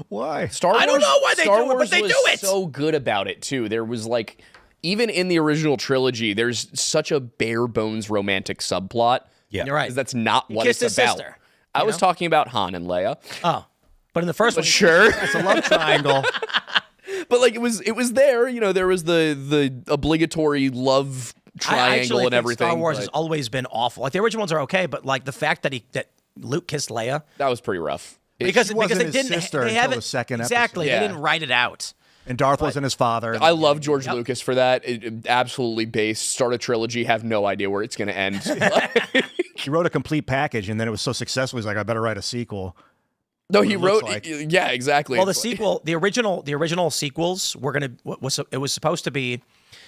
Why? Star Wars, I don't know why they Star do it, Wars but they was do it. so good about it too. There was like, even in the original trilogy, there's such a bare bones romantic subplot. Yeah, you're right. 'Cause that's not what kissed it's his about. sister, I was talking about Han and Leia. Oh, but in the first one, Sure. It's a love triangle. But like it was there, you know, there was the obligatory love triangle I actually and think everything. Star Wars but has always been awful. Like the original ones are okay, but like the fact that Luke kissed Leia that was pretty rough. because wasn't they his didn't sister they until haven't the second exactly episode. they Yeah. didn't write it out. And Darth wasn't his father. I love George Lucas for that. Absolutely based. Start a trilogy, have no idea where it's going to end. He wrote a complete package, and then it was so successful, he's like, I better write a sequel. No, he It looks wrote. like. Yeah, exactly. Well, the It's like- sequel, the original sequels were gonna it was supposed to be.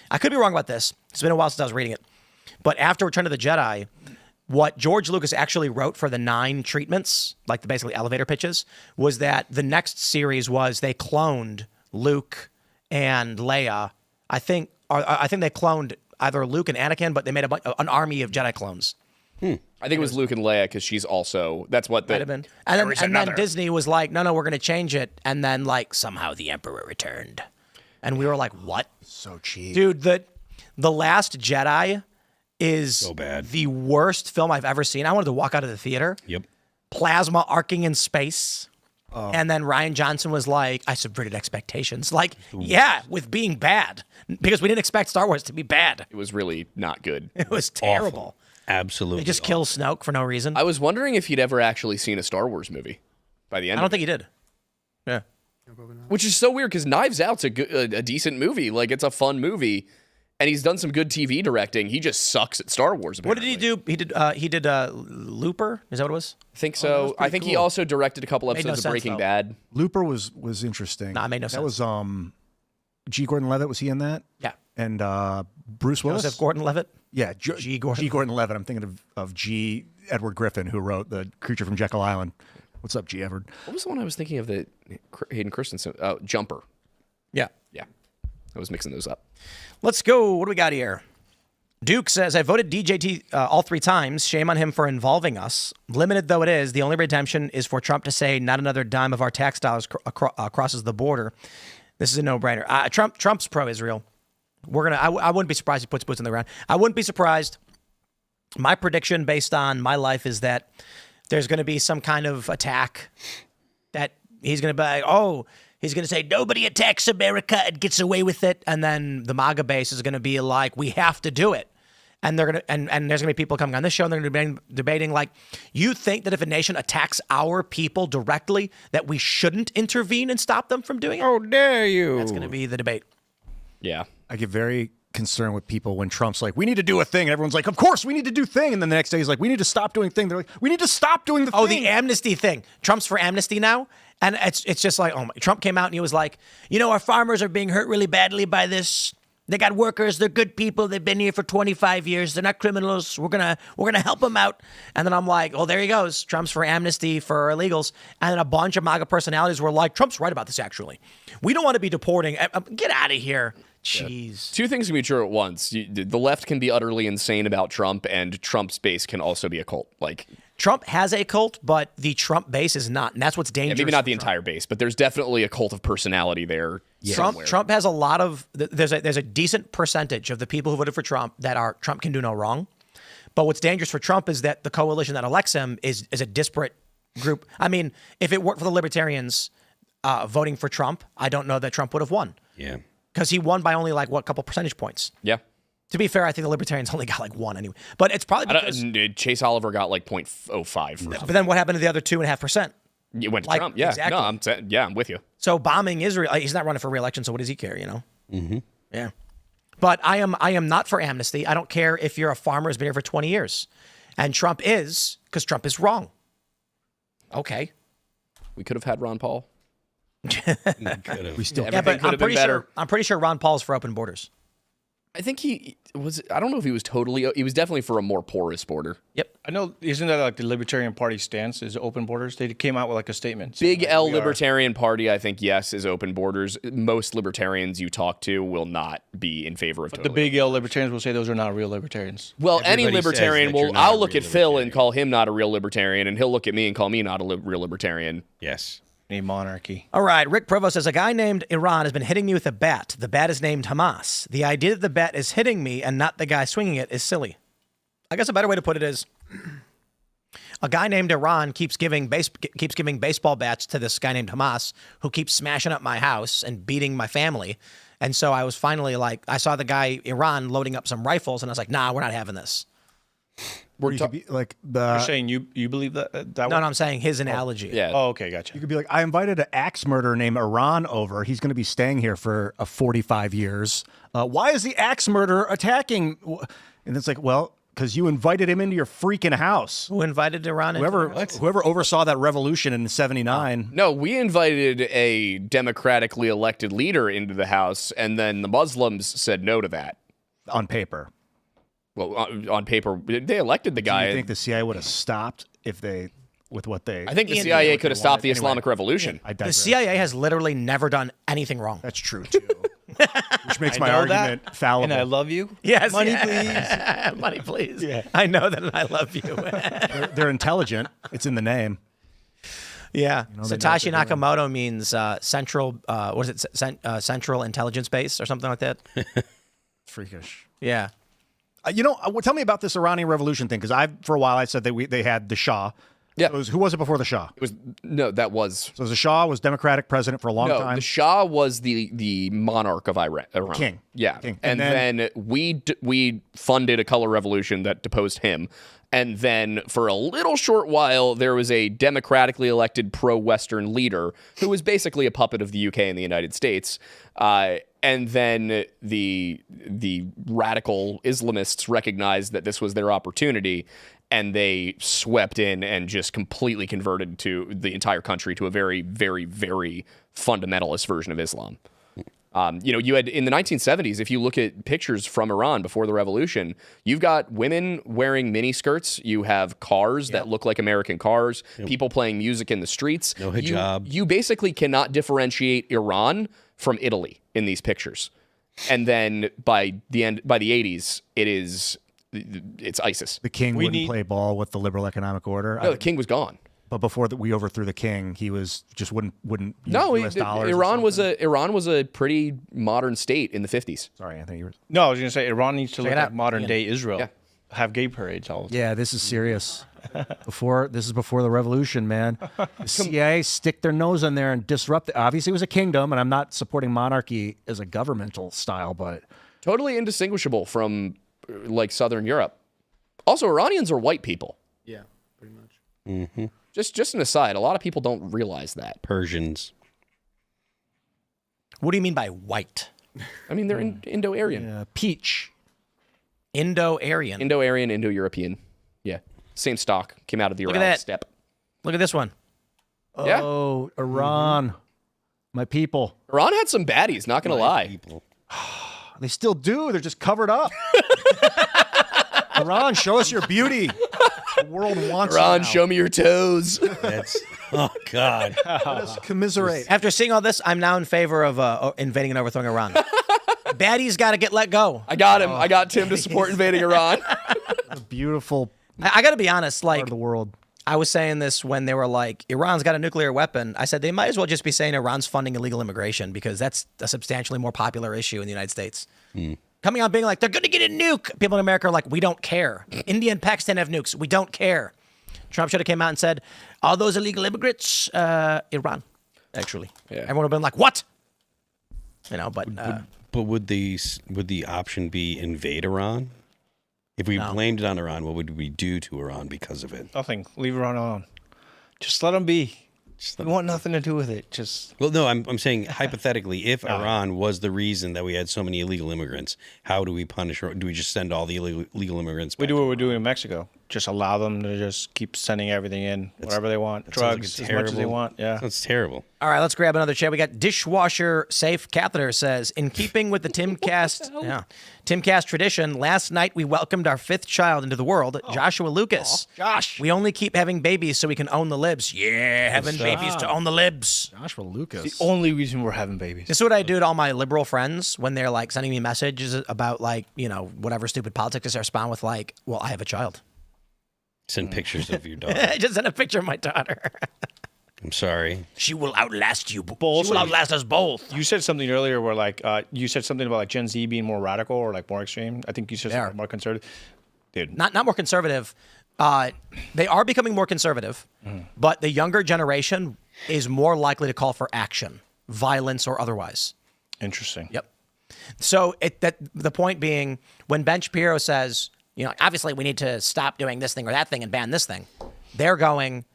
I could be wrong about this. It's been a while since I was reading it, but after Return of the Jedi, what George Lucas actually wrote for the 9 treatments, like the basically elevator pitches, was that the next series was they cloned Luke and Leia. I think they cloned either Luke and Anakin, but they made an army of Jedi clones. I think it was Luke and Leia because she's also. That's what Might have been. And then Disney was like, no, we're going to change it. And then like somehow the Emperor returned. And we were like, what? So cheap. Dude, the Last Jedi is So bad. the worst film I've ever seen. I wanted to walk out of the theater. Yep. Plasma arcing in space. And then Rian Johnson was like, I subverted expectations. Like, yeah, with being bad. Because we didn't expect Star Wars to be bad. It was really not good. It was terrible. Absolutely. They just kill Snoke for no reason. I was wondering if he'd ever actually seen a Star Wars movie by the end. I don't think he did. Yeah. Which is so weird because Knives Out's a decent movie. Like, it's a fun movie. And he's done some good TV directing. He just sucks at Star Wars. What Apparently. did he do? He did Looper? Is that what it was? I think so. I think he also directed a couple Made no episodes of sense, Breaking though. Bad. Looper was interesting. Nah, it made no sense. That was G. Gordon-Levitt. Was he in that? Yeah. And Bruce Willis. Joseph Gordon-Levitt? Yeah, G. Gordon. G. Gordon-Levitt. I'm thinking of G. Edward Griffin, who wrote The Creature from Jekyll Island. What's up, G. Edward? What was the one I was thinking of that Hayden Christensen? Jumper. Yeah. Yeah. I was mixing those up. Let's go. What do we got here? Duke says, I voted DJT all 3 times. Shame on him for involving us. Limited though it is, the only redemption is for Trump to say not another dime of our tax dollars crosses the border. This is a no-brainer. Trump's pro-Israel. I wouldn't be surprised if he puts boots on the ground. I wouldn't be surprised. My prediction based on my life is that there's going to be some kind of attack that he's going to be like, he's going to say, nobody attacks America and gets away with it. And then the MAGA base is going to be like, we have to do it. And they're going to, and there's going to be people coming on this show and they're going to be debating like, you think that if a nation attacks our people directly, that we shouldn't intervene and stop them from doing it? How dare you? That's going to be the debate. Yeah. I get very concerned with people when Trump's like, we need to do a thing. And everyone's like, of course we need to do thing. And then the next day he's like, we need to stop doing thing. They're like, we need to stop doing the thing. Oh, the amnesty thing. Trump's for amnesty now. And it's just like, Trump came out and he was like, our farmers are being hurt really badly by this. They got workers. They're good people. They've been here for 25 years. They're not criminals. We're gonna help them out. And then I'm like, well, there he goes. Trump's for amnesty for illegals. And then a bunch of MAGA personalities were like, Trump's right about this. Actually, we don't want to be deporting. Get out of here. Jeez. Two things can be true at once. The left can be utterly insane about Trump, and Trump's base can also be a cult. Like Trump has a cult, but the Trump base is not, and that's what's dangerous. maybe not the entire base, but there's definitely a cult of personality there. Somewhere. Trump has a lot of. There's a decent percentage of the people who voted for Trump that are Trump can do no wrong. But what's dangerous for Trump is that the coalition that elects him is a disparate group. I mean, if it weren't for the libertarians voting for Trump, I don't know that Trump would have won. Yeah. Because he won by only like what, couple percentage points. Yeah. To be fair, I think the libertarians only got like one anyway. But it's probably because Chase Oliver got like 0.05. But then what happened to the other 2.5%? You went to Like, Trump. Yeah. exactly. No, I'm with you. So bombing Israel, he's not running for re-election, so what does he care, you know? Mm-hmm. Yeah. But I am not for amnesty. I don't care if you're a farmer who's been here for 20 years. And Trump is, because Trump is wrong. Okay. We could have had Ron Paul. We still Yeah, but I'm pretty sure Ron Paul's for open borders. I think he was. I don't know if he was totally. He was definitely for a more porous border. Yep. I know. Isn't that like the Libertarian Party stance? Is open borders? They came out with like a statement. Big like, L Libertarian Party, I think, yes, is open borders. Most libertarians you talk to will not be in favor of. But the big L Libertarians will say those are not real libertarians. Well, Everybody any libertarian says that you're will. not a I'll look real at Phil and call him not a real libertarian, and he'll look at me and call me not a real libertarian. Yes. A monarchy. All right, Rick Provost says, a guy named Iran has been hitting me with a bat. The bat is named Hamas. The idea that the bat is hitting me and not the guy swinging it is silly. I guess a better way to put it is, a guy named Iran keeps giving baseball bats to this guy named Hamas, who keeps smashing up my house and beating my family. And so I was finally like, I saw the guy Iran loading up some rifles, and I was like, nah, we're not having this. Or you could be like You're saying you believe that? No, I'm saying his analogy. Yeah. Oh, okay, gotcha. You could be like, I invited an axe murderer named Iran over. He's going to be staying here for 45 years. Why is the axe murderer attacking? And it's like, well, because you invited him into your freaking house. Who invited Iran? Whoever oversaw that revolution in '79. No, we invited a democratically elected leader into the house, and then the Muslims said no to that. On paper. Well, on paper, they elected the guy. Do you think the CIA would have stopped with what they? I think the CIA could have stopped the Islamic Revolution. The CIA has literally never done anything wrong. That's true too. Which makes my argument fallible. And I love you. Yes. Money, please. Money, please. Yeah. I know that, and I love you. They're intelligent. It's in the name. Yeah. they know what Satoshi they're doing. Nakamoto means central. What is it? Central Intelligence Base or something like that. Freakish. Yeah. Tell me about this Iranian Revolution thing, because for a while I said that they had the Shah. Yeah. Who was it before the Shah? So the Shah was Democratic president for a long time. The Shah was the monarch of Iran. King. Yeah. King. And then we funded a color revolution that deposed him. And then for a little short while, there was a democratically elected pro-Western leader who was basically a puppet of the UK and the United States. And then the radical Islamists recognized that this was their opportunity, and they swept in and just completely converted to the entire country to a very, very, very fundamentalist version of Islam. You had in the 1970s, if you look at pictures from Iran before the revolution, you've got women wearing mini skirts. You have cars that look like American cars, people playing music in the streets. No hijab. You basically cannot differentiate Iran from Italy in these pictures. And then by the 80s, it's ISIS. The king wouldn't play ball with the liberal economic order. No, the king was gone. But before we overthrew the king, he was just wouldn't use No, US dollars. Iran was a pretty modern state in the 50s. Sorry, Anthony. No, I was going to say Iran needs to look it out. like modern day Israel. Yeah. Have gay parades all the time. Yeah, this is serious. Before the revolution, man. The CIA stick their nose in there and disrupt it. Obviously, it was a kingdom, and I'm not supporting monarchy as a governmental style, but Totally indistinguishable from like Southern Europe. Also, Iranians are white people. Yeah, pretty much. Mm-hmm. Just an aside, a lot of people don't realize that. Persians. What do you mean by white? I mean, they're Indo-Aryan. peach. Indo-Aryan. Indo-Aryan, Indo-European. Yeah. Same stock. Came out of the Look at Uralic that. steppe. Look at this one. Yeah. Oh, Iran. My people. Iran had some baddies, not going to lie. People. They still do. They're just covered up. Iran, show us your beauty. The world wants Iran, you now. show me your toes. That's oh God. Let us commiserate. After seeing all this, I'm now in favor of invading and overthrowing Iran. Baddies got to get let go. I got him. I got Tim to support invading Iran. A beautiful I got to be honest, part like of the world. I was saying this when they were like, Iran's got a nuclear weapon. I said they might as well just be saying Iran's funding illegal immigration because that's a substantially more popular issue in the United States. Coming out being like, they're going to get a nuke. People in America are like, we don't care. India and Pakistan have nukes. We don't care. Trump should have came out and said, all those illegal immigrants, Iran, actually. Yeah. Everyone would have been like, what? You know, but would the option be invade Iran? If we blamed it on Iran, what would we do to Iran because of it? Nothing. Leave Iran alone. Just let them be. We want nothing to do with it. Just Well, no, I'm saying hypothetically, if Iran was the reason that we had so many illegal immigrants, how do we punish? Do we just send all the illegal immigrants back? we do what we're doing in Mexico. Just allow them to just keep sending everything in, whatever they want, That sounds like drugs a as much as they terrible- want. Yeah. That's terrible. all right, let's grab another chat. We got dishwasher safe catheter says, in keeping with the Timcast tradition, last night we welcomed our 5th child into the world, Joshua Lucas. Josh. We only keep having babies so we can own the libs. Yeah, having babies to own the libs. Joshua Lucas. The only reason we're having babies. This is what I do to all my liberal friends when they're like sending me messages about like, you know, whatever stupid politics. I respond with like, well, I have a child. Send pictures of your daughter. I just sent a picture of my daughter. I'm sorry. She will outlast you. She Also, will outlast us both. You said something earlier where like you said something about like Gen Z being more radical or like more extreme. I think you said something more conservative. Dude. Not more conservative. They are becoming more conservative, but the younger generation is more likely to call for action, violence or otherwise. Interesting. Yep. So the point being, when Ben Shapiro says, you know, obviously we need to stop doing this thing or that thing and ban this thing, they're going,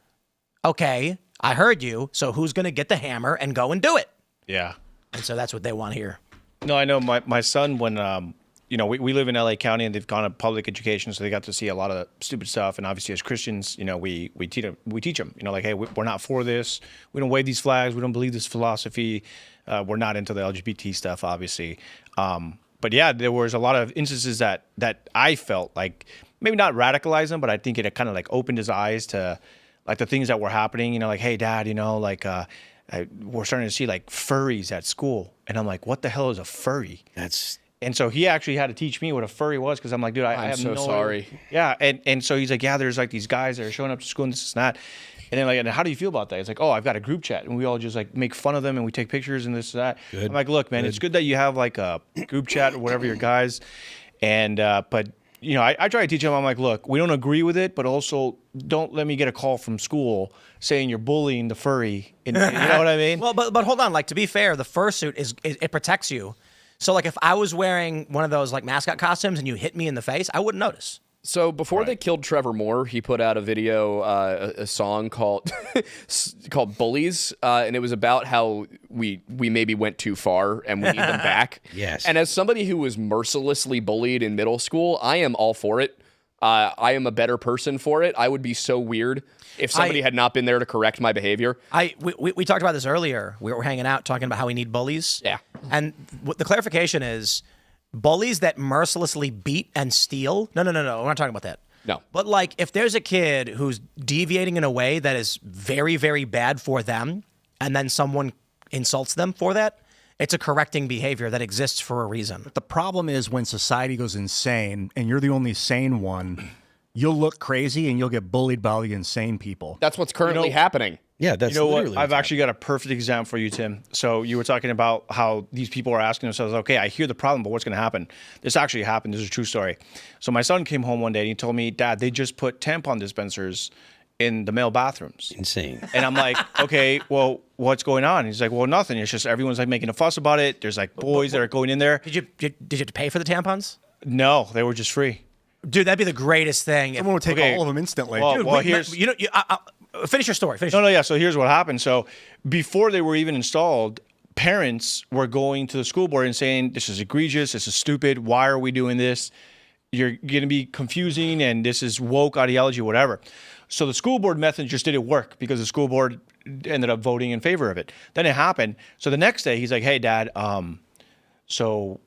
okay, I heard you, so who's going to get the hammer and go and do it? Yeah. And so that's what they want here. No, I know my son, when, you know, we live in LA County and they've gone to public education, so they got to see a lot of stupid stuff. And obviously as Christians, you know, we teach them, you know, like, hey, we're not for this. We don't wave these flags. We don't believe this philosophy. We're not into the LGBT stuff, obviously. But yeah, there was a lot of instances that I felt like maybe not radicalize him, but I think it kind of like opened his eyes to like the things that were happening, you know, like, hey, Dad, you know, like we're starting to see like furries at school. And I'm like, what the hell is a furry? And so he actually had to teach me what a furry was because I'm like, dude, I have so no sorry. Yeah. And so he's like, yeah, there's like these guys that are showing up to school and this and that. And then like, and how do you feel about that? It's like, oh, I've got a group chat and we all just like make fun of them and we take pictures and this and that. Good. I'm like, look, man, it's good that you have like a group chat or whatever your guys. And, but you know, I try to teach him, I'm like, look, we don't agree with it, but also don't let me get a call from school saying you're bullying the furry. And, you know what I mean? Well, but hold on. Like, to be fair, the fursuit it protects you. So like if I was wearing one of those like mascot costumes and you hit me in the face, I wouldn't notice. So before they killed Trevor Moore, he put out a video, a song called called "Bullies," and it was about how we maybe went too far and we need them back. Yes. And as somebody who was mercilessly bullied in middle school, I am all for it. I am a better person for it. I would be so weird if somebody had not been there to correct my behavior. We talked about this earlier. We were hanging out talking about how we need bullies. Yeah. And the clarification is bullies that mercilessly beat and steal. No. We're not talking about that. No. But like if there's a kid who's deviating in a way that is very, very bad for them and then someone insults them for that, it's a correcting behavior that exists for a reason. But the problem is when society goes insane and you're the only sane one, you'll look crazy and you'll get bullied by all the insane people. That's what's currently happening. Yeah, that's you know literally what? I've actually got a perfect example for you, Tim. So you were talking about how these people are asking themselves, okay, I hear the problem, but what's going to happen? This actually happened. This is a true story. So my son came home one day and he told me, Dad, they just put tampon dispensers in the male bathrooms. Insane. And I'm like, okay, well, what's going on? He's like, well, nothing. It's just everyone's like making a fuss about it. There's like boys that are going in there. Did you have to pay for the tampons? No, they were just free. Dude, that'd be the greatest thing. Someone would take all of them instantly. Well, Dude, here's... finish your story. No. So here's what happened. So before they were even installed, parents were going to the school board and saying, this is egregious. This is stupid. Why are we doing this? You're going to be confusing and this is woke ideology, whatever. So the school board method just didn't work because the school board ended up voting in favor of it. Then it happened. So the next day he's like, hey, Dad, so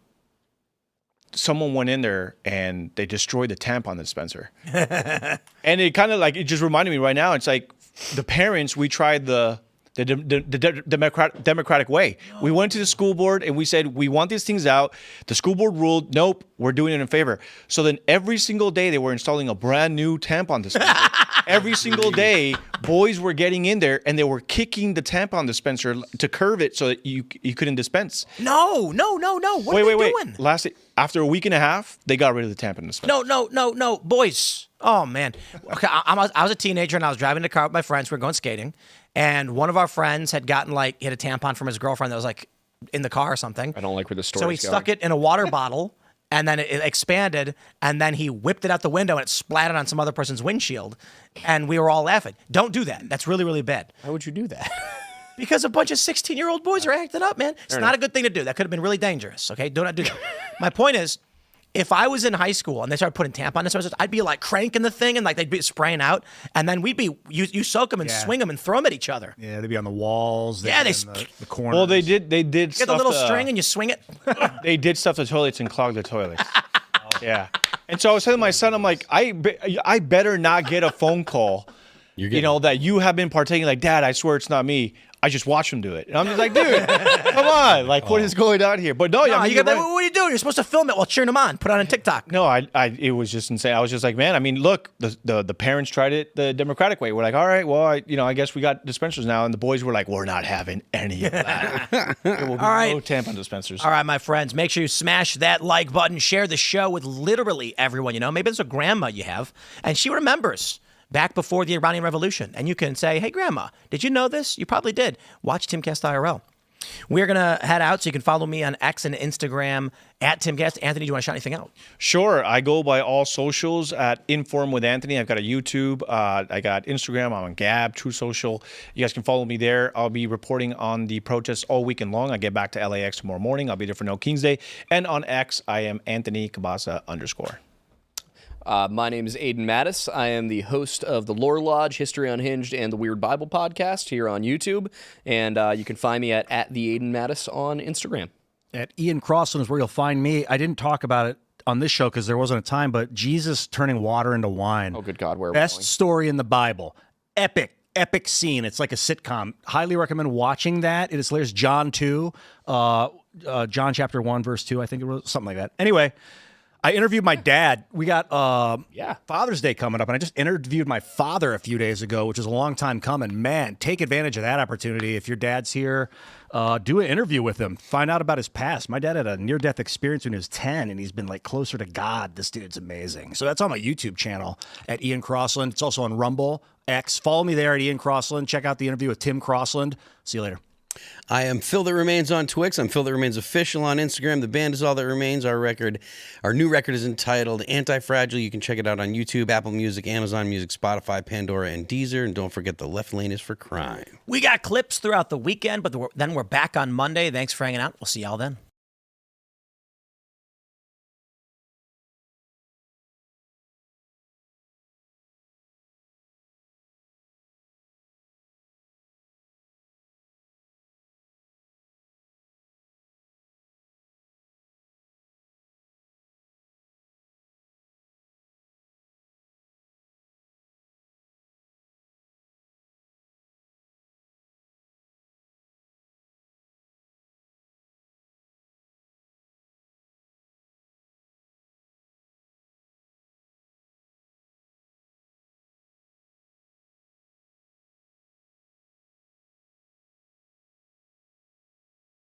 someone went in there and they destroyed the tampon dispenser. And it kind of like, it just reminded me right now, it's like the parents, we tried the democratic way. We went to the school board and we said, we want these things out. The school board ruled, nope, we're doing it in favor. So then every single day they were installing a brand new tampon dispenser. Every single day, boys were getting in there and they were kicking the tampon dispenser to curve it so that you couldn't dispense. No. What are they doing? After a week and a half, they got rid of the tampon dispenser. No, boys. Oh man. Okay, I was a teenager and I was driving the car with my friends. We were going skating, and one of our friends had gotten hit a tampon from his girlfriend that was in the car or something. I don't like where the story's So he stuck it in a water bottle, and then it expanded, and then he whipped it out the window and it splattered on some other person's windshield, and we were all laughing. Don't do that. That's really, really bad. Why would you do that? Because a bunch of 16-year-old boys are acting up, man. It's not a good thing to do. That could have been really dangerous, okay? Do not do that. My point is, if I was in high school and they started putting tampon dispensers, I'd be cranking the thing and they'd be spraying out, and then we'd be you soak them and swing them and throw them at each other. Yeah, they'd be on the walls. Yeah, the corners. Well, they did. You get the little string and you swing it. They did stuff to toilets and clog the toilets. Yeah. And so I was telling my son, I'm like, I better not get a phone call, that you have been partaking. Like, Dad, I swear it's not me. I just watch him do it. And I'm just like, dude, come on. What is going on here? But no, you're right. what are you doing? You're supposed to film it while cheering them on. Put it on TikTok. No, it was just insane. I was just like, man, I mean, look, the parents tried it the democratic way. We're like, all right, well, I guess we got dispensers now. And the boys were like, we're not having any of that. There will be no tampon dispensers. All right, my friends, make sure you smash that like button. Share the show with literally everyone you know. Maybe there's a grandma you have, and she remembers back before the Iranian Revolution. And you can say, hey, Grandma, did you know this? You probably did. Watch Timcast IRL. We're going to head out, so you can follow me on X and Instagram at Timcast. Anthony, do you want to shout anything out? Sure. I go by all socials at Inform with Anthony. I've got a YouTube. I got Instagram. I'm on Gab, True Social. You guys can follow me there. I'll be reporting on the protests all weekend long. I get back to LAX tomorrow morning. I'll be there for No King's Day. And on X, I am Anthony Cabassa _. My name is Aidan Mattis. I am the host of the Lore Lodge, History Unhinged, and the Weird Bible podcast here on YouTube. And you can find me at the Aidan Mattis on Instagram. At Ian Crossland is where you'll find me. I didn't talk about it on this show because there wasn't a time, but Jesus turning water into wine. Oh, good God. Where are we Best going? story in the Bible. Epic scene. It's like a sitcom. Highly recommend watching that. It is hilarious. John 2, John chapter 1, verse 2, I think it was, something like that. Anyway, I interviewed my dad. We got Father's Day coming up, and I just interviewed my father a few days ago, which is a long time coming. Man, take advantage of that opportunity. If your dad's here, do an interview with him. Find out about his past. My dad had a near-death experience when he was 10, and he's been closer to God. This dude's amazing. So that's on my YouTube channel at Ian Crossland. It's also on Rumble, X. Follow me there at Ian Crossland. Check out the interview with Tim Crossland. See you later. I am Phil That Remains on Twix. I'm Phil That Remains Official on Instagram. The band is All That Remains. Our new record is entitled Anti-Fragile. You can check it out on YouTube, Apple Music, Amazon Music, Spotify, Pandora, and Deezer. And don't forget The Left Lane is for Crime. We got clips throughout the weekend, but then we're back on Monday. Thanks for hanging out. We'll see y'all then.